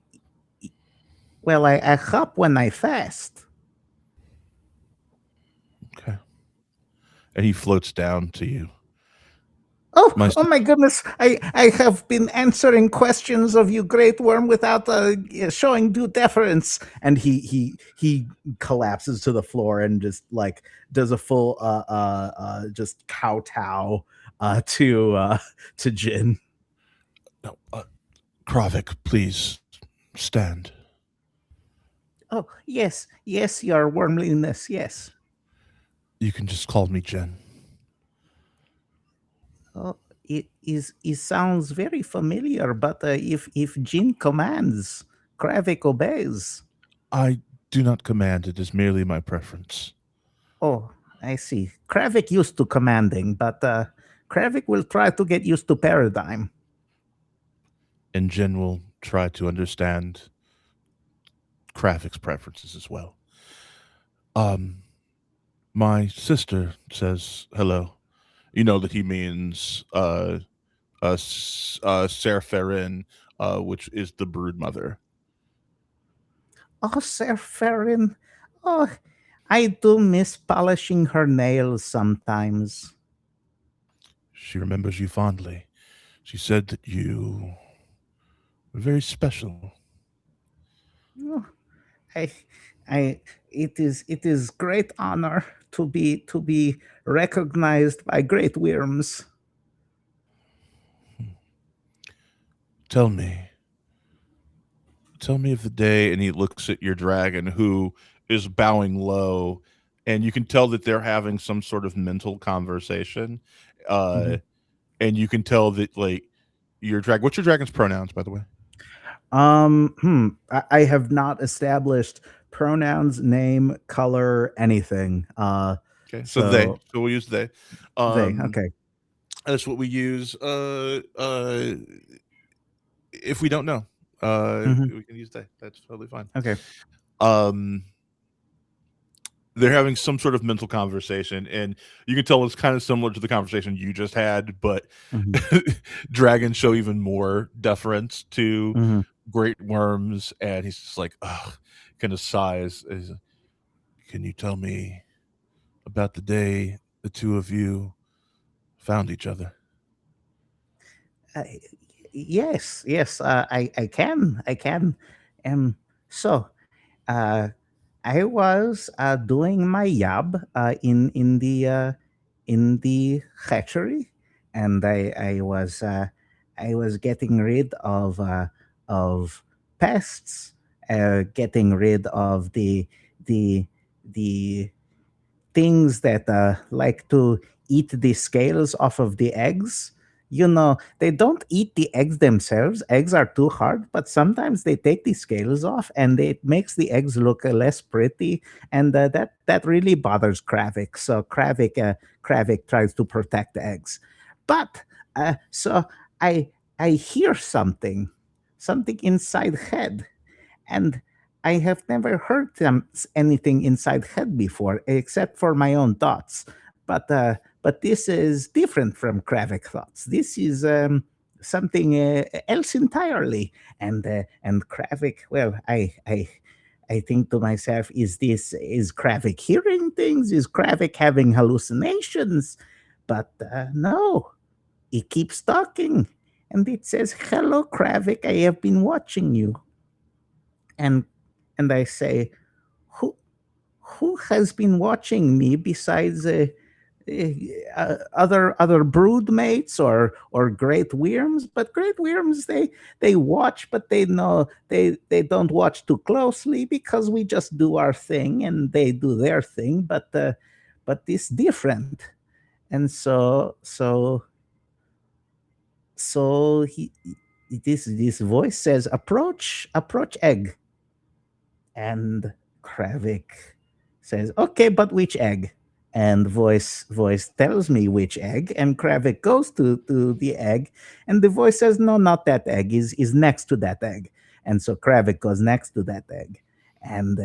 well, I hop when I fast. Okay. And he floats down to you. Oh, My oh my goodness! I have been answering questions of you, Great Worm, without showing due deference. And he collapses to the floor and just like does a full just kowtow to Jin. No, Kravik, please stand. Oh yes, yes, your wormliness, yes. You can just call me Jen. Oh, it sounds very familiar, but if Jin commands, Kravik obeys. I do not command, it is merely my preference. Oh, I see. Kravik used to commanding, but Kravik will try to get used to paradigm. And Jen will try to understand Kravik's preferences as well. My sister says hello. You know that he means Serferin, which is the brood mother. Oh, Sir Ferrin. Oh, I do miss polishing her nails sometimes. She remembers you fondly. She said that you were very special. Oh, I, it is great honor to be recognized by great worms. Tell me. Tell me of the day. And he looks at your dragon, who is bowing low, and you can tell that they're having some sort of mental conversation. Mhm. And you can tell that like your dragon. What's your dragon's pronouns, by the way? I have not established pronouns, name, color, anything. Okay, so they. So So we'll use they. they okay. That's what we use. If we don't know, Mhm. we can use they. That's totally fine. Okay. Um, they're having some sort of mental conversation, and you can tell it's kind of similar to the conversation you just had, but Mhm. dragons show even more deference to Mhm. great worms, and he's just like, ugh, kind of sighs. He's like, can you tell me about the day the two of you found each other? Uh, yes, yes, I can, I can. Um, so, uh, I was doing my job in the hatchery, and I was getting rid of pests, getting rid of the the things that like to eat the scales off of the eggs. You know, they don't eat the eggs themselves. Eggs are too hard, but sometimes they take the scales off, and it makes the eggs look less pretty, and that really bothers Kravik. So Kravik tries to protect the eggs, but so I I hear something inside head, and I have never heard anything inside head before, except for my own thoughts. But this is different from Kravik thoughts. This is something else entirely. And Kravik, well, I think to myself, is Kravik hearing things? Is Kravik having hallucinations? But no, he keeps talking, and it says, "Hello, Kravik. I have been watching you." and and I say, who who has been watching me besides other brood mates or great worms? But great worms, they watch, but they know they don't watch too closely because we just do our thing and they do their thing. But it's different, and so this voice says, approach egg. And Kravik says, "Okay, but which egg?" And voice tells me which egg, and Kravik goes to the egg, and the voice says, "No, not that egg. Is next to that egg." And so Kravik goes next to that egg, and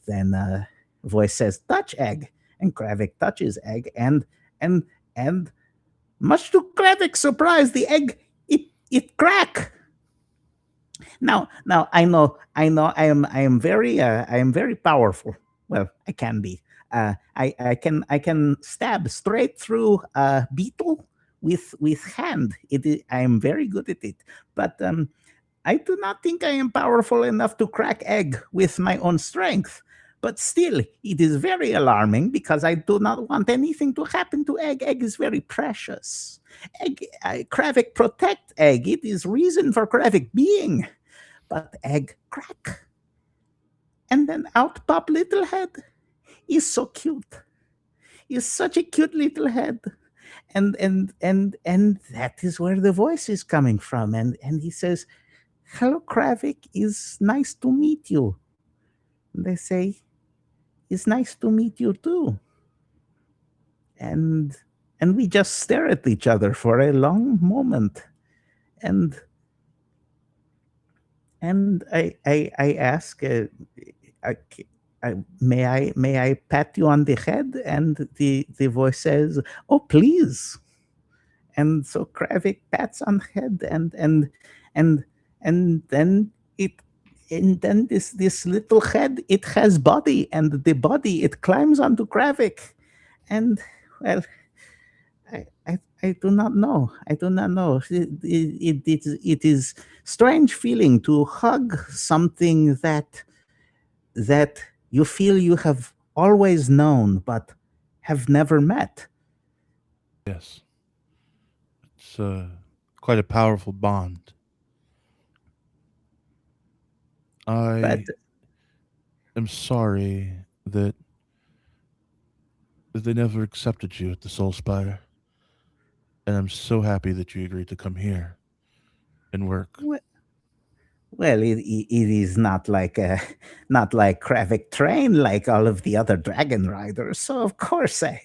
then voice says, "Touch egg," and Kravik touches egg, and and much to Kravik's surprise, the egg it crack. Now I am very powerful. Well, I can be. I can stab straight through a beetle with hand. I am very good at it. But I do not think I am powerful enough to crack egg with my own strength. But still, it is very alarming because I do not want anything to happen to egg. Egg is very precious. Kravik protect egg. It is reason for Kravik being. But egg crack. And then out pop little head. He's so cute. He's such a cute little head. And that is where the voice is coming from. And he says, "Hello, Kravik. It's nice to meet you." And they say, "It's nice to meet you too." And and we just stare at each other for a long moment. And I ask, I, may I pat you on the head? And the voice says, "Oh, please." And so Kravik pats on head, and and then it and then this little head, it has body, and the body, it climbs onto Kravik. And well, I do not know. I do not know. It is strange feeling to hug something that you feel you have always known but have never met. Yes, it's quite a powerful bond. I But am sorry that they never accepted you at the Soul Spire, and I'm so happy that you agreed to come here and work. Well, it is not like not like Kravik train like all of the other dragon riders. So of course I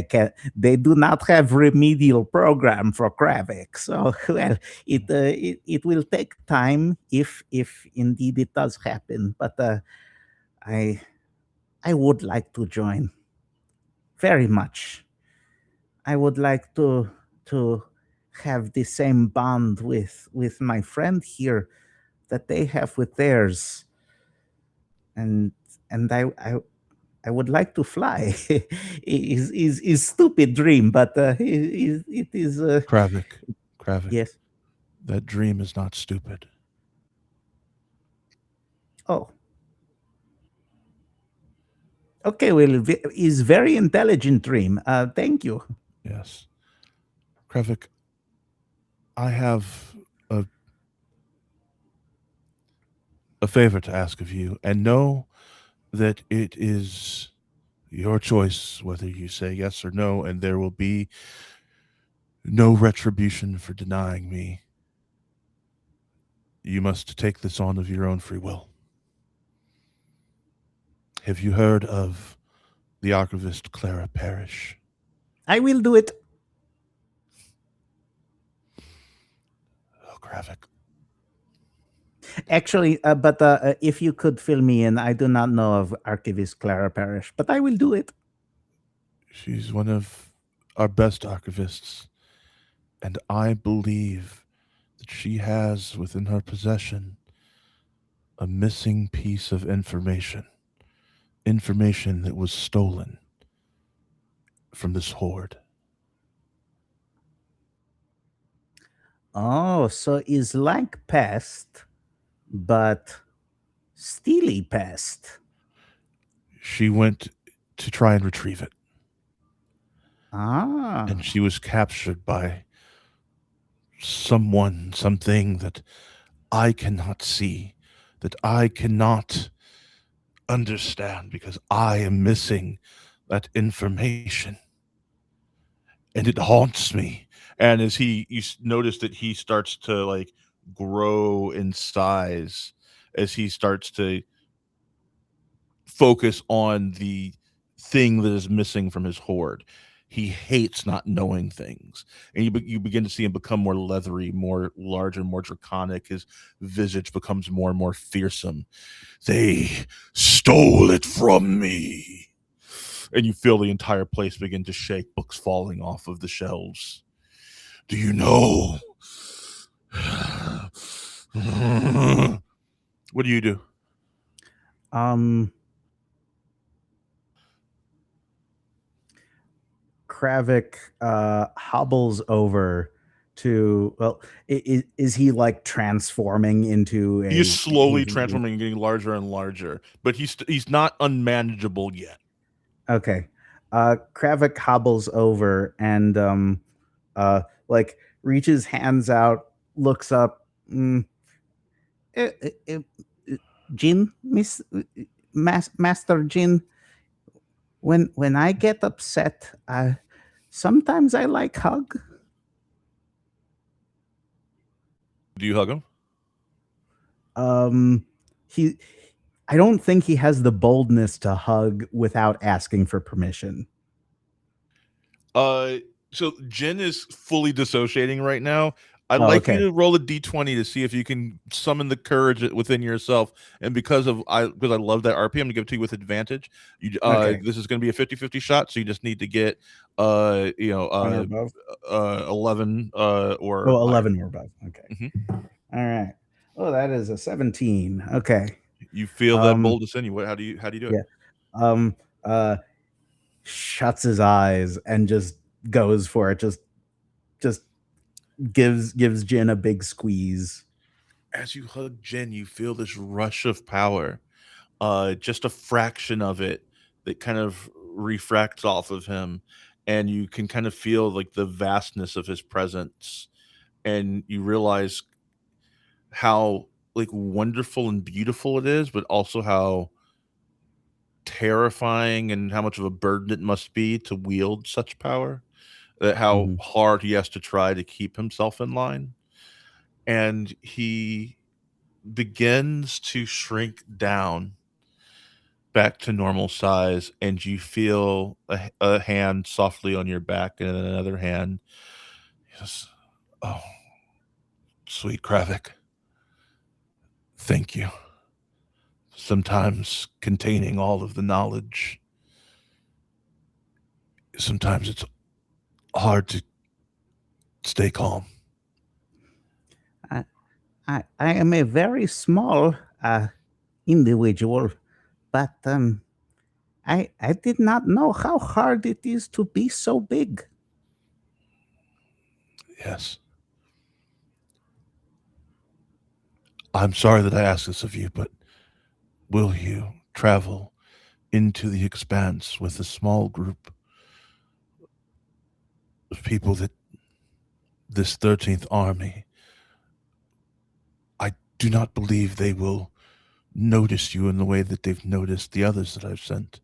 can. They do not have remedial program for Kravik. So well, it will take time if indeed it does happen. But I I would like to join. Very much. I would like to have the same bond with my friend here that they have with theirs. And I would like to fly. Is stupid dream, but it is Kravik, yes. that dream is not stupid. Oh. Okay, well, is very intelligent dream. Thank you. Yes. Kravik, I have a favor to ask of you, and know that it is your choice whether you say yes or no, and there will be no retribution for denying me. You must take this on of your own free will. Have you heard of the archivist Clara Parrish? I will do it. Oh, Kravik. Actually, but if you could fill me in, I do not know of Archivist Clara Parrish, but I will do it. She's one of our best archivists, and I believe that she has within her possession a missing piece of information that was stolen from this horde. Oh, so is like pest, but steely pest. She went to try and retrieve it, Ah, and she was captured by something that I cannot see, that I cannot understand, because I am missing that information. And it haunts me. And as you notice that he starts to like grow in size, as he starts to focus on the thing that is missing from his horde. He hates not knowing things, and you begin to see him become more leathery, more larger, more draconic. His visage becomes more and more fearsome. They stole it from me, and you feel the entire place begin to shake, books falling off of the shelves. Do you know? What do you do? Kravik hobbles over to, well, is he like transforming into a He's slowly anything- transforming and getting larger and larger, but he's not unmanageable yet. Okay. Kravik hobbles over and like reaches hands out, looks up. Jin, Master Jin. When I get upset, sometimes I like hug. Do you hug him? I don't think he has the boldness to hug without asking for permission. So Jin is fully dissociating right now. I'd like you to roll a d20 to see if you can summon the courage within yourself. And because I love that RP, I'm gonna give it to you with advantage. This is gonna be a 50-50 shot, so you just need to get 11 or 11 or above. Okay. Mhm. All right. Oh, that is a 17. Okay. You feel that boldness in you. How do you do it? Yeah. Shuts his eyes and just goes for it. Just gives Jin a big squeeze. As you hug Jin, you feel this rush of power, just a fraction of it that kind of refracts off of him, and you can kind of feel like the vastness of his presence, and you realize how like wonderful and beautiful it is, but also how terrifying and how much of a burden it must be to wield such power. How hard he has to try to keep himself in line. And he begins to shrink down back to normal size, and you feel a hand softly on your back and another hand. Yes. Oh, sweet Kravik. Thank you. sometimes containing all of the knowledge. Sometimes it's hard to stay calm. I am a very small individual, but I did not know how hard it is to be so big. Yes. I'm sorry that I ask this of you, but will you travel into the expanse with a small group of people that this 13th Army, I do not believe they will notice you in the way that they've noticed the others that I've sent.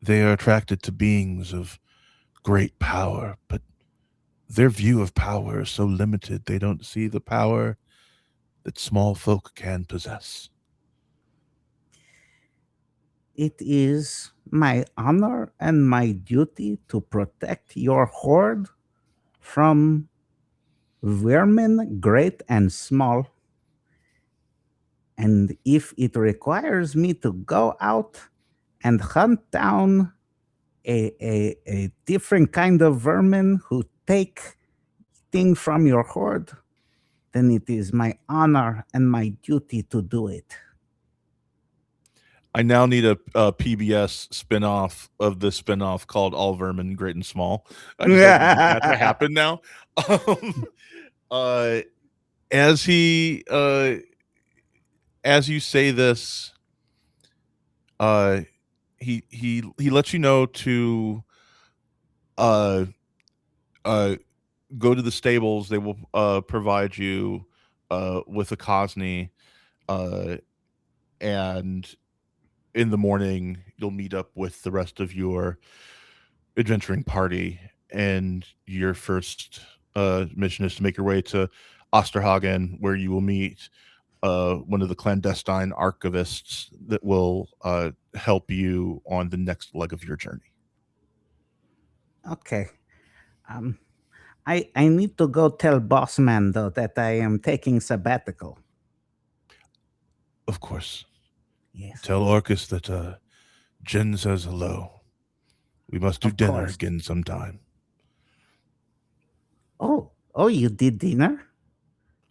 They are attracted to beings of great power, but their view of power is so limited they don't see the power that small folk can possess. It is my honor and my duty to protect your horde from vermin great and small. And if it requires me to go out and hunt down a different kind of vermin who take things from your horde, then it is my honor and my duty to do it. I now need a PBS spinoff of the spinoff called All Vermin Great and Small. I just like that to happen now. As you say this, he lets you know to go to the stables. They will provide you with a Cosney, and in the morning you'll meet up with the rest of your adventuring party, and your first mission is to make your way to Osterhagen, where you will meet one of the clandestine archivists that will help you on the next leg of your journey. Okay. I need to go tell Bossman, though, that I am taking sabbatical. Of course. Yes. Tell Orcus that Jen says hello. We must do Of dinner course. again sometime. Oh, you did dinner?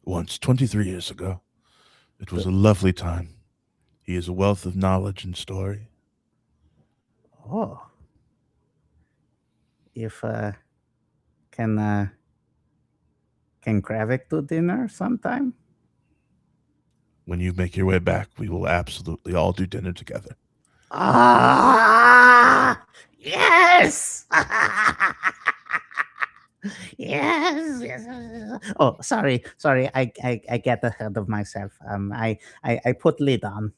Once, 23 years ago. It was a lovely time. He is a wealth of knowledge and story. Oh. If can Kravik do dinner sometime? When you make your way back, we will absolutely all do dinner together. Ah, yes. Yes. Oh, sorry. I get ahead of myself. I put lid on.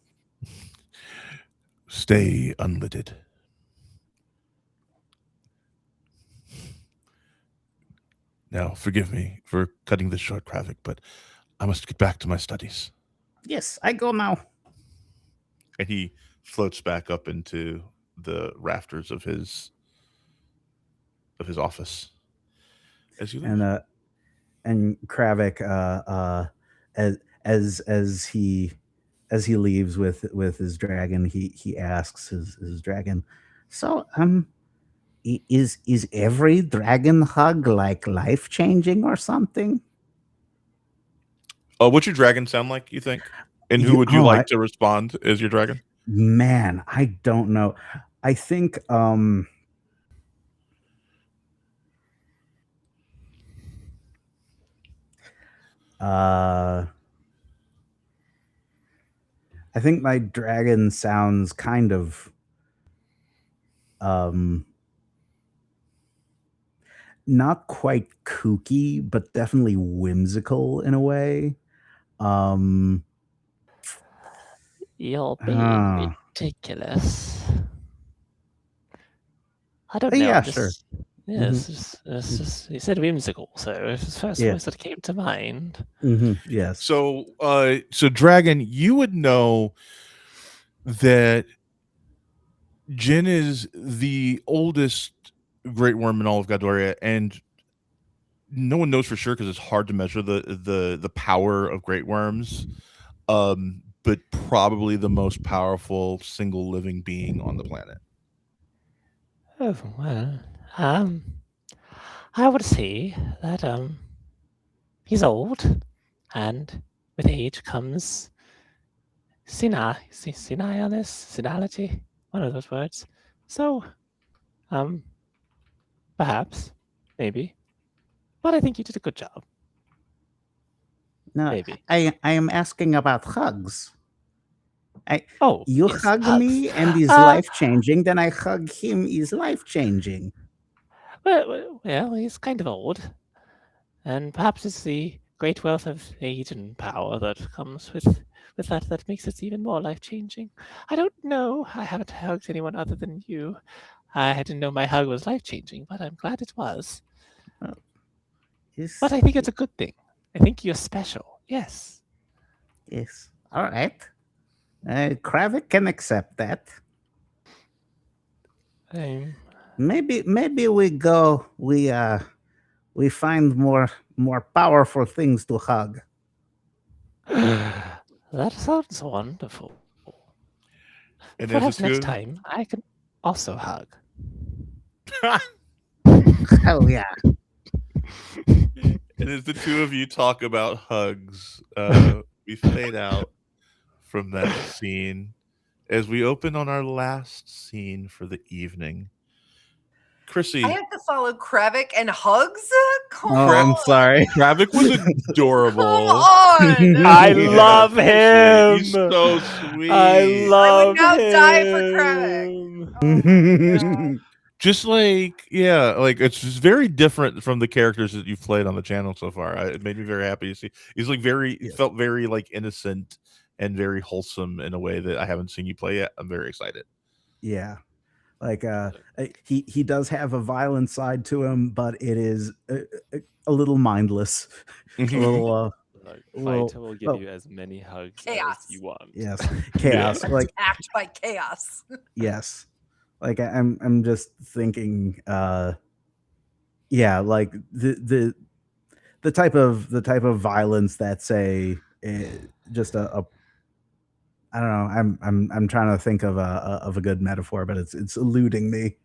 Stay unlidded. Now, forgive me for cutting this short, Kravik, but I must get back to my studies. Yes, I go now. And he floats back up into the rafters of his office. As you leave. And Kravik, as he leaves with his dragon, he asks his dragon, So, is every dragon hug like life changing or something? What's your dragon sound like, you think? And who would you like to respond as your dragon? Man, I don't know. I think I think my dragon sounds kind of not quite kooky, but definitely whimsical in a way. You're being ridiculous. I don't know. Yeah, sure. Yeah, it's just you said whimsical, so it's the first voice that came to mind. Yes. So dragon, you would know that Jin is the oldest great worm in all of Gadoria, and no one knows for sure because it's hard to measure the power of great worms. But but probably the most powerful single living being on the planet. Oh, well, I would say that, he's old, and with age comes senility, one of those words. So, perhaps, maybe, but I think you did a good job. No, Maybe. I am asking about hugs. Oh, You yes, hug hugs. me and is Uh, life changing, then I hug him is life changing. Well, he's kind of old, and perhaps it's the great wealth of age and power that comes with that makes it even more life changing. I don't know. I haven't hugged anyone other than you. I didn't know my hug was life changing, but I'm glad it was. Yes, But I think it's a good thing. I think you're special. Yes. yes. All right. Kravik can accept that. Maybe we find more powerful things to hug. That sounds wonderful. And Perhaps next time I can also hug. Oh yeah. And as the two of you talk about hugs, we fade out from that scene as we open on our last scene for the evening. Chrissy, I have to follow Kravik and hugs? Come Oh, on. I'm sorry. Kravik was adorable. Come on. I Yeah, love so him. sweet. He's so sweet. I love now him. die for Kravik. Oh my God. Just like, yeah, like it's just very different from the characters that you've played on the channel so far. It made me very happy to see. He's like he felt very like innocent and very wholesome in a way that I haven't seen you play yet. I'm very excited. Yeah. Like he does have a violent side to him, but it is a little mindless. A little Look, well, Fighter will give you as many hugs Chaos. as you want. yes, chaos. Like Attacked by chaos. yes. Like I'm just thinking yeah, like the type of violence that's just a I don't know. I'm trying to think of a good metaphor, but it's eluding me.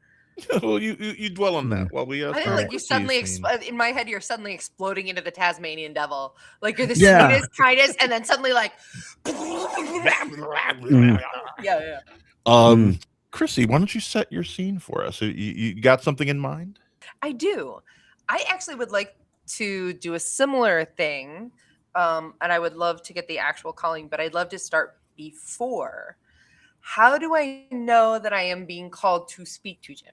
Well, you dwell on that while we I think start like you with suddenly the scene. in my head you're suddenly exploding into the Tasmanian devil. Like you're the Yeah. sweetest, kindest, and then suddenly like yeah. Chrissy, why don't you set your scene for us? You got something in mind? I do. I actually would like to do a similar thing. And I would love to get the actual calling, but I'd love to start before. How do I know that I am being called to speak to Jim?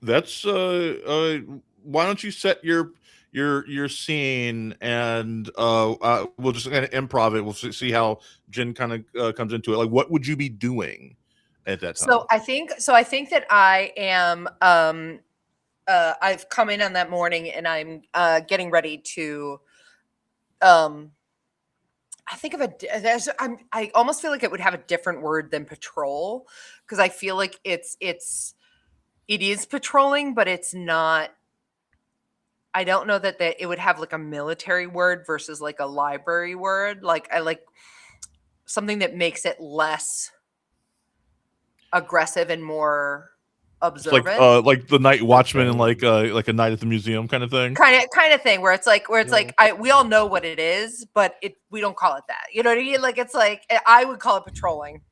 That's why don't you set your scene and we'll just kind of improv it. We'll see how Jen kind of comes into it. Like, what would you be doing at that time? So I think that I am I've come in on that morning and I'm getting ready to I think of I almost feel like it would have a different word than patrol because I feel like it is patrolling, but it's not. I don't know that it would have like a military word versus like a library word. Like I like something that makes it less aggressive and more It's observant. like the night watchman and like a night at the museum kind of thing. Kind of thing where it's like we all know what it is, but we don't call it that. You know what I mean? Like it's like I would call it patrolling.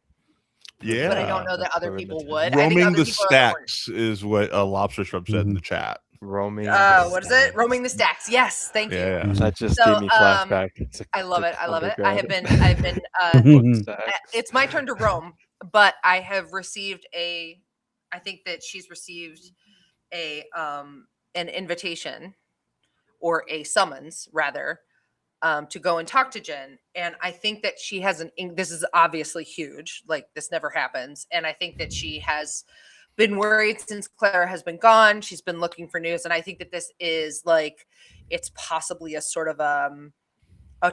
Yeah, But I don't know that other people would. I think roaming other the people are more- stacks is what Lobster Shrub said in the chat. Roaming. what is it? Roaming the stacks. Yes, thank you. Yeah. That just So, gave me flashback. I love it. I love it. I've been Stacks. it's my turn to roam, but I have received I think that she's received an invitation or a summons rather to go and talk to Jen. And I think that she has this is obviously huge. Like this never happens. And I think that she has been worried since Clara has been gone. She's been looking for news. And I think that this is like, it's possibly a sort of a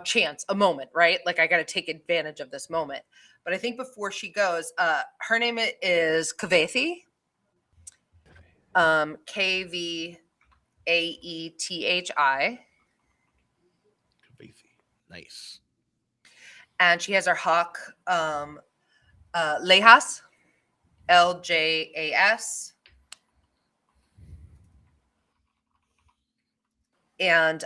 chance, a moment, right? Like I got to take advantage of this moment. But I think before she goes, her name is Kvethi. Kvaethi. Nice. and she has her hawk, Lejas, LJAS. And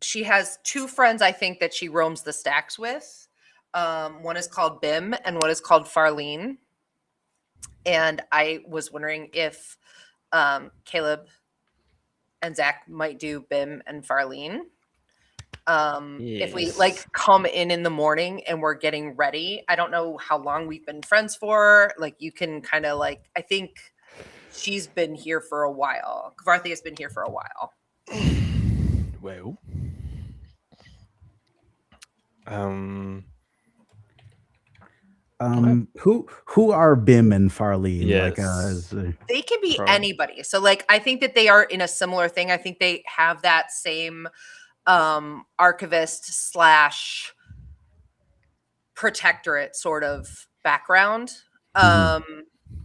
she has two friends, I think, that she roams the stacks with. One is called Bim and one is called Farlene. And I was wondering if Caleb and Zach might do Bim and Farlene. If we like come in the morning and we're getting ready, I don't know how long we've been friends for. Like you can kind of like, I think she's been here for a while. Kvarthi has been here for a while. Well, who are Bim and Farlene? Yes. They can be Pro- anybody. So like I think that they are in a similar thing. I think they have that same archivist / protectorate sort of background.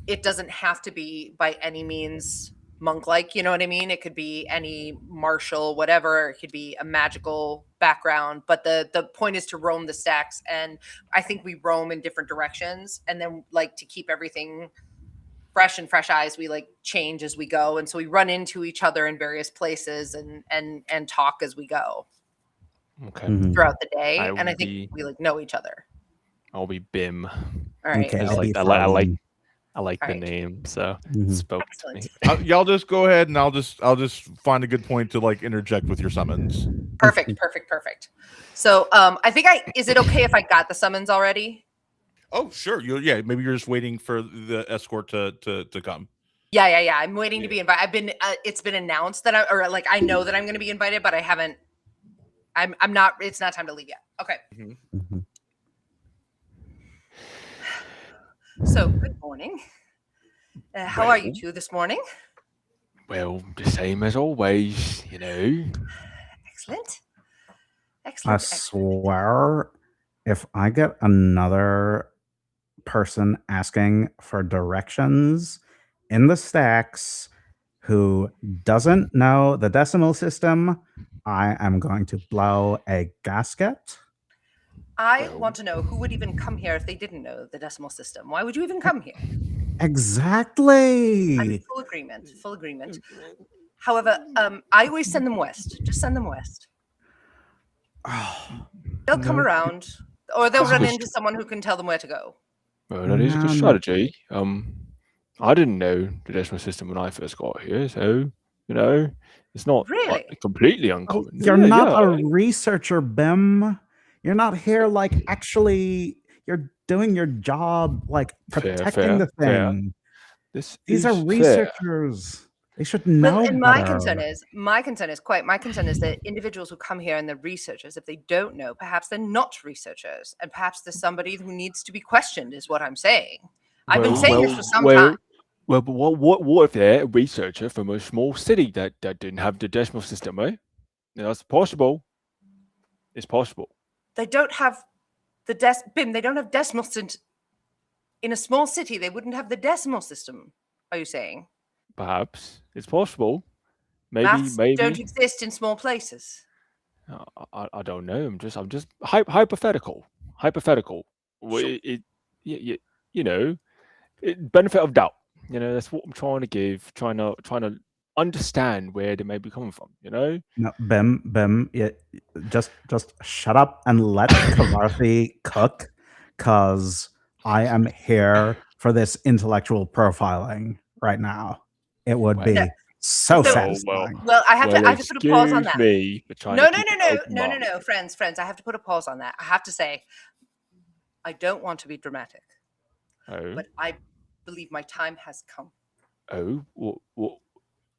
It doesn't have to be by any means monk-like, you know what I mean? It could be any martial, whatever. It could be a magical background, but the point is to roam the stacks, and I think we roam in different directions, and then like to keep everything fresh and fresh eyes, we like change as we go, and so we run into each other in various places and talk as we go Okay. throughout the day, I and I will think be- we like know each other. I'll be Bim. All right. Okay, I I'll like- be I like- Farlene. I like the Alright. name, so Mhm. it spoke to me. Excellent. Y'all just go ahead, and I'll just find a good point to like interject with your summons. Perfect. So I think is it okay if I got the summons already? Oh, sure. Maybe you're just waiting for the escort to come. Yeah. I'm waiting to be invited. I've been it's been announced that I know that I'm going to be invited, but I haven't. I'm not. It's not time to leave yet. Okay. Mhm. So good morning. How are you two this morning? Well, the same as always, you know. Excellent. I swear, if I get another person asking for directions in the stacks who doesn't know the decimal system, I am going to blow a gasket. I want to know who would even come here if they didn't know the decimal system. Why would you even come here? Exactly. I'm in full agreement. Full agreement. However, I always send them west. Just send them west. Oh, They'll come No. around, or they'll That's run good. into someone who can tell them where to go. Well, that is a good Man. strategy. I didn't know the decimal system when I first got here, so you know, it's not Really? completely Oh, uncommon. you're Yeah, not yeah. a researcher, Bim. You're not here like actually. You're doing your job, like Fair, protecting the fair. thing. This These are is fair. researchers. They should know Well, and my better. concern is that individuals who come here and they're researchers, if they don't know, perhaps they're not researchers, and perhaps there's somebody who needs to be questioned. Is what I'm saying. I've been saying this for some time. Well, but what if they're a researcher from a small city that didn't have the decimal system, eh? Yeah, that's possible. It's possible. They don't have the Bim. They don't have decimal system in a small city. They wouldn't have the decimal system. Are you saying? Perhaps it's possible. Maybe Maths don't exist in small places. I don't know. I'm just hypothetical. Well, you know, benefit of doubt. You know, that's what I'm trying to give. Trying to understand where they may be coming from. You know. No, Bim, yeah, just shut up and let Kvarthi cook, cause I am here for this intellectual profiling right now. It would Well, be No. so well, satisfying. Well, I have to put a pause on excuse that. me for trying No, to keep an open mind. no, friends. I have to put a pause on that. I have to say, I don't want to be dramatic, Oh, but I believe my time has come. what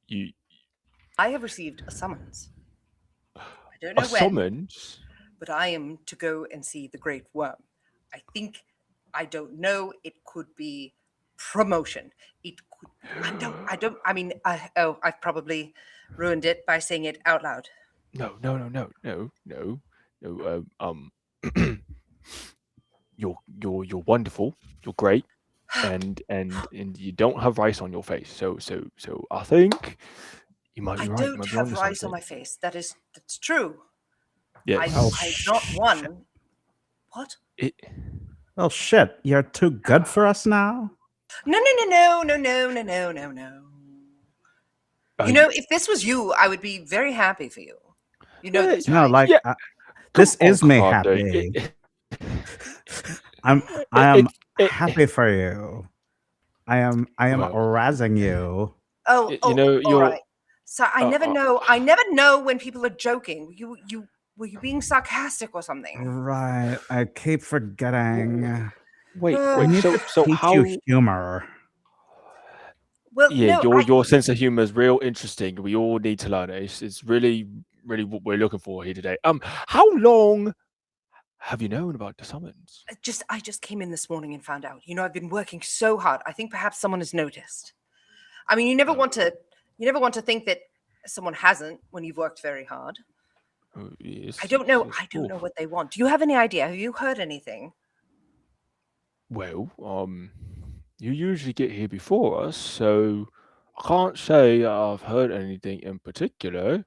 you I have received a summons. I don't a know when, summons? but I am to go and see the Great Worm. I don't know. It could be promotion. It could. I've probably ruined it by saying it out loud. No. You're wonderful. You're great, and you don't have rice on your face. So I think you might be I right. don't have rice on my face. That's true. Yes. Oh, I've not shit. won. What? It, Well, shit. You're too good for us now. No, no, no, no, no, no, no, no, no, no. I- You know, if this was you, I would be very happy for you. You know this, No, right? like Yeah. this come on, is me Kavate. happy. I am it- happy for you. I am Well, razzing you. Oh, you oh, know, all you're right. So I never know. I never know when people are joking. Were you being sarcastic or something? Right. I keep forgetting. wait, Uh, I wait. need So, to so teach how? you humor. Well, Yeah, no, your sense of humor is real interesting. We all need to learn it. It's really, really what we're looking for here today. How long have you known about the summons? I just came in this morning and found out. You know, I've been working so hard. I think perhaps someone has noticed. I mean, you never want to think that someone hasn't when you've worked very hard. Oh, yes, I don't know. yes, I don't know oof. what they want. Do you have any idea? Have you heard anything? Well, you usually get here before us, so I can't say I've heard anything in particular.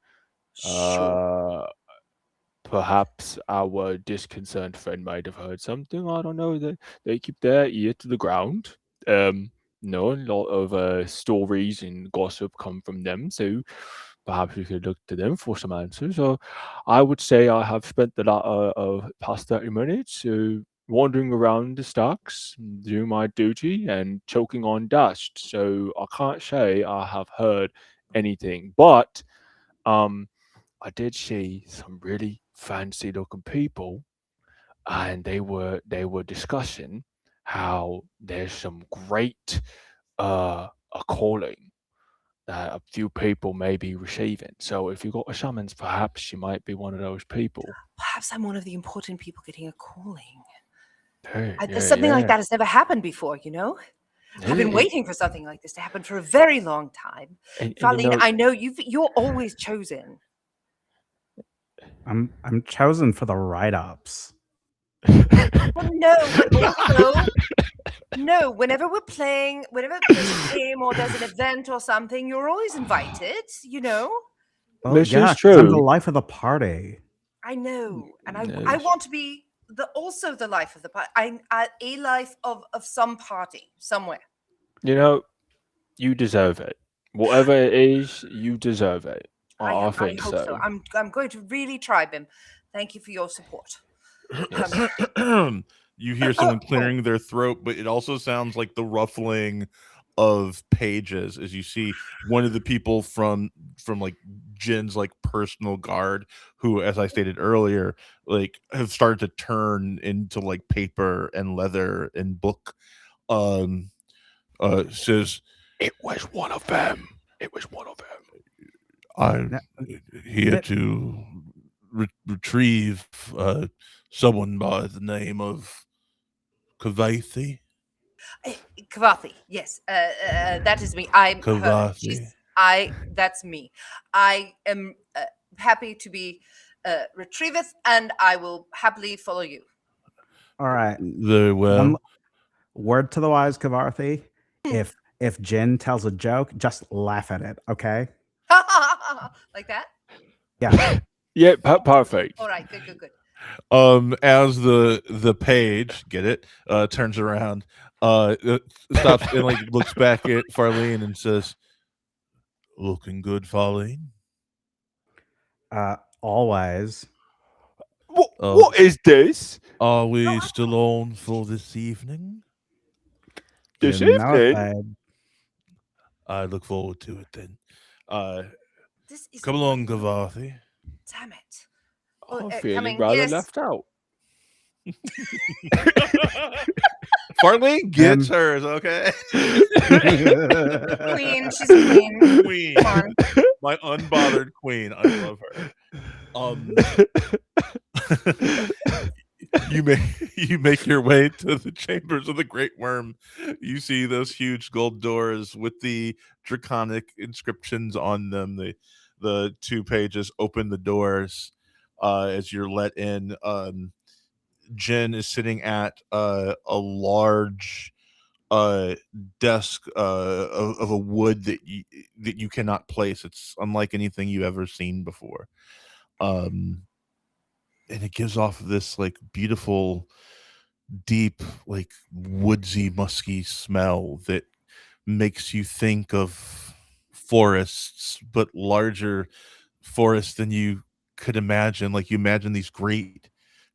Sure. Perhaps our disconcerted friend might have heard something. I don't know. They keep their ear to the ground. No, a lot of stories and gossip come from them, so perhaps we could look to them for some answers. Or I would say I have spent the past 30 minutes wandering around the stocks, doing my duty, and choking on dust. So I can't say I have heard anything, but I did see some really fancy looking people, and they were discussing how there's some great a calling that a few people may be receiving. So if you got a summons, perhaps you might be one of those people. Perhaps I'm one of the important people getting a calling. Hey, Something like that has never happened before, you know? I've been Yeah, waiting for something like this to happen for a very long time. and you Farlene, know, I know you're always chosen. I'm chosen for the write-ups. Well, no, but also, no, whenever there's a game or there's an event or something, you're always invited, you know? Well, This is yeah, 'cause I'm the true. life of the party. I know. And I Yes. want to be also the life of the party. I'm a life of some party somewhere. You know, you deserve it. Whatever it is, you deserve it. I think hope so. I'm going to really try, Bim. Thank you for your support. You hear someone clearing their throat, but it also sounds like the ruffling of pages as you see one of the people from like Jin's like personal guard, who, as I stated earlier, like have started to turn into like paper and leather and book. Says, It was one of them. It was one of them. I'm Now, here that- to retrieve someone by the name of Kavathi. Kavathi, yes, that is me. I'm her. Kavathi. That's me. I am happy to be retrieveth, and I will happily follow you. All right. Very well. One word to the wise, Kavarthi. If Jin tells a joke, just laugh at it, okay? Like that? Yeah. Yeah, perfect. All right, good. As the page, get it, turns around, stops and like looks back at Farlene and says, "Looking good, Farlene." Always. What is this? Are we still on for this evening? This You know it, evening? babe. I look forward to it then. This is Come along, Kavathi. Damn it. I'm Oh, feeling coming, rather yes. left out. Farlene gets hers, okay? Queen, she's a queen. Queen. Come on. My unbothered queen. I love her. You make your way to the chambers of the Great Worm. You see those huge gold doors with the draconic inscriptions on them. The 2 pages open the doors as you're let in. Jin is sitting at a large desk of a wood that you cannot place. It's unlike anything you've ever seen before. and it gives off this like beautiful, deep, like woodsy, musky smell that makes you think of forests, but larger forests than you could imagine. Like you imagine these great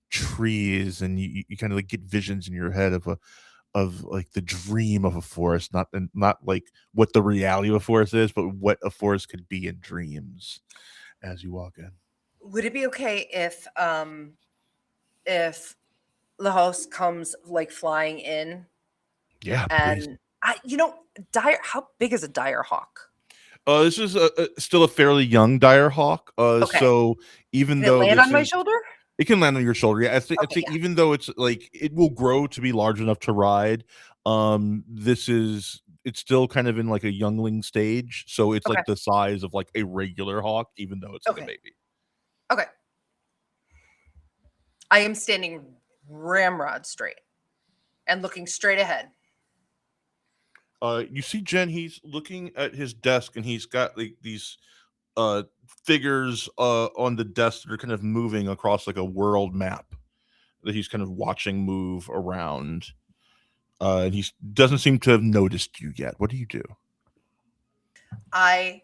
trees, and you kind of like get visions in your head of like the dream of a forest, not like what the reality of a forest is, but what a forest could be in dreams as you walk in. Would it be okay if the host comes like flying in Yeah, please. and how big is a dire hawk? This is still a fairly young dire hawk. Okay. So even Can it though land this on my is, shoulder? it can land on your shoulder. Yeah, I think Okay, yeah. even though it's like it will grow to be large enough to ride. It's still kind of in like a youngling stage, so it's Okay. like the size of like a regular hawk, even though it's like a Okay. baby. Okay. I am standing ramrod straight and looking straight ahead. You see Jen, he's looking at his desk and he's got like these figures on the desk that are kind of moving across like a world map that he's kind of watching move around. And he doesn't seem to have noticed you yet. What do you do? I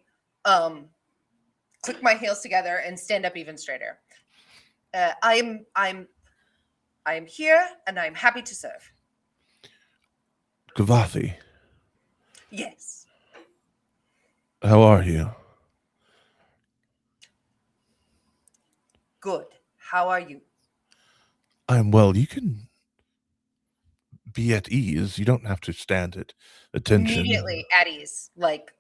click my heels together and stand up even straighter. I'm here and I'm happy to serve. Kavathi, Yes. how are you? Good. How are you? I'm well. You can be at ease. You don't have to stand at attention. Immediately at ease, like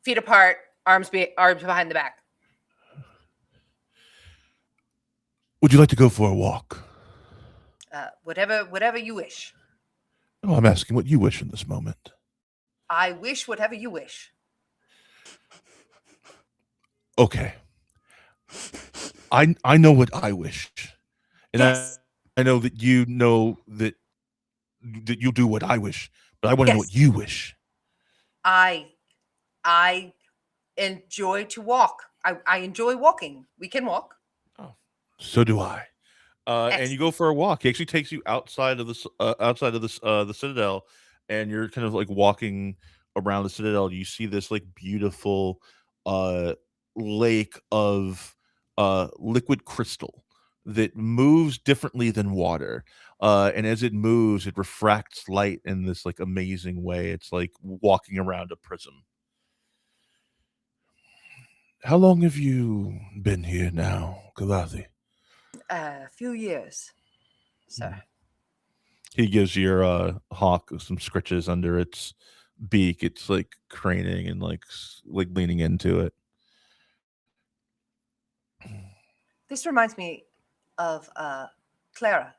feet apart, arms behind the back. Would you like to go for a walk? Whatever you wish. Oh, I'm asking what you wish in this moment. I wish whatever you wish. Okay. I know what I wish. And Yes. I know that you know that you'll do what I wish, but I want to know Yes. what you wish. I enjoy to walk. I enjoy walking. We can walk. So do I. And you Excellent. go for a walk. He actually takes you outside of the Citadel, and you're kind of like walking around the Citadel. You see this like beautiful lake of liquid crystal that moves differently than water. And as it moves, it refracts light in this like amazing way. It's like walking around a prism. How long have you been here now, Kalathi? A few years, sir. He gives your hawk some scritches under its beak. It's like craning and like leaning into it. This reminds me of Clara.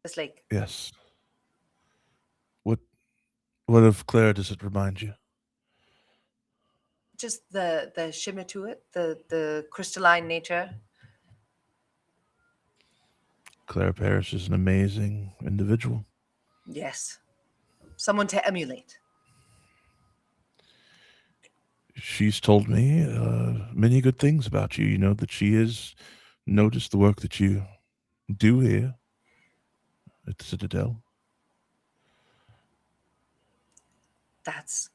This lake. Yes. What of Clara does it remind you? Just the shimmer to it, the crystalline nature. Clara Parrish is an amazing individual. Yes. Someone to emulate. She's told me many good things about you. You know that she has noticed the work that you do here at the Citadel. That's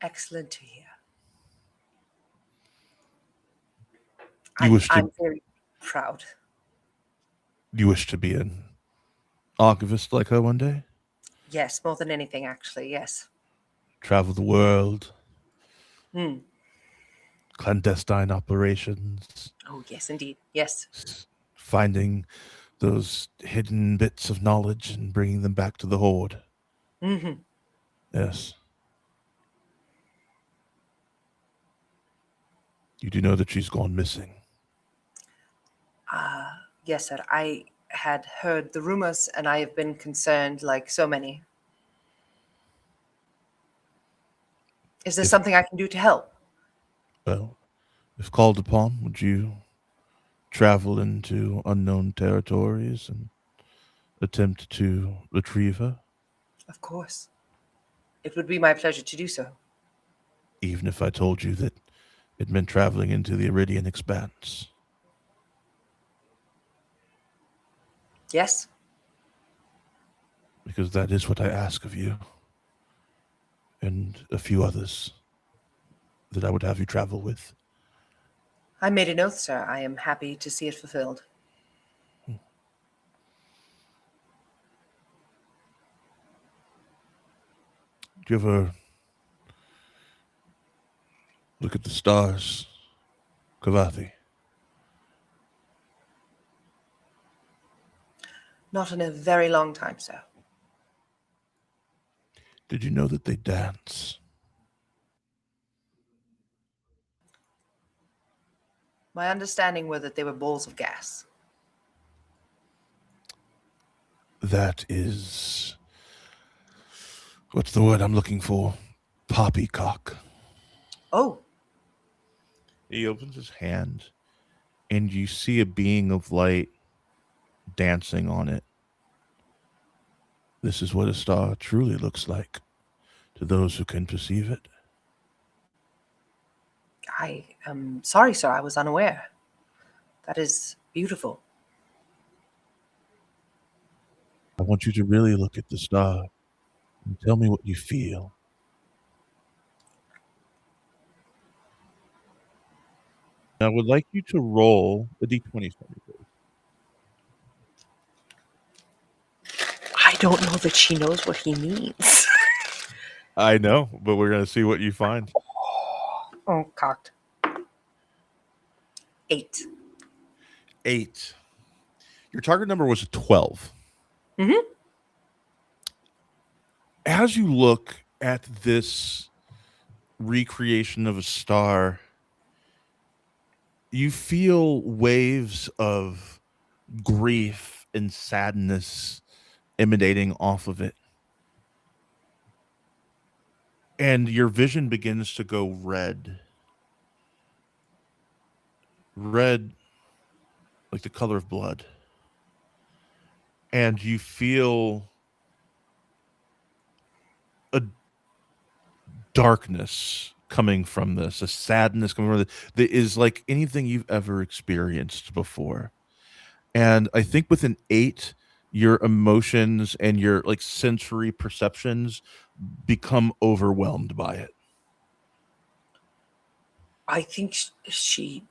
excellent to hear. I'm very proud. You wish to be an archivist like her one day? Yes, more than anything, actually. Yes. Travel the world. Hmm. Clandestine operations. Oh, yes, indeed. Yes. Finding those hidden bits of knowledge and bringing them back to the Horde. Mm-hmm. Yes. You do know that she's gone missing. Yes, sir. I had heard the rumors, and I have been concerned, like so many. Is there something I can do to help? Well, if called upon, would you travel into unknown territories and attempt to retrieve her? Of course. It would be my pleasure to do so. Even if I told you that It meant traveling into the Iridian Expanse. Yes. Because that is what I ask of you. And a few others that I would have you travel with. I made an oath, sir. I am happy to see it fulfilled. Do you ever look at the stars, Kavathi? Not in a very long time, sir. Did you know that they dance? My understanding were that they were balls of gas. That is... what's the word I'm looking for? Poppycock. Oh, He opens his hand, and you see a being of light dancing on it. This is what a star truly looks like to those who can perceive it. I am sorry, sir. I was unaware. That is beautiful. I want you to really look at the star and tell me what you feel. I would like you to roll a d20 for me, please. I don't know that she knows what he means. I know, but we're going to see what you find. Oh, cocked. 8. 8. Your target number was a 12. Mhm. As you look at this recreation of a star, you feel waves of grief and sadness emanating off of it. And your vision begins to go red. Red, like the color of blood. And you feel a darkness coming from this, a sadness coming from this that is like anything you've ever experienced before. And I think with an 8, your emotions and your like sensory perceptions become overwhelmed by it. I think she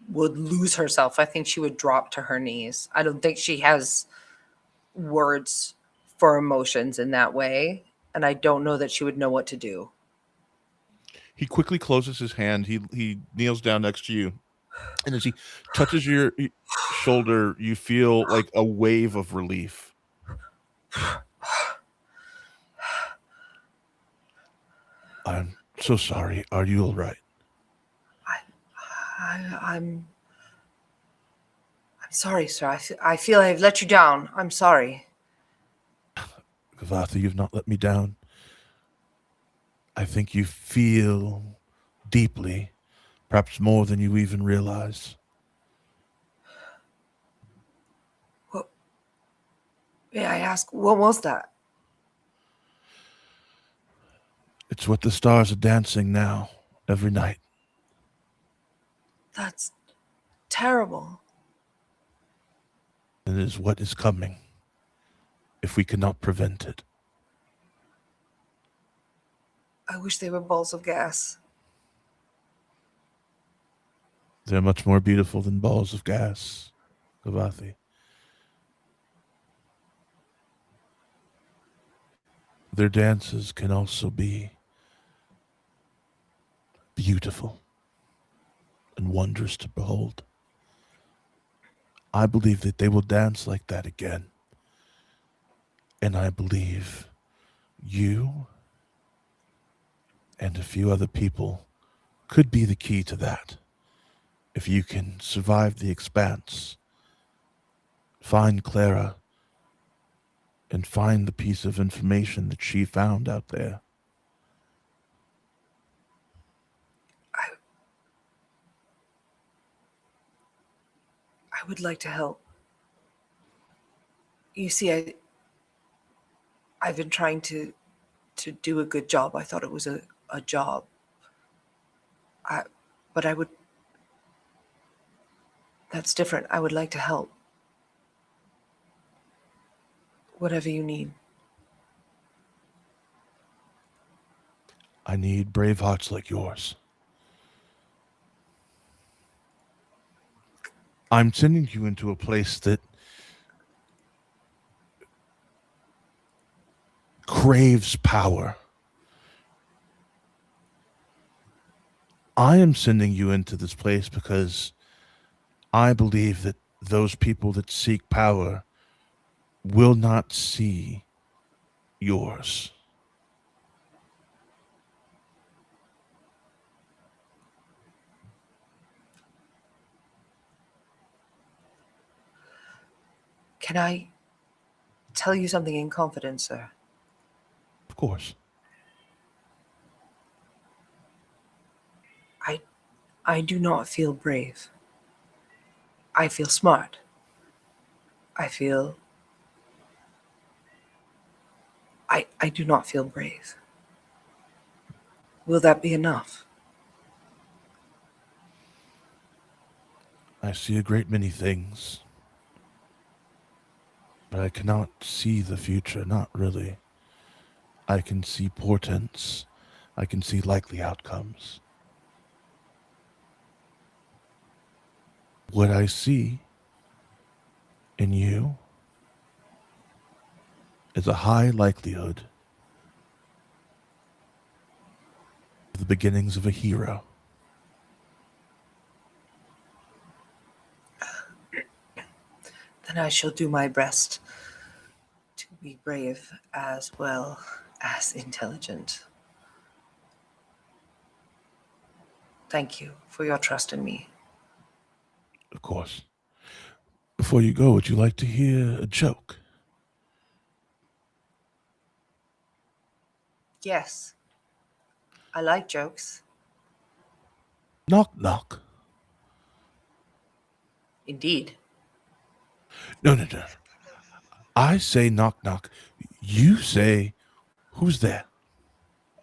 would lose herself. I think she would drop to her knees. I don't think she has words for emotions in that way. And I don't know that she would know what to do. He quickly closes his hand. He kneels down next to you. And as he touches your shoulder, you feel like a wave of relief. I'm so sorry. Are you all right? I'm sorry, sir. I feel I've let you down. I'm sorry. Kavathi, you've not let me down. I think you feel deeply, perhaps more than you even realize. What? May I ask, what was that? It's what the stars are dancing now, every night. That's terrible. It is what is coming, if we cannot prevent it. I wish they were balls of gas. They're much more beautiful than balls of gas, Kavathi. Their dances can also be beautiful and wondrous to behold. I believe that they will dance like that again. And I believe you and a few other people could be the key to that. If you can survive the expanse, find Clara, and find the piece of information that she found out there. I would like to help. You see, I've been trying to do a good job. I thought it was a job. But But that's different. I would like to help. Whatever you need. I need brave hearts like yours. I'm sending you into a place that craves power. I am sending you into this place because I believe that those people that seek power will not see yours. Can I tell you something in confidence, sir? Of course. I do not feel brave. I feel smart. I do not feel brave. Will that be enough? I see a great many things, but I cannot see the future, not really. I can see portents. I can see likely outcomes. What I see in you is a high likelihood of the beginnings of a hero. Then I shall do my best to be brave as well as intelligent. Thank you for your trust in me. Of course. Before you go, would you like to hear a joke? Yes, I like jokes. Knock, knock. Indeed. No. I say knock, knock. You say, who's there?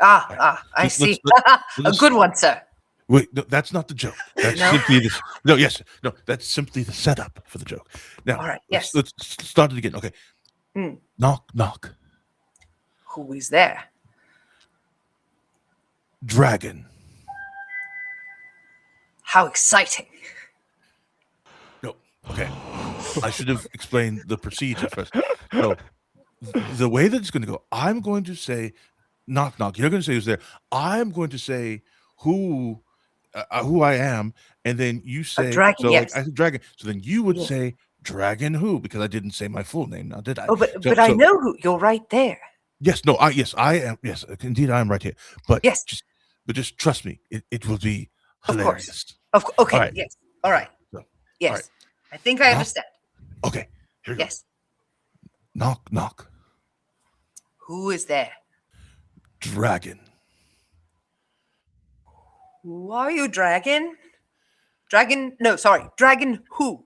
I Let's- see. let's- A let's- good one, sir. Wait, no, that's not the joke. That's No? simply the no. That's simply the setup for the joke. Now, All right, yes. let's start it again. Okay. Mm. Knock, knock. Who is there? Dragon. How exciting. No. Okay. I should have explained the procedure first. So, the way that it's going to go, I'm going to say, knock, knock. You're going to say who's there. I'm going to say who I am, and then you say dragon, so. yes. Like I said dragon. So then you would Yes. say dragon who, because I didn't say my full name now, did I? Oh, but So- I so- know who. You're right there. Yes, no, I am. Yes, indeed, I am right here. But Yes. just trust me, it will be Of course. hilarious. Okay. All right. Yes. All right. So, Yes. right. I think I Now- understand. Okay, here we Yes. go. Knock, knock. Who is there? Dragon. Who are you, dragon? Dragon? No, sorry. Dragon who?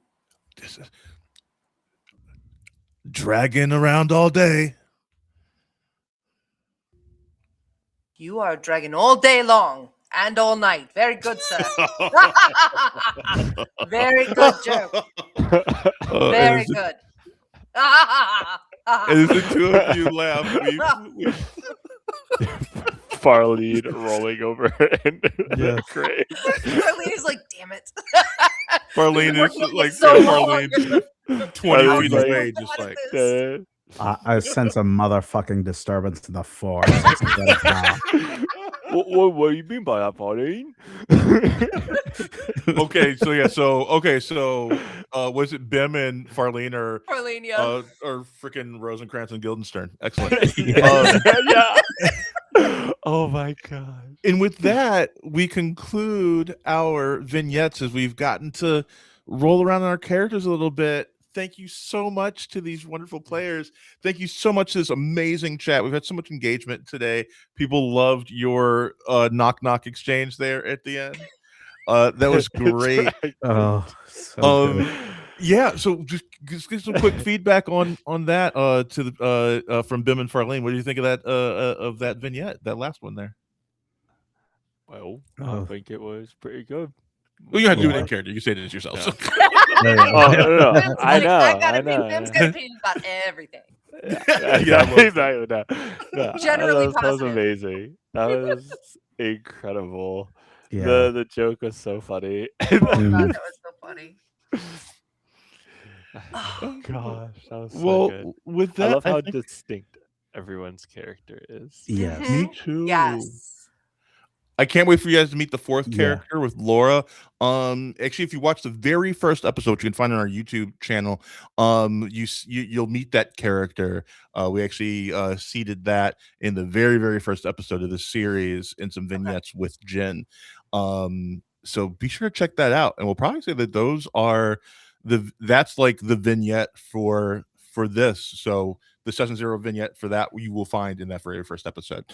This is- Dragon around all day. You are a dragon all day long and all night. Very good, sir. Very good joke. Very good. As the two of you laugh, we Farlead rolling over in Yes. the grave. Charlene's like, damn it. Farlene is Working like so Farlene 20 I was feet like- away, just like This. I sense a motherfucking disturbance in the force. Let's get it now. What do you mean by that, Farlead? okay, so was it Bim and Farlene or Charlene, yeah. freaking Rosencrantz and Guildenstern? Excellent. Yeah. Oh my god. And with that, we conclude our vignettes as we've gotten to roll around in our characters a little bit. Thank you so much to these wonderful players. Thank you so much to this amazing chat. We've had so much engagement today. People loved your knock knock exchange there at the end. That was great. Oh, so good. Yeah, so just get some quick feedback on that to the from Bim and Farlene. What do you think of that vignette, that last one there? Well, Oh. I think it was pretty good. Well, you have to do it Yeah. in character. You say it as yourself. Yeah. So. Oh, no, Pim's I like, know, I got I Pim's know. got opinions about everything. Yeah, Yeah, I love that. exactly. No, Generally that was positive. amazing. That was incredible. Yeah. The joke was so funny. Oh god, that was so funny. Oh gosh, that was so Well, good. with I that, love how think distinct everyone's character is. Yes. me Mhm. too. Yes. I can't wait for you guys to meet the fourth Yeah. character with Laura. Actually, if you watch the very first episode, you can find it on our YouTube channel. You'll meet that character. We actually seeded that in the very, very first episode of the series in some vignettes with Jen. So be sure to check that out, and we'll probably say that those are that's like the vignette for this. So the Session Zero vignette for that you will find in that very first episode.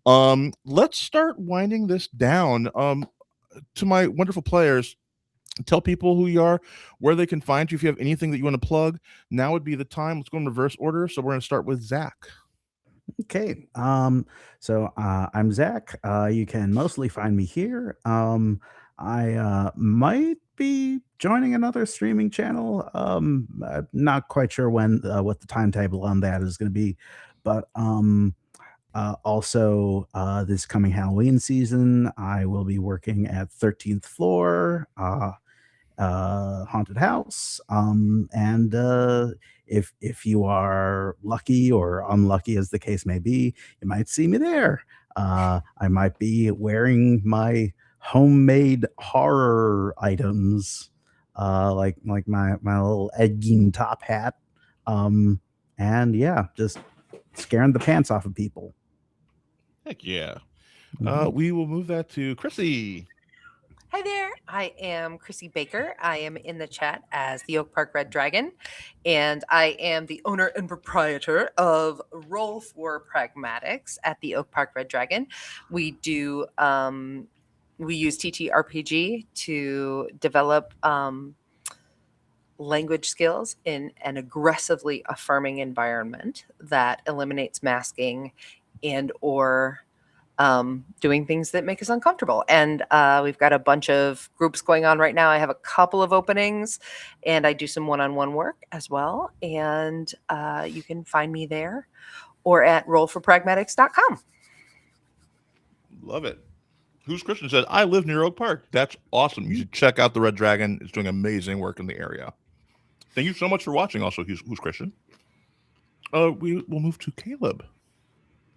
Let's start winding this down. To my wonderful players, tell people who you are, where they can find you. If you have anything that you want to plug, now would be the time. Let's go in reverse order. So we're going to start with Zach. Okay. So I'm Zach. You can mostly find me here. I might be joining another streaming channel. I'm not quite sure when what the timetable on that is going to be, but also this coming Halloween season, I will be working at 13th Floor Haunted House. And if you are lucky or unlucky, as the case may be, you might see me there. I might be wearing my homemade horror items, like my little Ed Gein top hat, and yeah, just scaring the pants off of people. Heck yeah. Mhm. We will move that to Chrissy. Hi there. I am Chrissy Baker. I am in the chat as the Oak Park Red Dragon, and I am the owner and proprietor of Roll for Pragmatics at the Oak Park Red Dragon. We do we use TTRPG to develop language skills in an aggressively affirming environment that eliminates masking and or doing things that make us uncomfortable. And we've got a bunch of groups going on right now. I have a couple of openings, and I do some one-on-one work as well. And you can find me there or at rollforpragmatics.com. Love it. Who's Christian says, I live near Oak Park. That's awesome. You should check out the Red Dragon. It's doing amazing work in the area. Thank you so much for watching. Also, who's Christian? We will move to Caleb.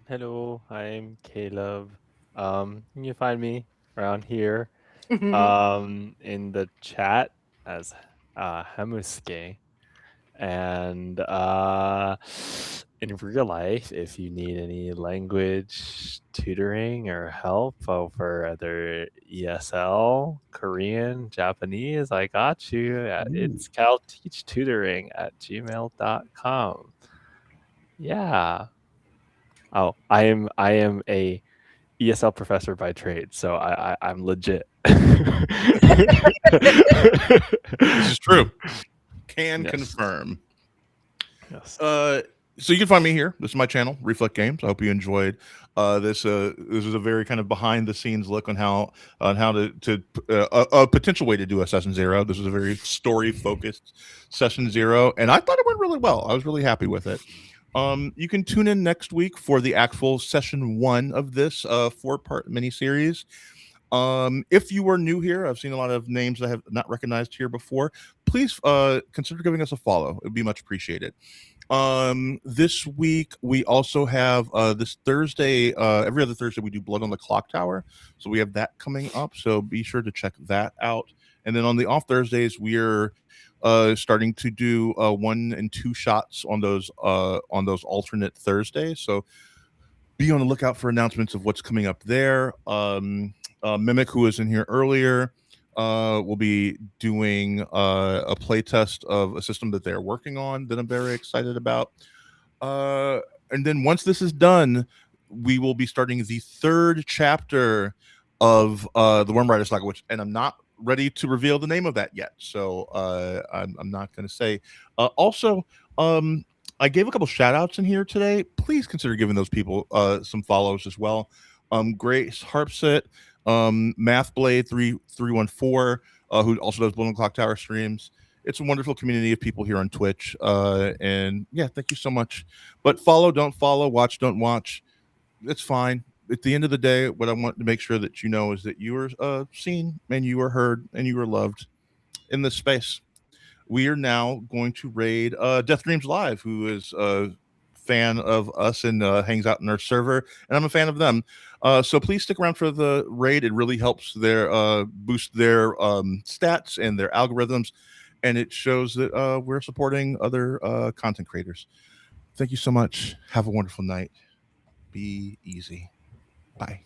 Hello, I'm Caleb. You can find me around here in the chat as Hemuske. And in real life, if you need any language tutoring or help over either ESL, Korean, Japanese, I got you. It's calteachtutoring@gmail.com. Yeah. Oh, I am a ESL professor by trade, so I'm legit. This is true. Can Yes. confirm. Yes. So you can find me here. This is my channel, Reflect Games. I hope you enjoyed this. This is a very kind of behind the scenes look on how to a potential way to do a Session Zero. This is a very story focused Session Zero, and I thought it went really well. I was really happy with it. You can tune in next week for the actual Session 1 of this 4-part miniseries. If you are new here, I've seen a lot of names I have not recognized here before. Please consider giving us a follow. It would be much appreciated. This week we also have this Thursday, every other Thursday we do Blood on the Clock Tower. So we have that coming up. So be sure to check that out. And then on the off Thursdays, we're starting to do 1 and 2 shots on those alternate Thursdays. So be on the lookout for announcements of what's coming up there. Mimic, who was in here earlier, will be doing a play test of a system that they're working on that I'm very excited about. And then once this is done, we will be starting the 3rd chapter of the Wormrider Saga, and I'm not ready to reveal the name of that yet. So I'm not going to say. Also, I gave a couple shout outs in here today. Please consider giving those people some follows as well. Grace Harpsit, Mathblade 3314, who also does Blown Clock Tower streams. It's a wonderful community of people here on Twitch. And yeah, thank you so much. But follow, don't follow, watch, don't watch. It's fine. At the end of the day, what I want to make sure that you know is that you are seen and you are heard and you are loved in this space. We are now going to raid Death Dreams Live, who is a fan of us and hangs out in our server, and I'm a fan of them. So please stick around for the raid. It really helps their boost their stats and their algorithms, and it shows that we're supporting other content creators. Thank you so much. Have a wonderful night. Be easy. Bye.